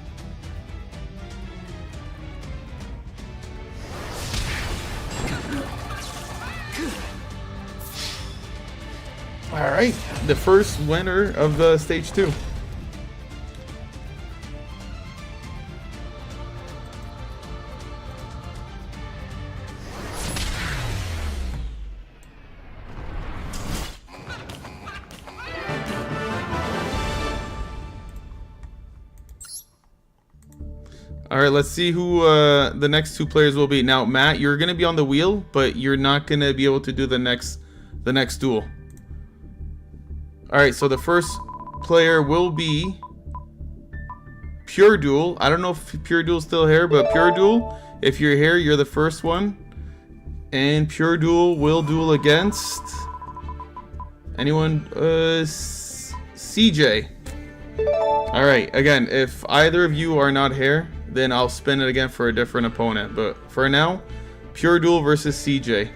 Alright, the first winner of the stage 2. Alright, let's see who the next 2 players will be. Now, Matt, you're going to be on the wheel, but you're not going to be able to do the next duel. Alright, so the first player will be Pure Duel. I don't know if Pure Duel's still here, but Pure Duel, if you're here, you're the first one. And Pure Duel will duel against anyone? CJ. Alright, again, if either of you are not here, then I'll spin it again for a different opponent. But for now, Pure Duel versus CJ.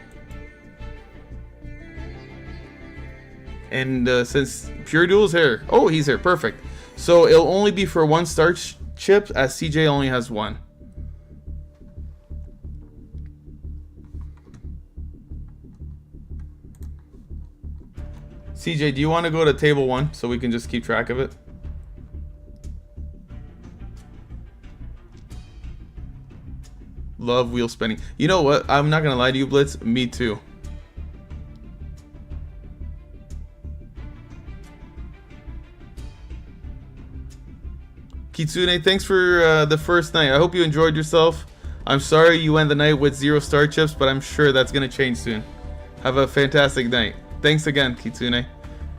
And since Pure Duel is here, oh, he's here, perfect. So it'll only be for 1 star chip, as CJ only has 1. CJ, do you want to go to table 1 so we can just keep track of it? love wheel spinning. You know what? I'm not gonna lie to you, Blitz. Me too. Kitsune, thanks for the first night. I hope you enjoyed yourself. I'm sorry you end the night with 0 star chips, but I'm sure that's gonna change soon. Have a fantastic night. Thanks again, Kitsune.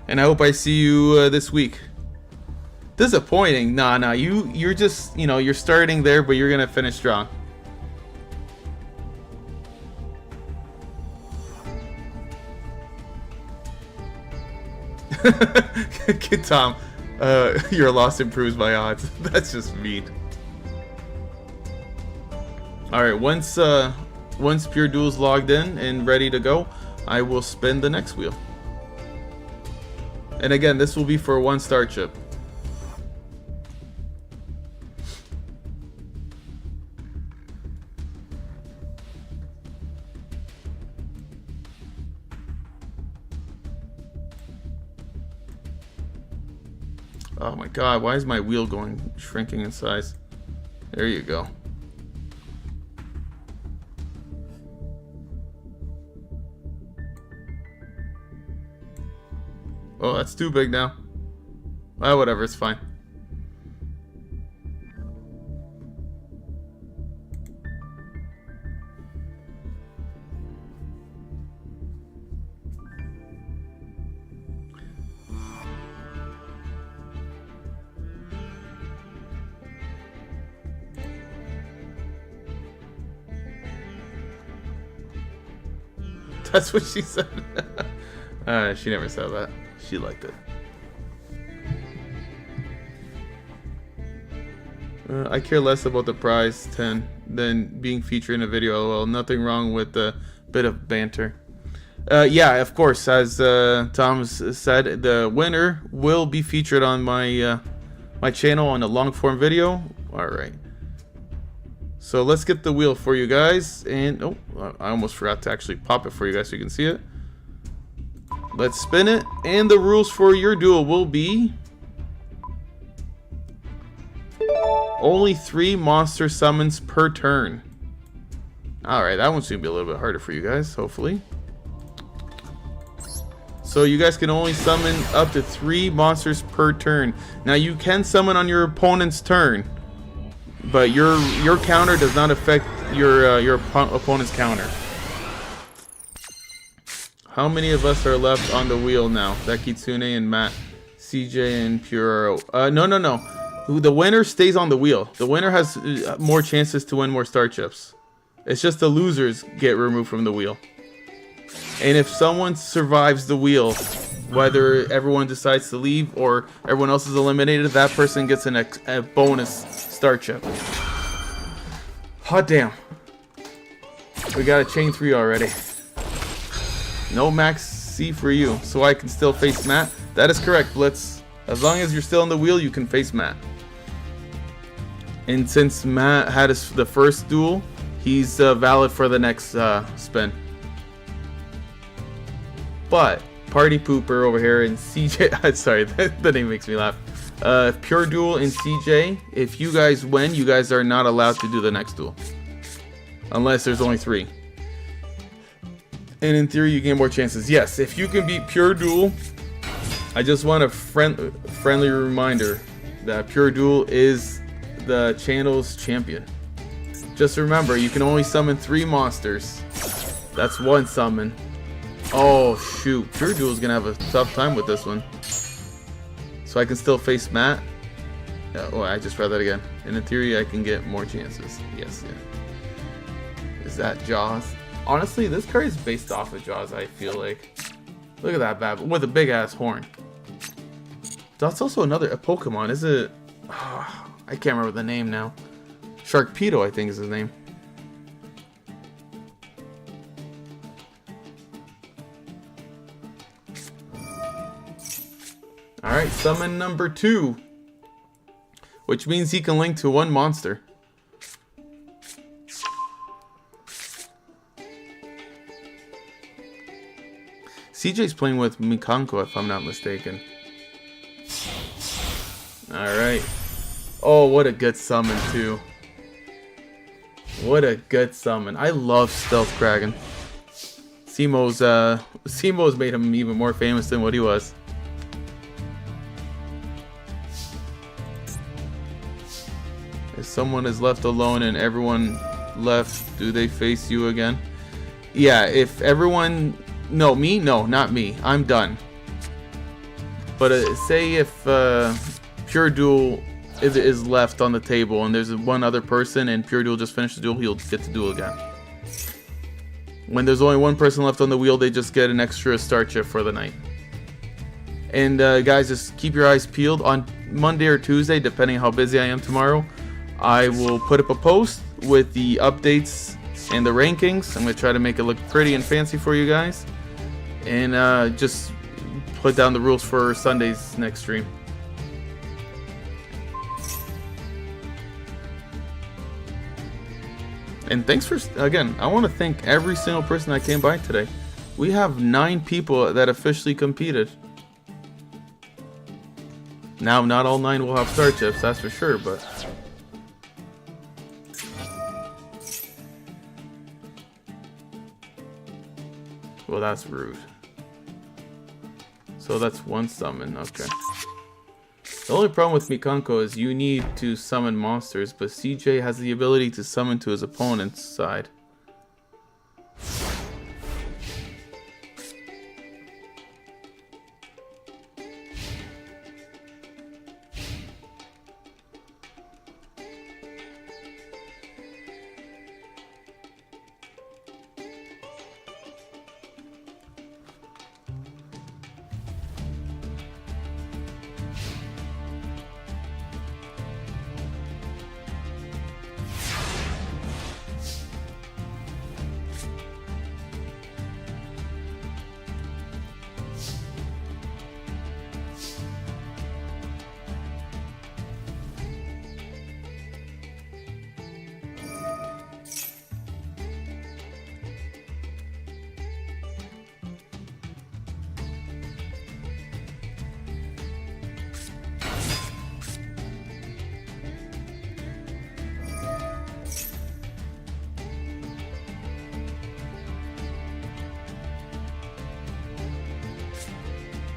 And I hope I see you this week. Disappointing? Nah, you're just, you know, you're starting there, but you're gonna finish strong. Kid Tom, your loss improves my odds. That's just mean. Alright, once Pure Duel's logged in and ready to go, I will spin the next wheel. And again, this will be for a 1 star chip. Oh my god, why is my wheel shrinking in size? There you go. Oh, that's too big now. Ah, whatever, it's fine. That's what she said. She never said that. She liked it. I care less about the prize 10 than being featured in a video. Well, nothing wrong with a bit of banter. Yeah, of course, as Thomas said, the winner will be featured on my my channel on a long form video. All right. So let's get the wheel for you guys, and oh, I almost forgot to actually pop it for you guys so you can see it. Let's spin it, and the rules for your duel will be only 3 monster summons per turn. Alright, that one's gonna be a little bit harder for you guys, hopefully. So you guys can only summon up to 3 monsters per turn. Now you can summon on your opponent's turn, but your counter does not affect your opponent's counter. How many of us are left on the wheel now? That Kitsune and Matt, CJ and Puro. No. The winner stays on the wheel. The winner has more chances to win more star chips. It's just the losers get removed from the wheel. And if someone survives the wheel, whether everyone decides to leave or everyone else is eliminated, that person gets a bonus star chip. Hot damn. We got a chain 3 already. No max C for you, so I can still face Matt. That is correct, Blitz. As long as you're still on the wheel, you can face Matt. And since Matt had the first duel, he's valid for the next spin. But Party Pooper over here and CJ, sorry, the name makes me laugh. Pure Duel and CJ, if you guys win, you guys are not allowed to do the next duel. Unless there's only 3. And in theory, you gain more chances. Yes, if you can beat Pure Duel, I just want a friendly reminder that Pure Duel is the channel's champion. Just remember, you can only summon 3 monsters. That's 1 summon. Oh shoot, Pure Duel is gonna have a tough time with this one. So I can still face Matt. Oh, I just read that again. And in theory, I can get more chances. Yes, yeah. Is that Jaws? Honestly, this card is based off of Jaws, I feel like. Look at that bad with a big ass horn. That's also a Pokemon, is it? Oh, I can't remember the name now. Sharkpedo, I think is his name. Alright, summon number 2. Which means he can link to 1 monster. CJ's playing with Mikanko, if I'm not mistaken. Alright. Oh, what a good summon, too. What a good summon. I love Stealth Kraken. Simo's made him even more famous than what he was. If someone is left alone and everyone left, do they face you again? Yeah, if everyone... No, me? No, not me. I'm done. But say if Pure Duel is left on the table and there's one other person and Pure Duel just finished the duel, he'll get to duel again. When there's only one person left on the wheel, they just get an extra start shift for the night. And guys, just keep your eyes peeled. On Monday or Tuesday, depending how busy I am tomorrow, I will put up a post with the updates and the rankings. I'm going to try to make it look pretty and fancy for you guys. And just put down the rules for Sunday's next stream. And thanks for, again, I want to thank every single person that came by today. We have 9 people that officially competed. Now, not all 9 will have start chips, that's for sure, but... Well, that's rude. So that's one summon, okay. The only problem with Mikanko is you need to summon monsters, but CJ has the ability to summon to his opponent's side.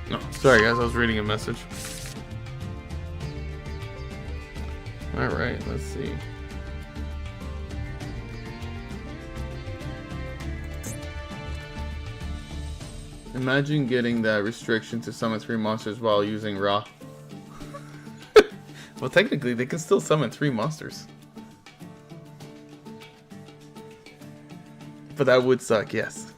No, sorry guys, I was reading a message. Alright, let's see. Imagine getting that restriction to summon 3 monsters while using Ra. Well, technically, they can still summon 3 monsters. But that would suck, yes.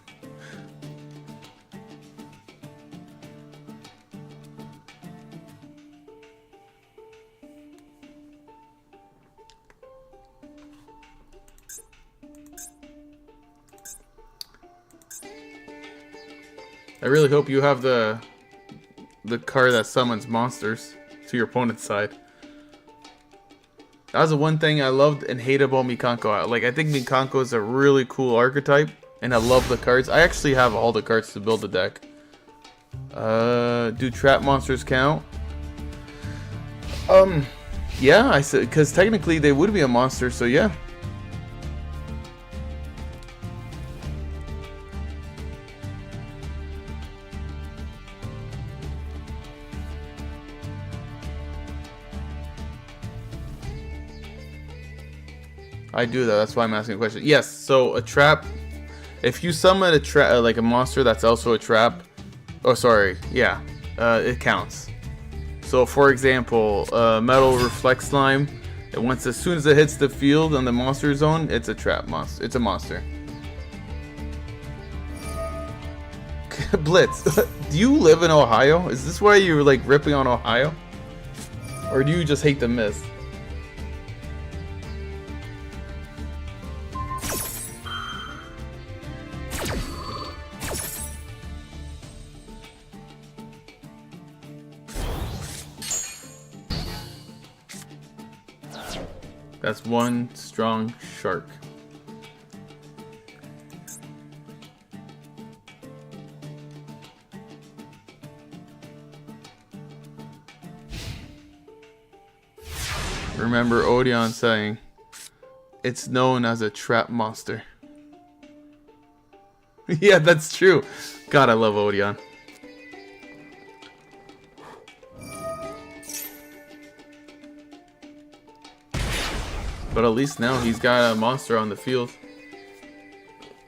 I really hope you have the card that summons monsters to your opponent's side. That was the one thing I loved and hated about Mikanko. Like, I think Mikanko is a really cool archetype, and I love the cards. I actually have all the cards to build the deck. Do trap monsters count? Yeah, I said, because technically they would be a monster, so yeah. I do that. That's why I'm asking a question. Yes. So a trap. If you summon a trap, like a monster that's also a trap. Oh, sorry. Yeah. It counts. So, for example, Metal Reflect Slime. And as soon as it hits the field on the monster zone, it's a trap monster. It's a monster. Blitz. Do you live in Ohio? Is this why you're like ripping on Ohio? Or do you just hate the mist? That's one strong shark. Remember Odeon saying, It's known as a trap monster. Yeah, that's true. God, I love Odeon. But at least now he's got a monster on the field.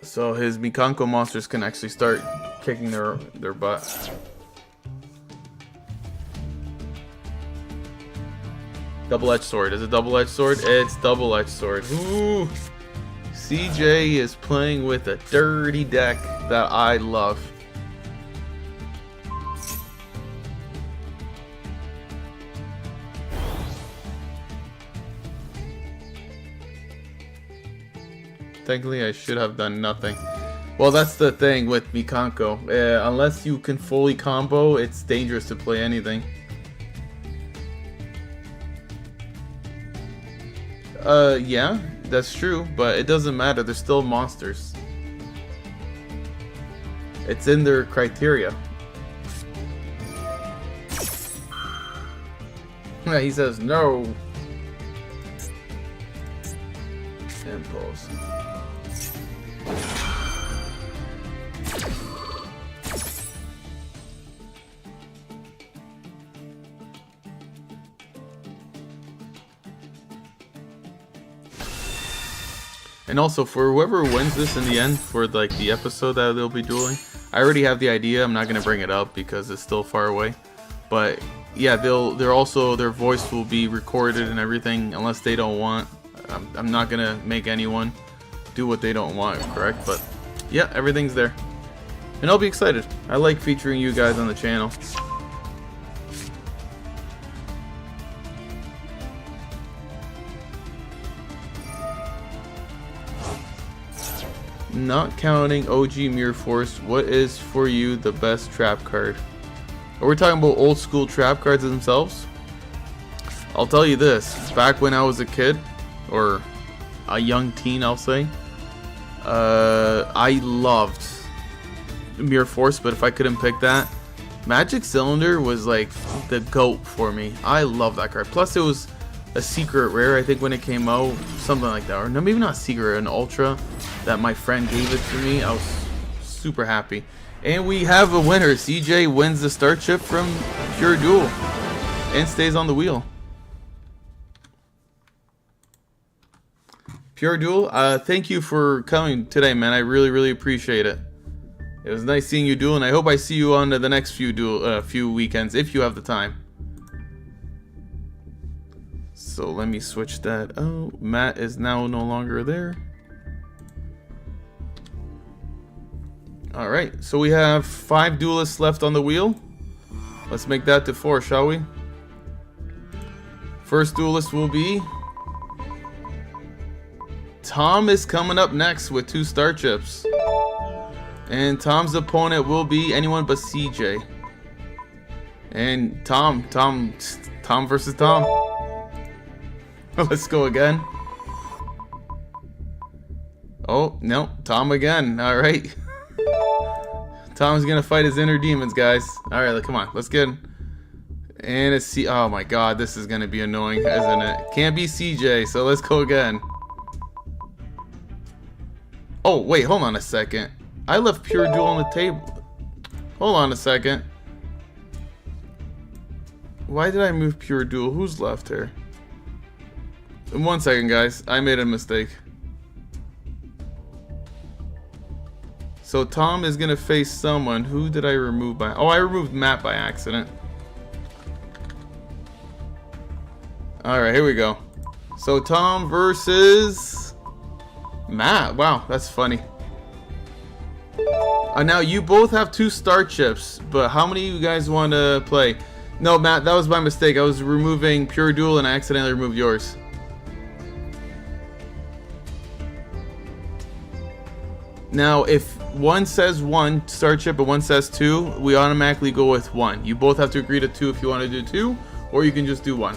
So his Mikanko monsters can actually start kicking their butt. Double-edged sword. Is it double-edged sword? It's double-edged sword. Ooh. CJ is playing with a dirty deck that I love. Technically, I should have done nothing. Well, that's the thing with Mikanko. Unless you can fully combo, it's dangerous to play anything. Yeah, that's true, but it doesn't matter. They're still monsters. It's in their criteria. He says no. Impulse. And also, for whoever wins this in the end, for like the episode that they'll be dueling, I already have the idea. I'm not gonna bring it up because it's still far away. But yeah, they're also, their voice will be recorded and everything, unless they don't want. I'm not gonna make anyone do what they don't want, correct? But yeah, everything's there, and I'll be excited. I like featuring you guys on the channel. Not counting OG Mirror Force, what is for you the best trap card? Are we talking about old school trap cards themselves? I'll tell you this, back when I was a kid, or a young teen, I'll say, I loved Mirror Force, but if I couldn't pick that, Magic Cylinder was like the GOAT for me. I love that card. Plus it was a secret rare, I think, when it came out, something like that, or no, maybe not secret, an ultra that my friend gave it to me. I was super happy. And we have a winner. CJ wins the start chip from Pure Duel and stays on the wheel. Pure Duel, thank you for coming today, man. I really appreciate it. It was nice seeing you duel, and I hope I see you on the next few weekends if you have the time. So let me switch that. Oh, Matt is now no longer there. Alright, so we have 5 duelists left on the wheel. Let's make that to 4, shall we? First duelist will be Tom is coming up next with 2 star chips. And Tom's opponent will be anyone but CJ. And Tom versus Tom. Let's go again. Oh, no, Tom again. Alright. Tom's gonna fight his inner demons, guys. Alright, come on, let's get him. And it's oh my god, this is gonna be annoying, isn't it? Can't be CJ, so let's go again. Oh, wait, hold on a second. I left Pure Duel on the table. Hold on a second. Why did I move Pure Duel? Who's left here? In 1 second, guys. I made a mistake. So Tom is gonna face someone. Who did I remove by? Oh, I removed Matt by accident. Alright, here we go. So Tom versus Matt. Wow, that's funny. Now you both have 2 star chips, but how many of you guys want to play? No, Matt, that was my mistake. I was removing Pure Duel and I accidentally removed yours. Now, if one says 1 star chip and one says 2, we automatically go with 1. You both have to agree to 2 if you want to do 2, or you can just do 1.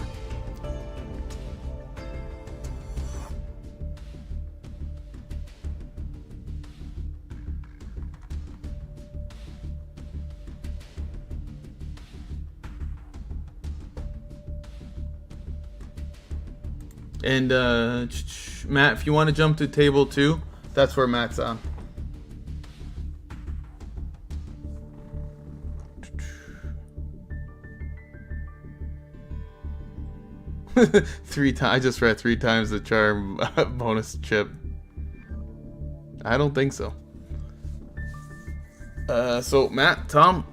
And Matt, if you want to jump to table 2, that's where Matt's on. I just read 3 times the charm bonus chip. I don't think so. So Matt, Tom,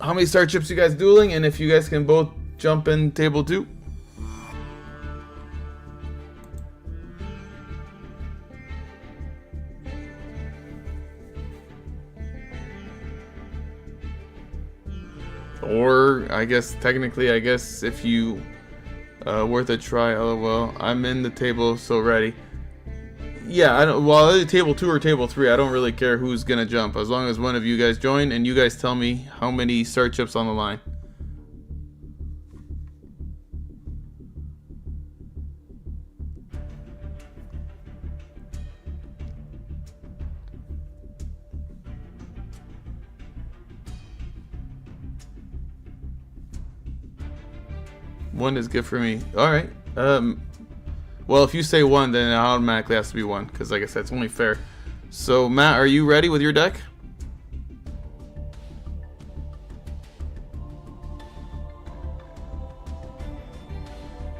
how many star chips you guys dueling? And if you guys can both jump in table 2. Or I guess technically, if you worth a try, lol. I'm in the table, so ready. Yeah, I don't. Well, either table 2 or table 3, I don't really care who's gonna jump, as long as one of you guys join and you guys tell me how many star chips on the line. One is good for me. All right. Well, if you say 1, then it automatically has to be 1, because like I said, it's only fair. So Matt, are you ready with your deck?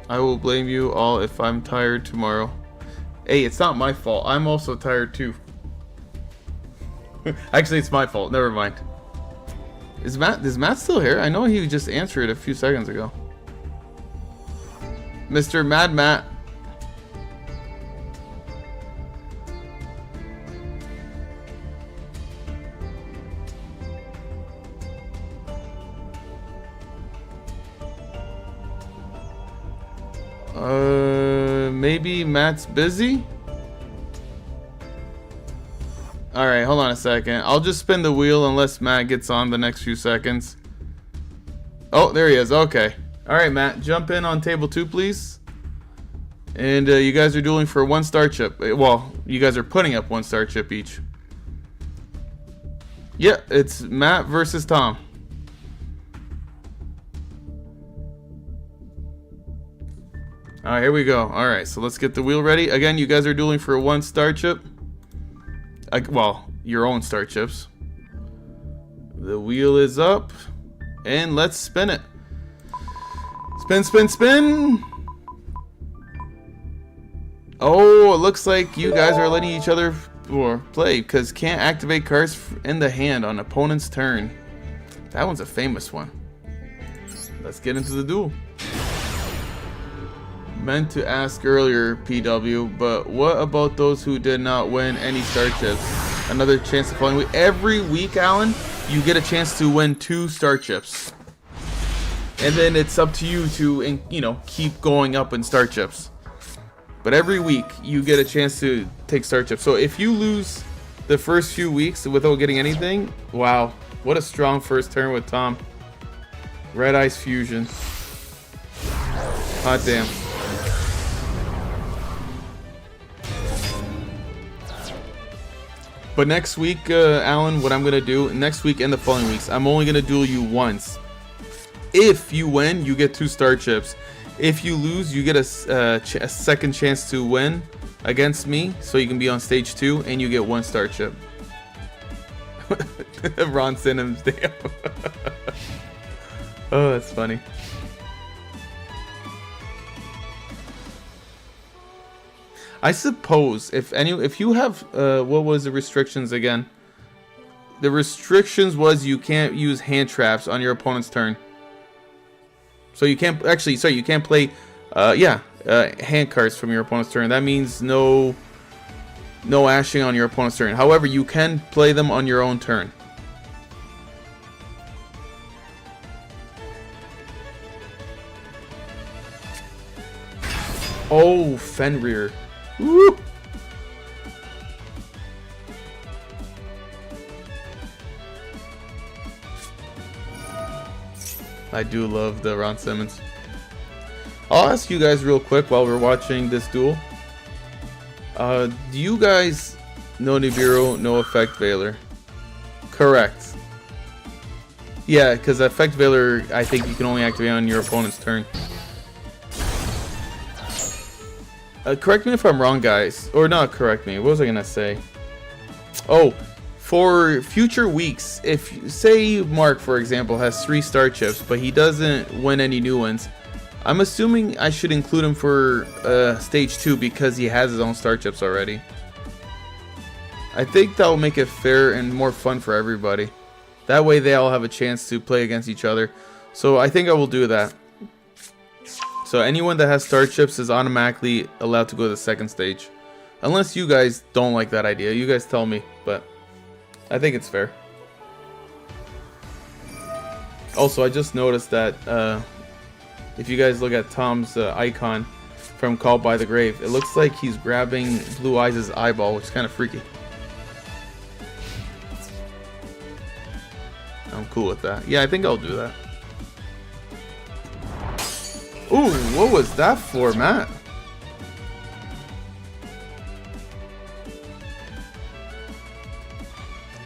I will blame you all if I'm tired tomorrow. Hey, it's not my fault. I'm also tired too. Actually, it's my fault. Never mind. Is Matt still here? I know he just answered a few seconds ago. Mr. Mad Matt. Maybe Matt's busy? Alright, hold on a second. I'll just spin the wheel unless Matt gets on the next few seconds. Oh, there he is. Okay. Alright, Matt, jump in on table 2, please. And you guys are dueling for 1 star chip. Well, you guys are putting up 1 star chip each. Yeah, it's Matt versus Tom. Alright, here we go. Alright, so let's get the wheel ready. Again, you guys are dueling for 1 star chip. Well, your own star chips. The wheel is up. And let's spin it. Spin, spin, spin. Oh, it looks like you guys are letting each other play because can't activate cards in the hand on opponent's turn. That one's a famous one. Let's get into the duel. Meant to ask earlier, PW, but what about those who did not win any star chips? Another chance the following week. Every week, Alan, you get a chance to win 2 star chips. And then it's up to you to, you know, keep going up in star chips. But every week, you get a chance to take star chips. So if you lose the first few weeks without getting anything, wow, what a strong first turn with Tom. Red Ice Fusion. Hot damn. But next week, Alan, what I'm going to do, next week and the following weeks, I'm only going to duel you once. If you win, you get 2 star chips. If you lose, you get a second chance to win against me, so you can be on stage 2, and you get 1 star chip. Ron Sinham's damn. Oh, that's funny. I suppose if you have what was the restrictions again? The restrictions was you can't use hand traps on your opponent's turn. So you can't actually. Sorry, you can't play. Hand cards from your opponent's turn. That means no ashing on your opponent's turn. However, you can play them on your own turn. Oh, Fenrir. Woo! I do love the Ron Simmons. I'll ask you guys real quick while we're watching this duel. Do you guys know Nibiru, no Effect Veiler? Correct. Yeah, because Effect Veiler, I think you can only activate on your opponent's turn. Correct me if I'm wrong, guys, or not. Correct me. What was I gonna say? Oh, for future weeks, if say Mark, for example, has 3 star chips, but he doesn't win any new ones, I'm assuming I should include him for stage 2 because he has his own star chips already. I think that will make it fair and more fun for everybody. That way they all have a chance to play against each other. So I think I will do that. So anyone that has star chips is automatically allowed to go to the second stage. Unless you guys don't like that idea. You guys tell me, but I think it's fair. Also, I just noticed that if you guys look at Tom's icon from Called by the Grave, it looks like he's grabbing Blue Eyes' eyeball, which is kind of freaky. I'm cool with that. Yeah, I think I'll do that. Ooh, what was that for, Matt?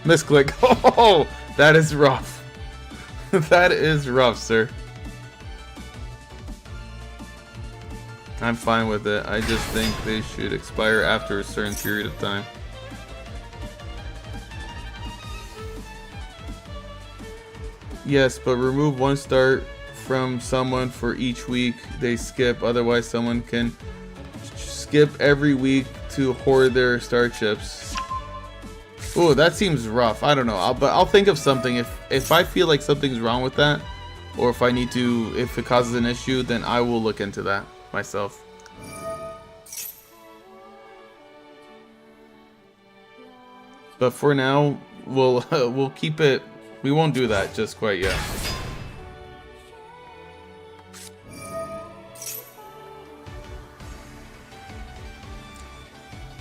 Misclick. Oh, that is rough. That is rough, sir. I'm fine with it. I just think they should expire after a certain period of time. Yes, but remove 1 star from someone for each week they skip. Otherwise, someone can skip every week to hoard their star chips. Oh, that seems rough. I don't know. But I'll think of something. If I feel like something's wrong with that, or if I need to, if it causes an issue, then I will look into that myself. But for now, we'll keep it. We won't do that just quite yet.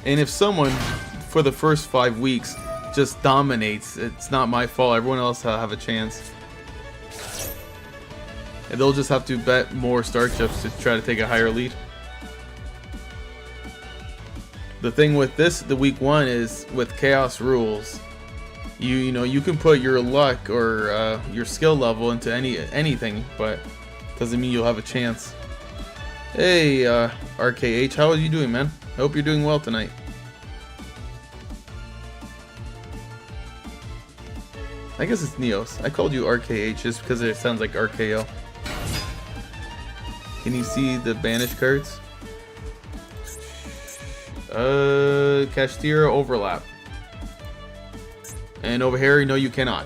And if someone, for the first 5 weeks, just dominates, it's not my fault. Everyone else will have a chance. And they'll just have to bet more star chips to try to take a higher lead. The thing with this, the week 1, is with chaos rules. You know, you can put your luck or your skill level into anything, but doesn't mean you'll have a chance. Hey, RKH, how are you doing, man? I hope you're doing well tonight. I guess it's Neos. I called you RKH just because it sounds like RKO. Can you see the banish cards? Castira overlap. And over here, no, you cannot.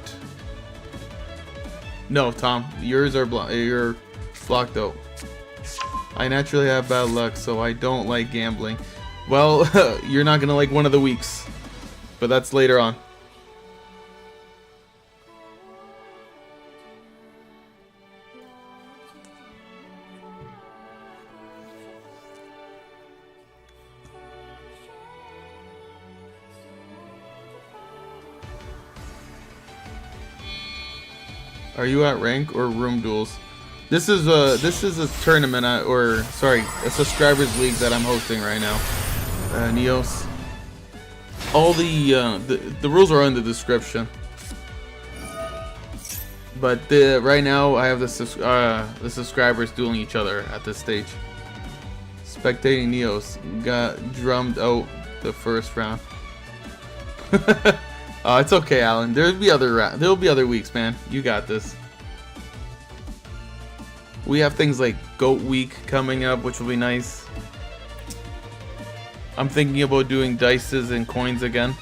No, Tom, yours are you're blocked out. I naturally have bad luck, so I don't like gambling. Well, you're not gonna like one of the weeks, but that's later on. Are you at rank or room duels? This is a tournament or sorry, a subscribers league that I'm hosting right now. Neos. All the rules are in the description. But right now I have the subscribers dueling each other at this stage. Spectating Neos got drummed out the first round. It's okay, Alan. There'll be other weeks, man. You got this. We have things like Goat Week coming up, which will be nice. I'm thinking about doing dices and coins again.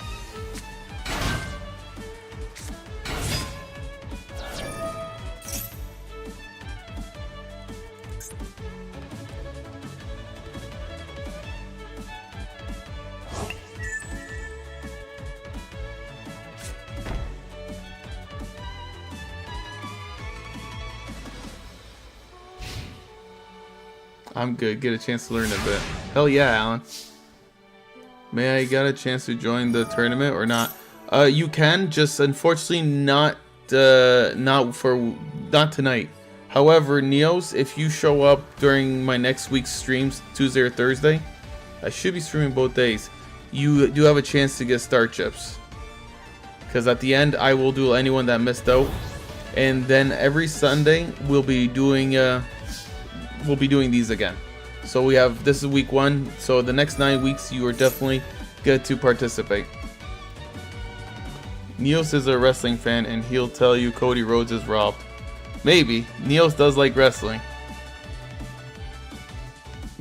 I'm good. Get a chance to learn a bit. Hell yeah, Alan. May I get a chance to join the tournament or not? You can, just unfortunately not tonight. However, Neos, if you show up during my next week's streams, Tuesday or Thursday, I should be streaming both days. You do have a chance to get star chips. Because at the end, I will duel anyone that missed out, and then every Sunday we'll be doing these again. So we have, this is week 1. So the next 9 weeks you are definitely good to participate. Neos is a wrestling fan and he'll tell you Cody Rhodes is robbed. Maybe. Neos does like wrestling.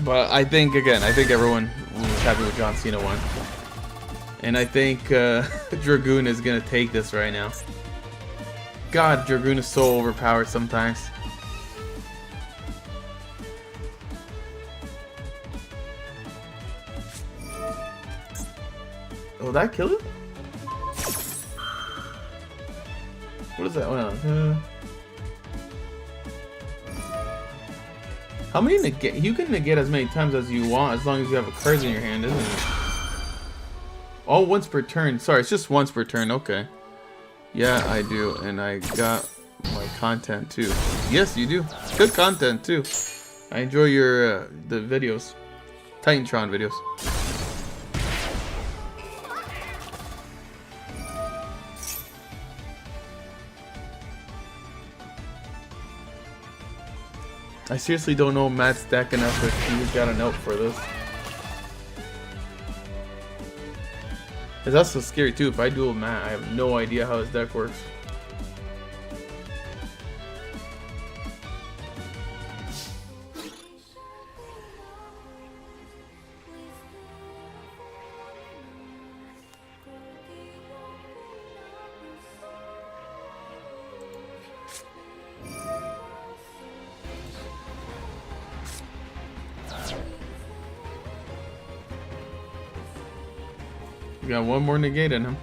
But I think, again, I think everyone was happy with John Cena won. And I think Dragoon is going to take this right now. God, Dragoon is so overpowered sometimes. Oh, that kill it? What is that? How many negate? You can negate as many times as you want as long as you have a card in your hand, isn't it? All once per turn. Sorry, it's just once per turn. Okay. Yeah, I do, and I got my content too. Yes, you do. Good content too. I enjoy your the videos, Titantron videos. I seriously don't know Matt's deck enough if he's got a note for this. It's also scary too. If I duel Matt, I have no idea how his deck works. We got one more negate in him.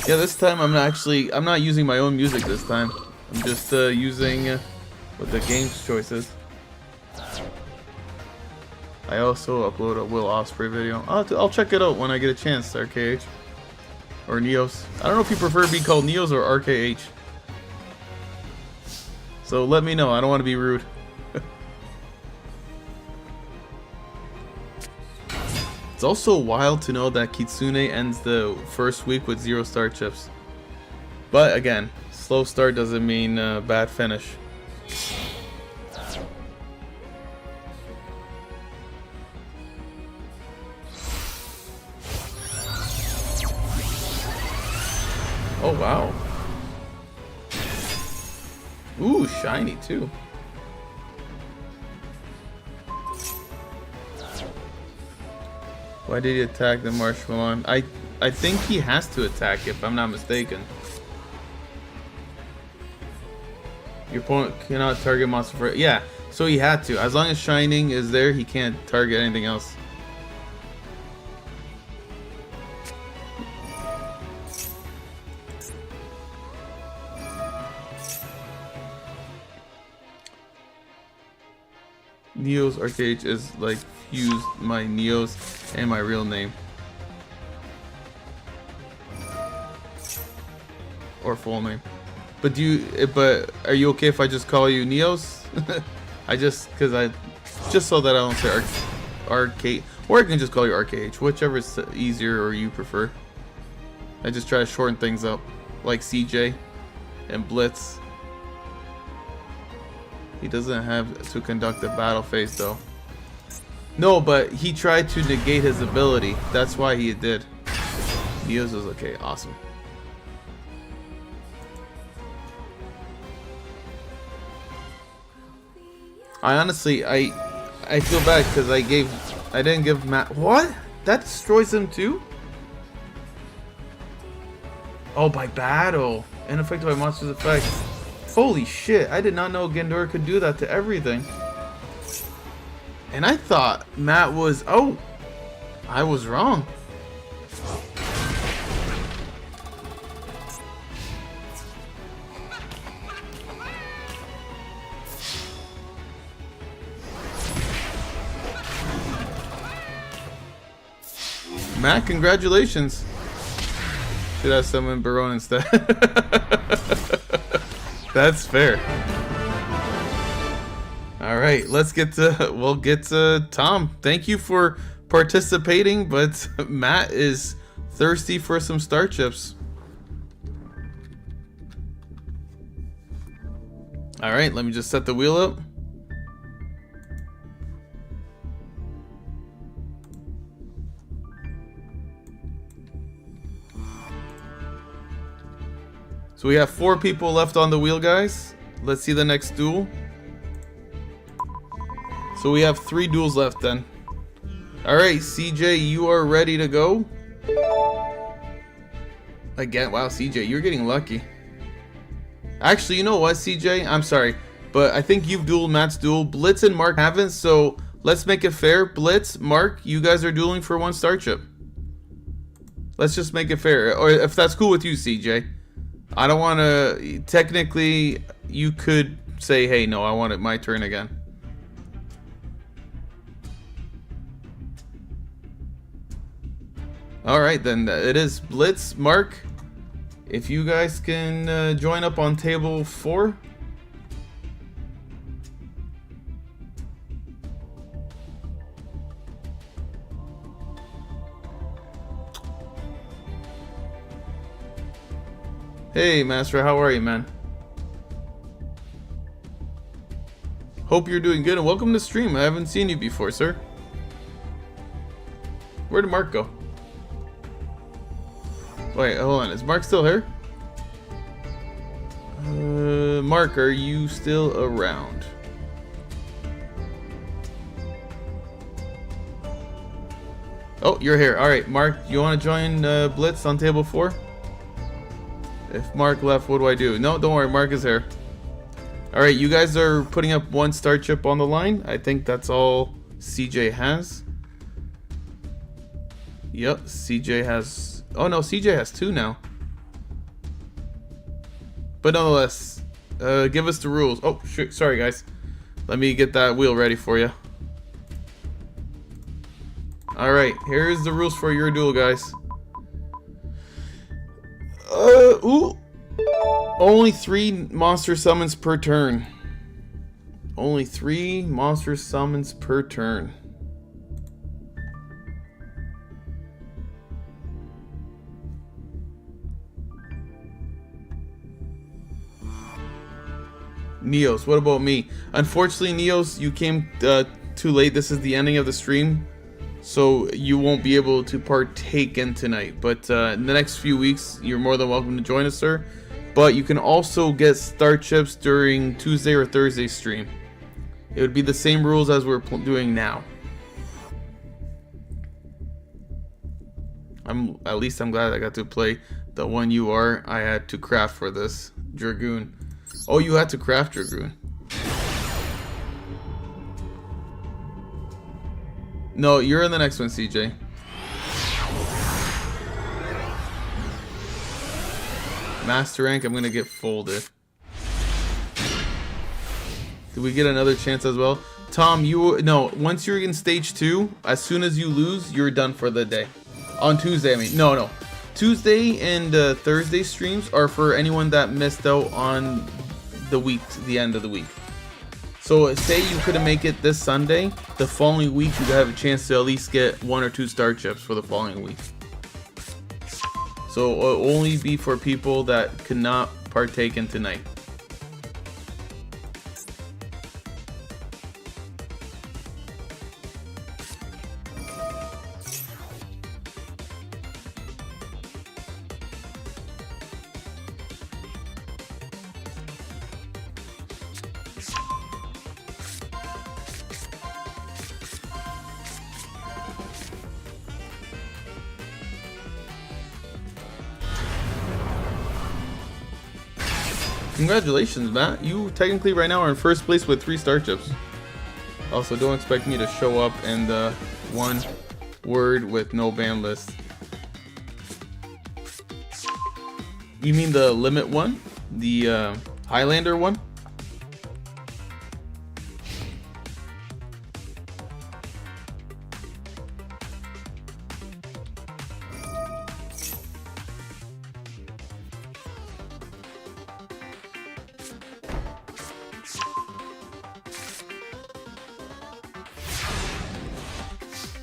Yeah, this time I'm not using my own music this time. I'm just using what the game's choices. I also upload a Will Ospreay video. I'll check it out when I get a chance, RKH. Or Neos. I don't know if you prefer to be called Neos or RKH. So let me know, I don't want to be rude. It's also wild to know that Kitsune ends the first week with 0 star chips. But again, slow start doesn't mean bad finish. Oh wow. Ooh, shiny too. Why did he attack the Marshmallow? I think he has to attack if I'm not mistaken. Your opponent cannot target monster for... Yeah, so he had to. As long as Shining is there, he can't target anything else. Neos RKH is like fused my Neos and my real name. Or full name. But but are you okay if I just call you Neos? just so that I don't say RK, or I can just call you RKH, whichever is easier or you prefer. I just try to shorten things up, like CJ and Blitz. He doesn't have to conduct a battle phase though. No, but he tried to negate his ability. That's why he did. Neos was okay, awesome. I honestly, I feel bad because I didn't give Matt. What? That destroys him too? Oh, by battle. Unaffected by monster's effect. Holy shit, I did not know Gendora could do that to everything. And I thought Matt was... Oh, I was wrong. Matt, congratulations. Should have summoned Baron instead. That's fair. All right, let's get to Tom. Thank you for participating, but Matt is thirsty for some star chips. All right, let me just set the wheel up. So we have 4 people left on the wheel, guys. Let's see the next duel. So we have 3 duels left then. Alright, CJ, you are ready to go? Again, wow, CJ, you're getting lucky. Actually, you know what, CJ? I'm sorry, but I think you've dueled Matt's duel. Blitz and Mark haven't, so let's make it fair. Blitz, Mark, you guys are dueling for 1 star chip. Let's just make it fair. Or if that's cool with you, CJ. I don't want to... Technically, you could say, hey, no, I want it my turn again. Alright, then it is Blitz, Mark. If you guys can join up on table 4. Hey, Master, how are you, man? Hope you're doing good, and welcome to the stream. I haven't seen you before, sir. Where did Mark go? Wait, hold on. Is Mark still here? Mark, are you still around? Oh, you're here. Alright, Mark, you want to join Blitz on table 4? If Mark left, what do I do? No, don't worry, Mark is here. Alright, you guys are putting up 1 star chip on the line. I think that's all CJ has. Yep, CJ has... Oh no, CJ has 2 now. But nonetheless, give us the rules. Oh, shoot, sorry guys. Let me get that wheel ready for you. Alright, here's the rules for your duel, guys. Ooh. Only 3 monster summons per turn. Only 3 monster summons per turn. Neos, what about me? Unfortunately, Neos, you came too late. This is the ending of the stream, so you won't be able to partake in tonight. But in the next few weeks, you're more than welcome to join us, sir. But you can also get star chips during Tuesday or Thursday stream. It would be the same rules as we're doing now. At least I'm glad I got to play the one I had to craft for this Dragoon. Oh, you had to craft Dragoon. No, you're in the next one, CJ. Master rank, I'm gonna get folded. Did we get another chance as well? Tom, no, once you're in stage 2, as soon as you lose, you're done for the day. On Tuesday, I mean. No. Tuesday and Thursday streams are for anyone that missed out on the week, the end of the week. So say you couldn't make it this Sunday, the following week you have a chance to at least get 1 or 2 star chips for the following week. So it'll only be for people that could not partake in tonight. Congratulations, Matt. You technically right now are in first place with 3 star chips. Also, don't expect me to show up in the 1 word with no ban list. You mean the limit one? The Highlander one?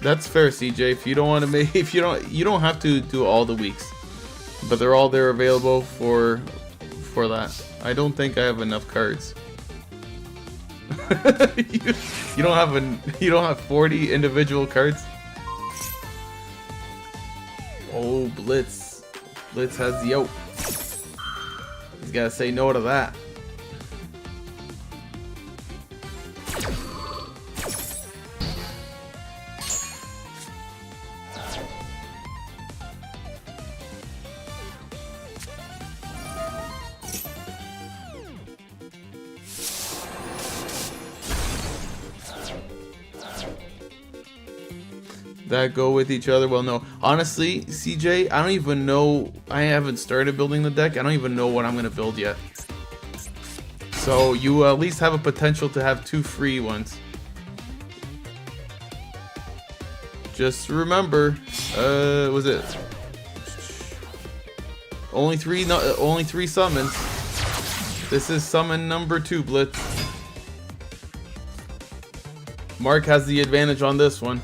That's fair, CJ. If you don't want to make, you don't have to do all the weeks, but they're all there available for that. I don't think I have enough cards. you don't have 40 individual cards. Oh, Blitz. Blitz has the out. He's gotta say no to that. That go with each other? Well, no. Honestly, CJ, I don't even know. I haven't started building the deck. I don't even know what I'm going to build yet. So you at least have a potential to have 2 free ones. Just remember, was it only 3? No, only 3 summons. This is summon number 2, Blitz. Mark has the advantage on this one.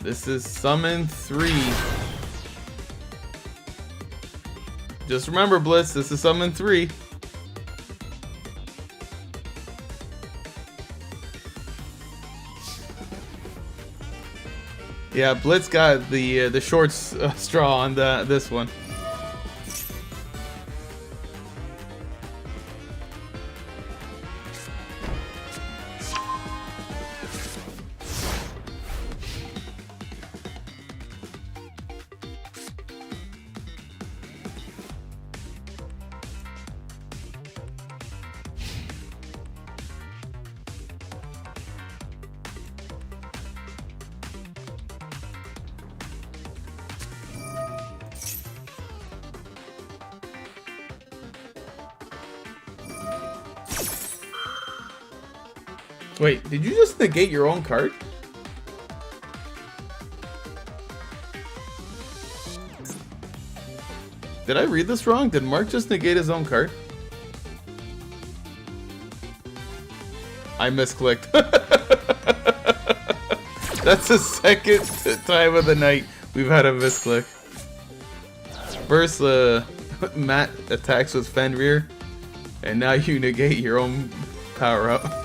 This is summon 3. Just remember, Blitz, this is summon 3. Yeah, Blitz got the short straw on this one. Wait, did you just negate your own card? Did I read this wrong? Did Mark just negate his own card? I misclicked. That's the second time of the night we've had a misclick. First, Matt attacks with Fenrir, and now you negate your own power-up.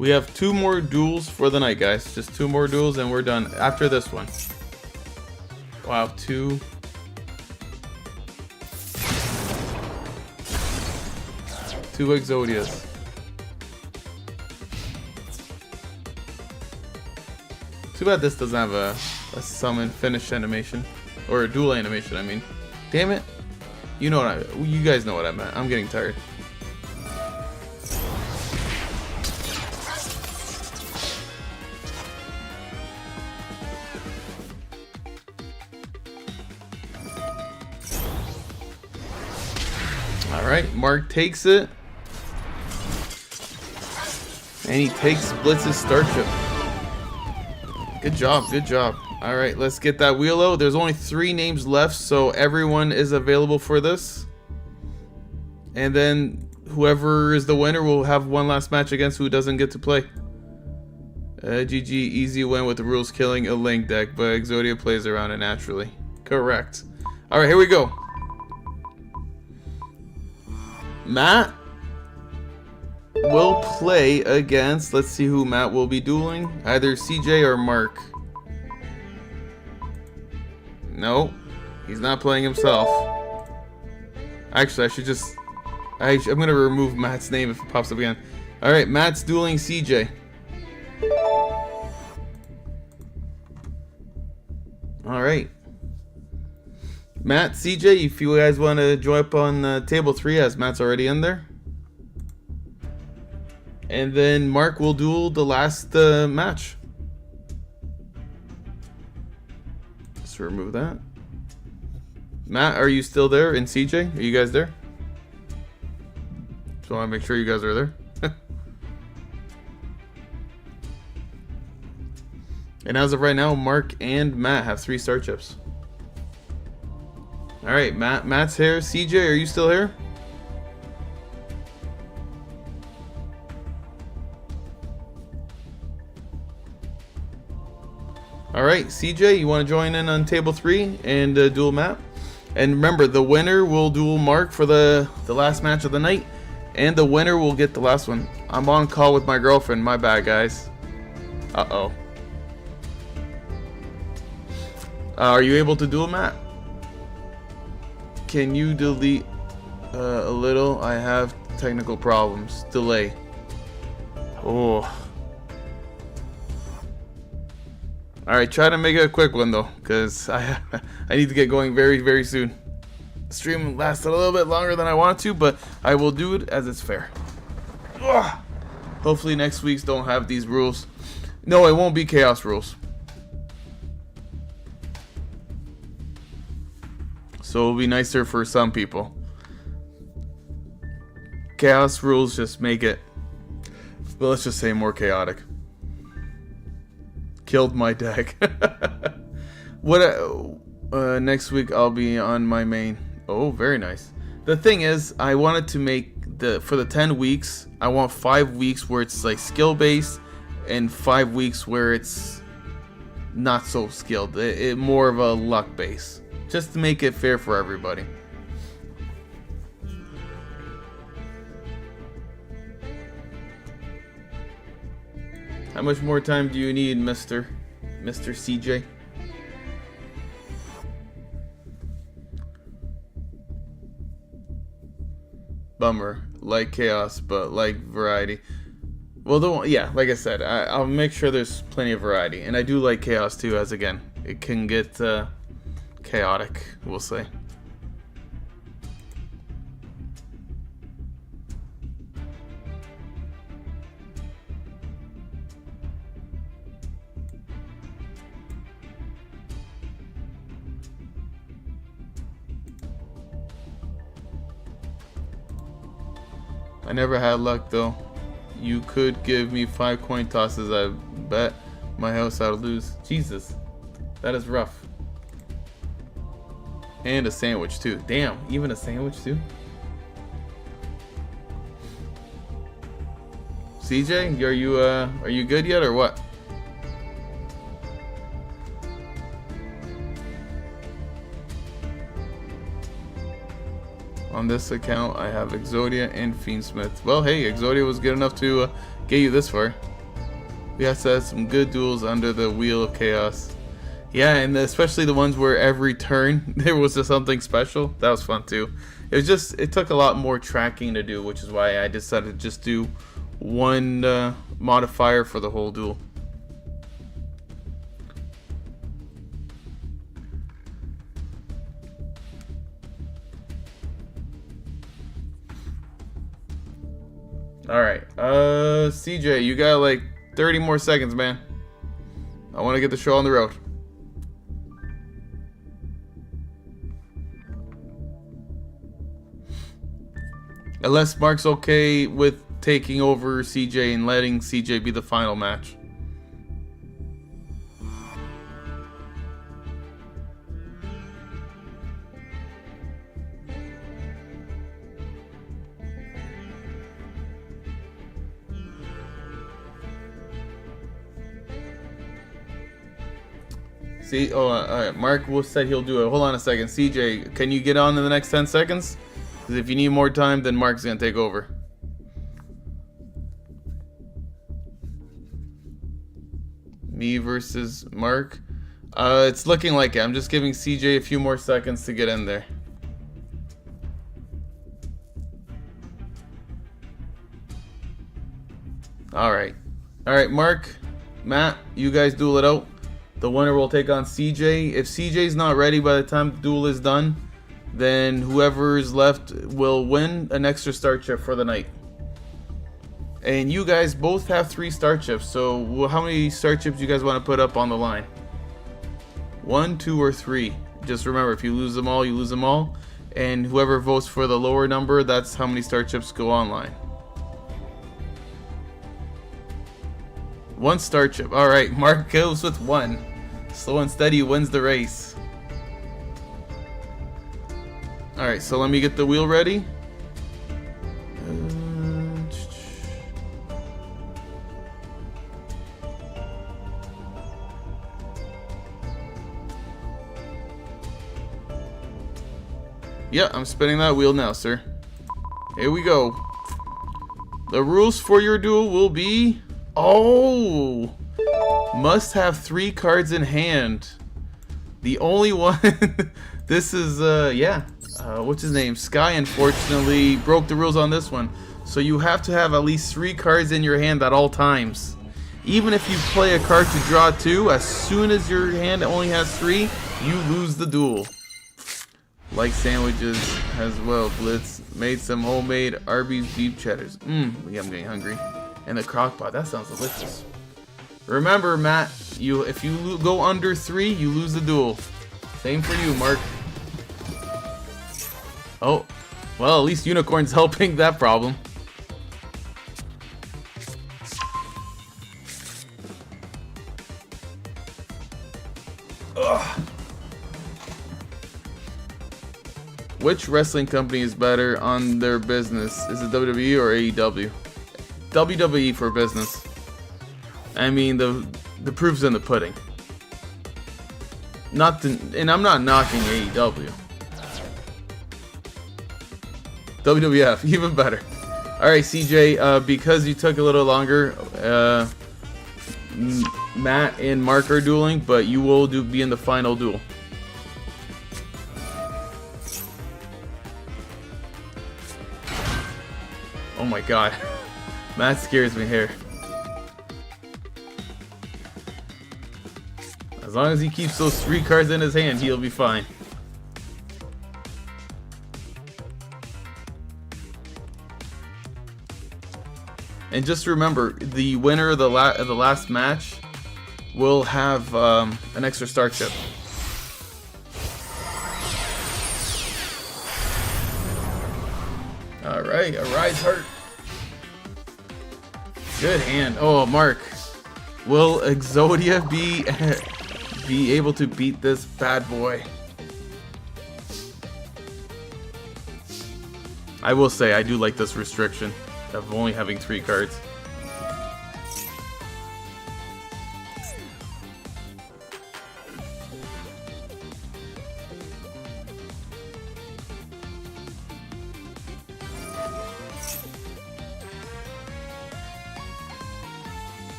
We have 2 more duels for the night, guys. Just 2 more duels and we're done after this one. Wow, 2. Two Exodias. Too bad this doesn't have a summon finish animation. Or a duel animation, I mean. Damn it. You know what you guys know what I meant. I'm getting tired. Alright, Mark takes it. And he takes Blitz's Starship. Good job, good job. Alright, let's get that wheel out. There's only 3 names left, so everyone is available for this. And then whoever is the winner will have one last match against who doesn't get to play. GG, easy win with the rules killing a Link deck, but Exodia plays around it naturally. Correct. Alright, here we go. Matt will play against, let's see who Matt will be dueling. Either CJ or Mark. No, he's not playing himself. Actually, I should just... I'm going to remove Matt's name if it pops up again. Alright, Matt's dueling CJ. Alright. Matt, CJ, if you guys want to join up on table 3, as Matt's already in there. And then Mark will duel the last match. Let's remove that. Matt, are you still there? And CJ, are you guys there? So I want to make sure you guys are there. And as of right now, Mark and Matt have 3 star chips. All right, Matt's here. CJ, are you still here? All right, CJ, you want to join in on table 3 and duel Matt? And remember, the winner will duel Mark for the last match of the night, and the winner will get the last one. I'm on call with my girlfriend. My bad, guys. Uh-oh. Are you able to duel Matt? Can you delete a little? I have technical problems. Delay. Oh. Alright, try to make it a quick one though, because I need to get going very, very soon. The stream lasted a little bit longer than I wanted to, but I will do it as it's fair. Ugh. Hopefully next week's don't have these rules. No, it won't be chaos rules. So it'll be nicer for some people. Chaos rules just make it, well, let's just say more chaotic. Killed my deck. What? Next week I'll be on my main. Oh, very nice. The thing is, I wanted to make for the 10 weeks. I want 5 weeks where it's like skill based, and 5 weeks where it's not so skilled. It more of a luck base, just to make it fair for everybody. How much more time do you need, Mr. CJ? Bummer. Like chaos, but like variety. Well, yeah, like I said, I'll make sure there's plenty of variety. And I do like chaos too, as again, it can get chaotic, we'll say. I never had luck though. You could give me 5 coin tosses, I bet my house I'll lose. Jesus, that is rough. And a sandwich too. Damn, even a sandwich too? CJ, are you good yet or what? On this account, I have Exodia and Fiendsmith. Well, hey, Exodia was good enough to get you this far. We have to have some good duels under the Wheel of Chaos. Yeah, and especially the ones where every turn there was just something special. That was fun too. It took a lot more tracking to do, which is why I decided to just do one modifier for the whole duel. Alright, CJ, you got like 30 more seconds, man. I want to get the show on the road. Unless Mark's okay with taking over CJ and letting CJ be the final match. See, alright, Mark said he'll do it. Hold on a second. CJ, can you get on in the next 10 seconds? Because if you need more time, then Mark's going to take over. Me versus Mark. It's looking like it. I'm just giving CJ a few more seconds to get in there. Alright. Alright, Mark, Matt, you guys duel it out. The winner will take on CJ. If CJ's not ready by the time the duel is done, then whoever's left will win an extra start chip for the night. And you guys both have 3 start chips, so how many start chips do you guys want to put up on the line? 1, 2, or 3. Just remember, if you lose them all, you lose them all. And whoever votes for the lower number, that's how many start chips go online. 1 start chip. Alright, Mark goes with 1. Slow and steady wins the race. Alright, so let me get the wheel ready. Yeah, I'm spinning that wheel now, sir. Here we go. The rules for your duel will be... Oh! Must have 3 cards in hand. The only one... This is, yeah. What's his name? Sky, unfortunately, broke the rules on this one. So you have to have at least 3 cards in your hand at all times. Even if you play a card to draw 2, as soon as your hand only has 3, you lose the duel. Like sandwiches as well. Blitz made some homemade Arby's beef cheddars. Yeah, I'm getting hungry. And the crock pot, that sounds delicious. Remember, Matt, if you go under 3, you lose the duel. Same for you, Mark. Oh, well, at least Unicorn's helping that problem. Ugh. Which wrestling company is better on their business? Is it WWE or AEW? WWE for business. I mean, the proof's in the pudding. And I'm not knocking AEW. WWF, even better. Alright, CJ, because you took a little longer, Matt and Mark are dueling, but you will be in the final duel. Oh my god. Matt scares me here. As long as he keeps those 3 cards in his hand, he'll be fine. And just remember, the winner of the last match will have an extra star chip. Alright, Arise Heart. Good hand. Oh, Mark. Will Exodia be able to beat this bad boy? I will say, I do like this restriction of only having 3 cards.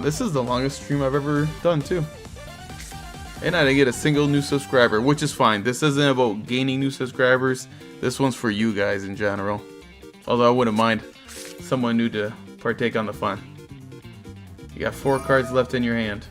This is the longest stream I've ever done too. And I didn't get a single new subscriber, which is fine. This isn't about gaining new subscribers. This one's for you guys in general. Although I wouldn't mind someone new to partake on the fun. You got 4 cards left in your hand.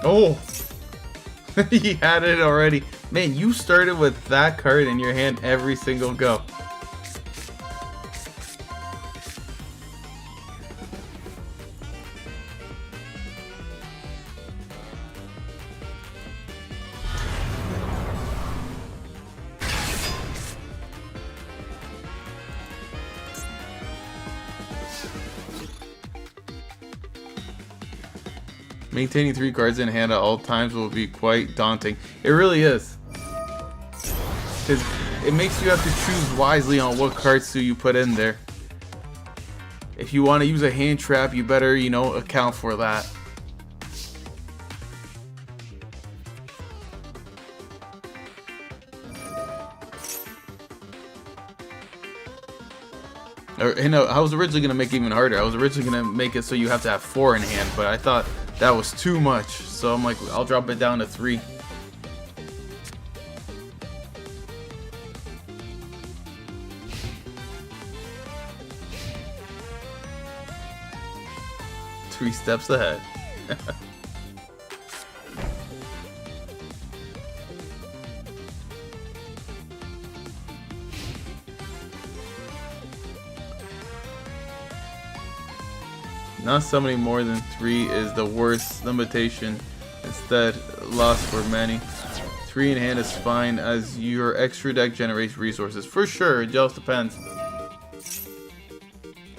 Oh! He had it already. Man, you started with that card in your hand every single go. Maintaining 3 cards in hand at all times will be quite daunting. It really is. Because it makes you have to choose wisely on what cards do you put in there. if you want to use a hand trap, you better, you know, account for that. You know, I was originally gonna make it even harder. I was originally gonna make it so you have to have 4 in hand, but I thought that was too much. So I'm like, I'll drop it down to 3. Three steps ahead. Not summoning more than 3 is the worst limitation. Instead, loss for many. 3 in hand is fine as your extra deck generates resources. For sure, it just depends.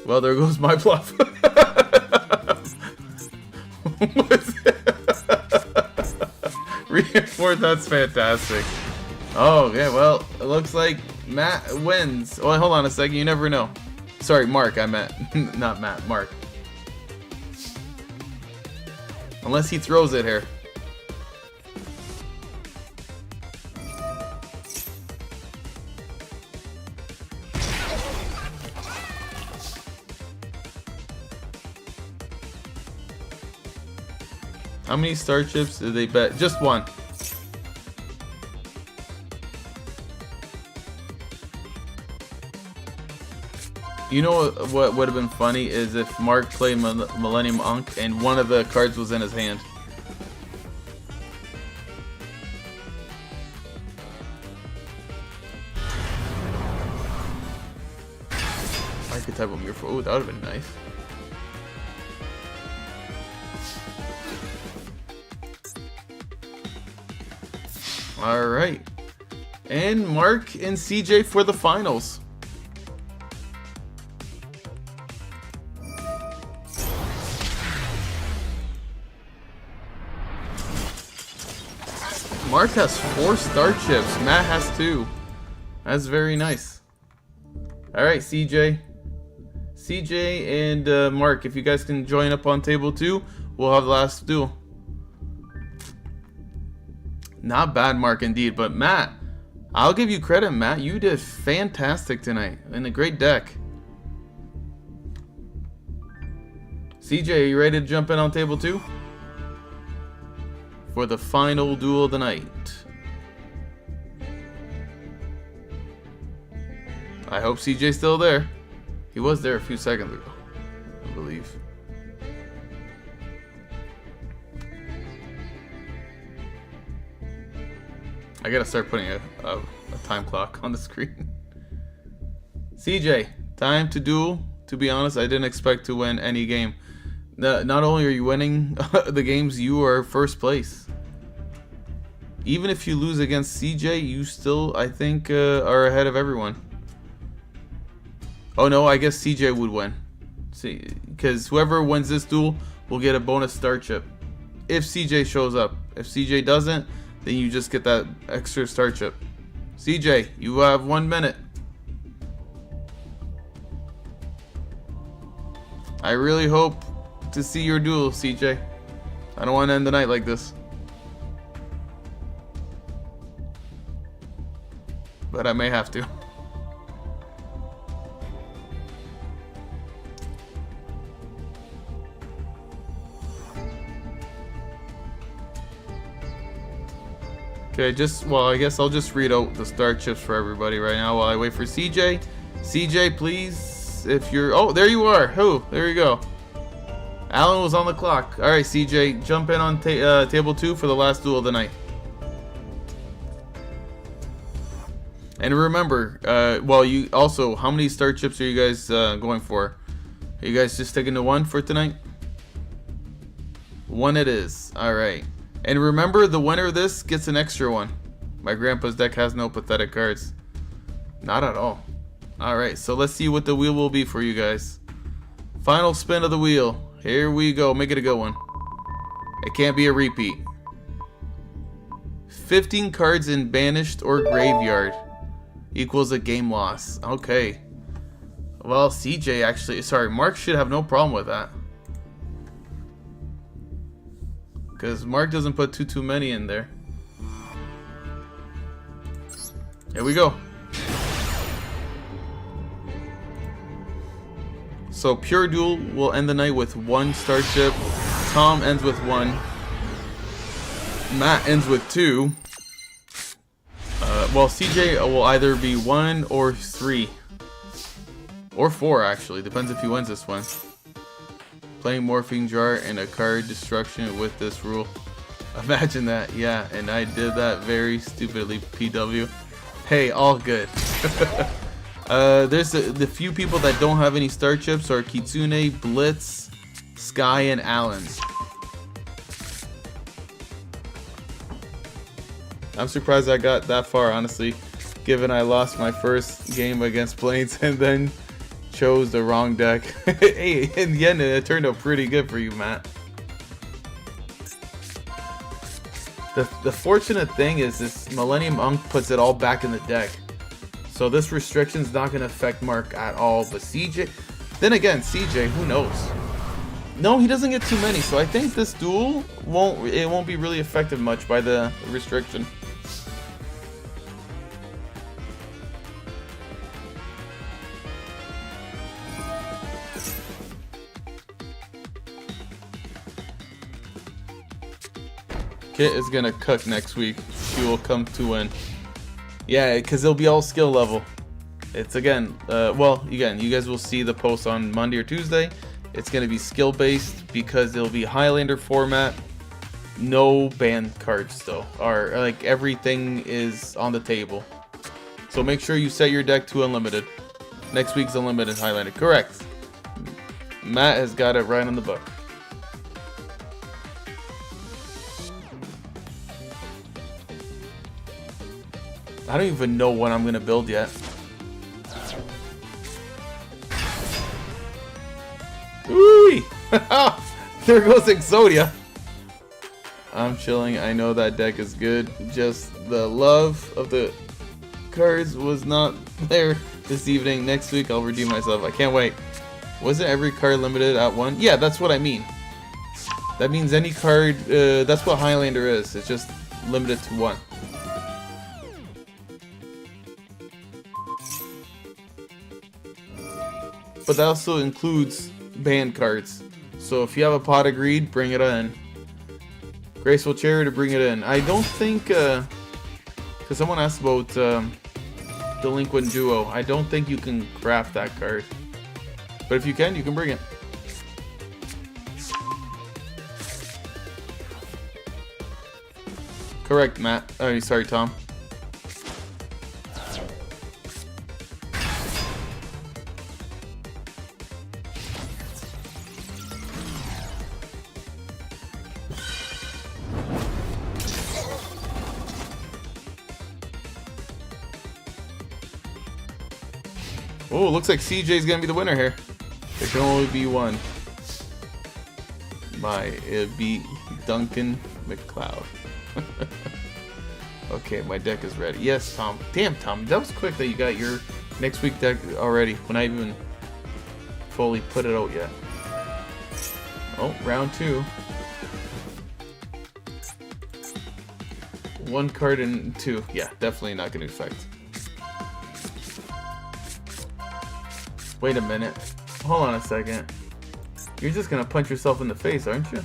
Well, there goes my bluff. Reinforce, that's fantastic. Oh, okay, well, it looks like Matt wins. Oh, hold on a second, you never know. Sorry, Mark, I meant. Not Matt, Mark. Unless he throws it here. How many star chips did they bet? Just 1. You know what would have been funny is if Mark played Millennium Unk and one of the cards was in his hand. Archetype of Mirror. Oh, that would have been nice. Alright. And Mark and CJ for the finals. Mark has 4 star chips. Matt has 2. That's very nice. Alright, CJ. CJ and Mark, if you guys can join up on table 2, we'll have the last duel. Not bad, Mark, indeed. But Matt, I'll give you credit, Matt. You did fantastic tonight. In a great deck. CJ, are you ready to jump in on table 2? For the final duel of the night. I hope CJ's still there. He was there a few seconds ago, I believe. I gotta start putting a time clock on the screen. CJ, time to duel. To be honest, I didn't expect to win any game. Not only are you winning the games, you are first place. Even if you lose against CJ, you still, I think, are ahead of everyone. Oh no, I guess CJ would win. See, because whoever wins this duel will get a bonus star chip. If CJ shows up. If CJ doesn't, then you just get that extra star chip. CJ, you have 1 minute. I really hope to see your duel, CJ. I don't want to end the night like this. But I may have to. Okay, well, I guess I'll just read out the star chips for everybody right now while I wait for CJ. CJ, please, if you're... Oh, there you are. Oh, there you go. Alan was on the clock. All right, CJ, jump in on table 2 for the last duel of the night. And remember, well, you also, how many star chips are you guys going for? Are you guys just sticking to 1 for tonight? 1 it is. All right. And remember, the winner of this gets an extra one. My grandpa's deck has no pathetic cards. Not at all. All right, so let's see what the wheel will be for you guys. Final spin of the wheel. Here we go. Make it a good one. It can't be a repeat. 15 cards in banished or graveyard equals a game loss. Okay. Well, CJ actually, sorry, Mark should have no problem with that. Because Mark doesn't put too many in there. Here we go. So Pure Duel will end the night with 1 starship. Tom ends with 1. Matt ends with 2. Well, CJ will either be 1 or 3. Or 4, actually. Depends if he wins this one. Playing Morphing Jar and a card destruction with this rule. Imagine that. Yeah, and I did that very stupidly, PW. Hey, all good. There's the few people that don't have any starships are Kitsune, Blitz, Sky, and Alan. I'm surprised I got that far, honestly, given I lost my first game against Planes and then chose the wrong deck. Hey, in the end, it turned out pretty good for you, Matt. The fortunate thing is this Millennium Unk puts it all back in the deck. So this restriction's not going to affect Mark at all. But CJ, then again, CJ, who knows? No, he doesn't get too many. So I think this duel won't be really affected much by the restriction. Kit is gonna cook next week. She will come to win. Yeah, because it'll be all skill level. It's again, you guys will see the post on Monday or Tuesday. It's gonna be skill based because it'll be Highlander format. No banned cards though, or like everything is on the table. So make sure you set your deck to unlimited. Next week's unlimited Highlander. Correct. Matt has got it right on the book. I don't even know what I'm gonna build yet. Ooh! There goes Exodia. I'm chilling. I know that deck is good. Just the love of the cards was not there this evening. Next week I'll redeem myself. I can't wait. Wasn't every card limited at 1? Yeah, that's what I mean. That means any card. That's what Highlander is. It's just limited to 1. But that also includes banned cards. So if you have a Pot of Greed, bring it in. Graceful Chair to bring it in. I don't think, because someone asked about Delinquent Duo. I don't think you can craft that card. But if you can bring it. Correct, Matt. Oh, sorry, Tom. Oh, looks like CJ's gonna be the winner here. There can only be one. It'd be Duncan McLeod. Okay, my deck is ready. Yes, Tom. Damn, Tom, that was quick that you got your next week deck already when I even fully put it out yet. Oh, round 2. 1 card and 2. Yeah, definitely not gonna affect. Wait a minute. Hold on a second. You're just gonna punch yourself in the face, aren't you?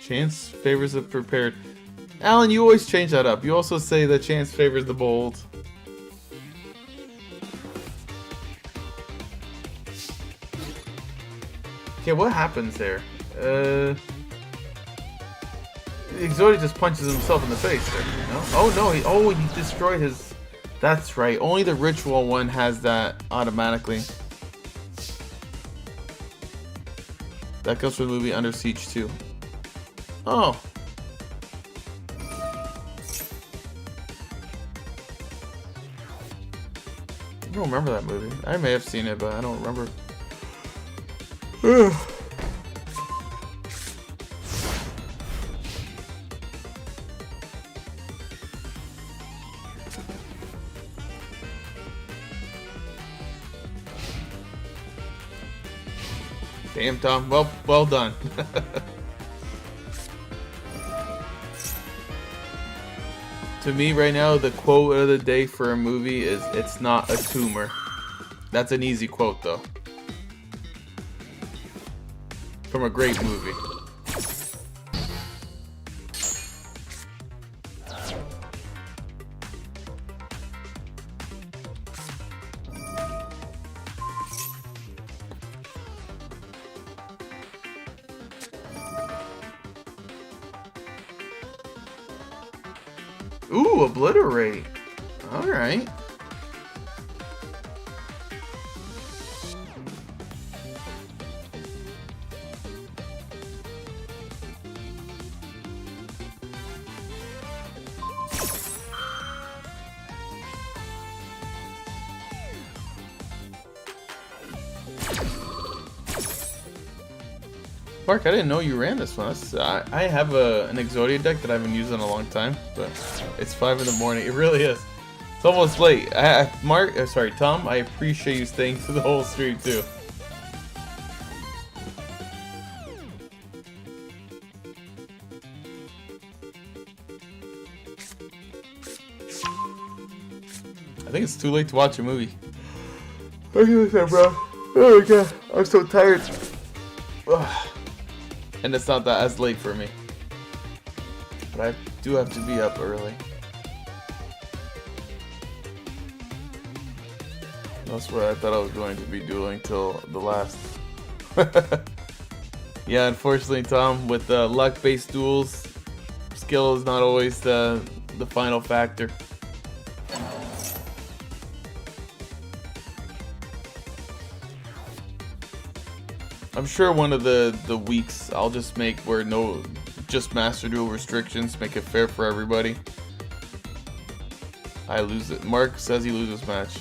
Chance favors the prepared. Alan, you always change that up. You also say that chance favors the bold. Okay, what happens there? Exodia just punches himself in the face there, you know? Oh no, he destroyed his... That's right, only the ritual one has that automatically. That comes from the movie Under Siege 2. Oh. I don't remember that movie. I may have seen it, but I don't remember. Damn, Tom. Well done. To me, right now, the quote of the day for a movie is, "It's not a tumor." That's an easy quote, though. From a great movie. Ooh, obliterate. All right. Mark, I didn't know you ran this one. I have an Exodia deck that I haven't used in a long time, but it's 5 in the morning. It really is. It's almost late. Tom, I appreciate you staying through the whole stream too. I think it's too late to watch a movie. Look at that, bro. Oh my god, I'm so tired. Ugh. And it's not that as late for me. But I do have to be up early. That's where I thought I was going to be dueling till the last. Yeah, unfortunately, Tom, with luck-based duels, skill is not always the final factor. I'm sure one of the weeks I'll just make where just Master Duel restrictions, make it fair for everybody. I lose it. Mark says he loses match.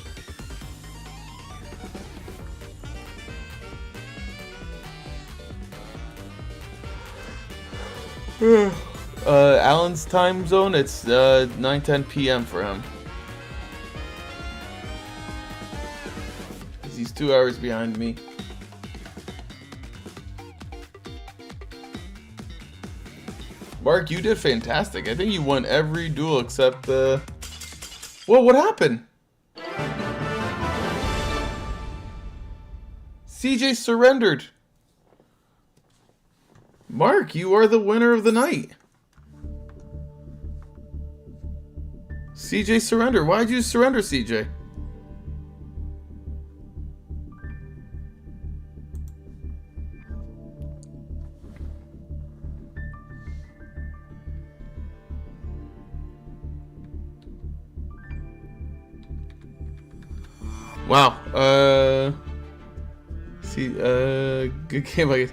Alan's time zone, it's 9:10 p.m. for him. He's 2 hours behind me. Mark, you did fantastic. I think you won every duel except Well, what happened? CJ surrendered. Mark, you are the winner of the night. CJ surrendered. Why'd you surrender, CJ? Wow. Good game, I guess.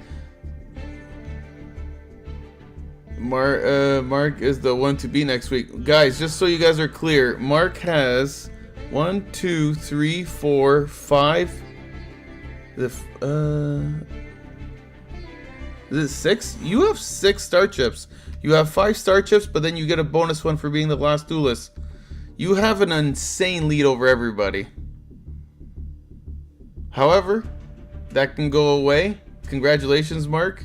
Mark is the one to beat next week. Guys, just so you guys are clear, Mark has 1, 2, 3, 4, 5. Is it 6? You have 6 star chips. You have 5 star chips, but then you get a bonus one for being the last duelist. You have an insane lead over everybody. However, that can go away. Congratulations, Mark.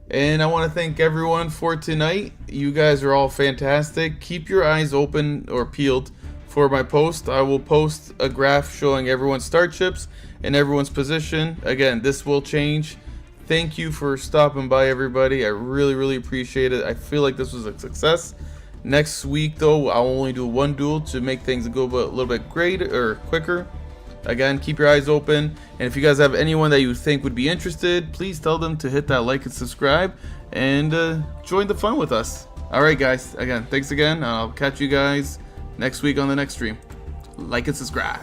And I want to thank everyone for tonight. You guys are all fantastic. Keep your eyes open or peeled for my post. I will post a graph showing everyone's start chips and everyone's position. Again, this will change Thank you for stopping by, everybody. I really appreciate it. I feel like this was a success. Next week, though, I'll only do one duel to make things go a little bit greater or quicker. Again, keep your eyes open, and if you guys have anyone that you think would be interested, please tell them to hit that like and subscribe, and join the fun with us. Alright guys, again, thanks again. I'll catch you guys next week on the next stream. Like and subscribe.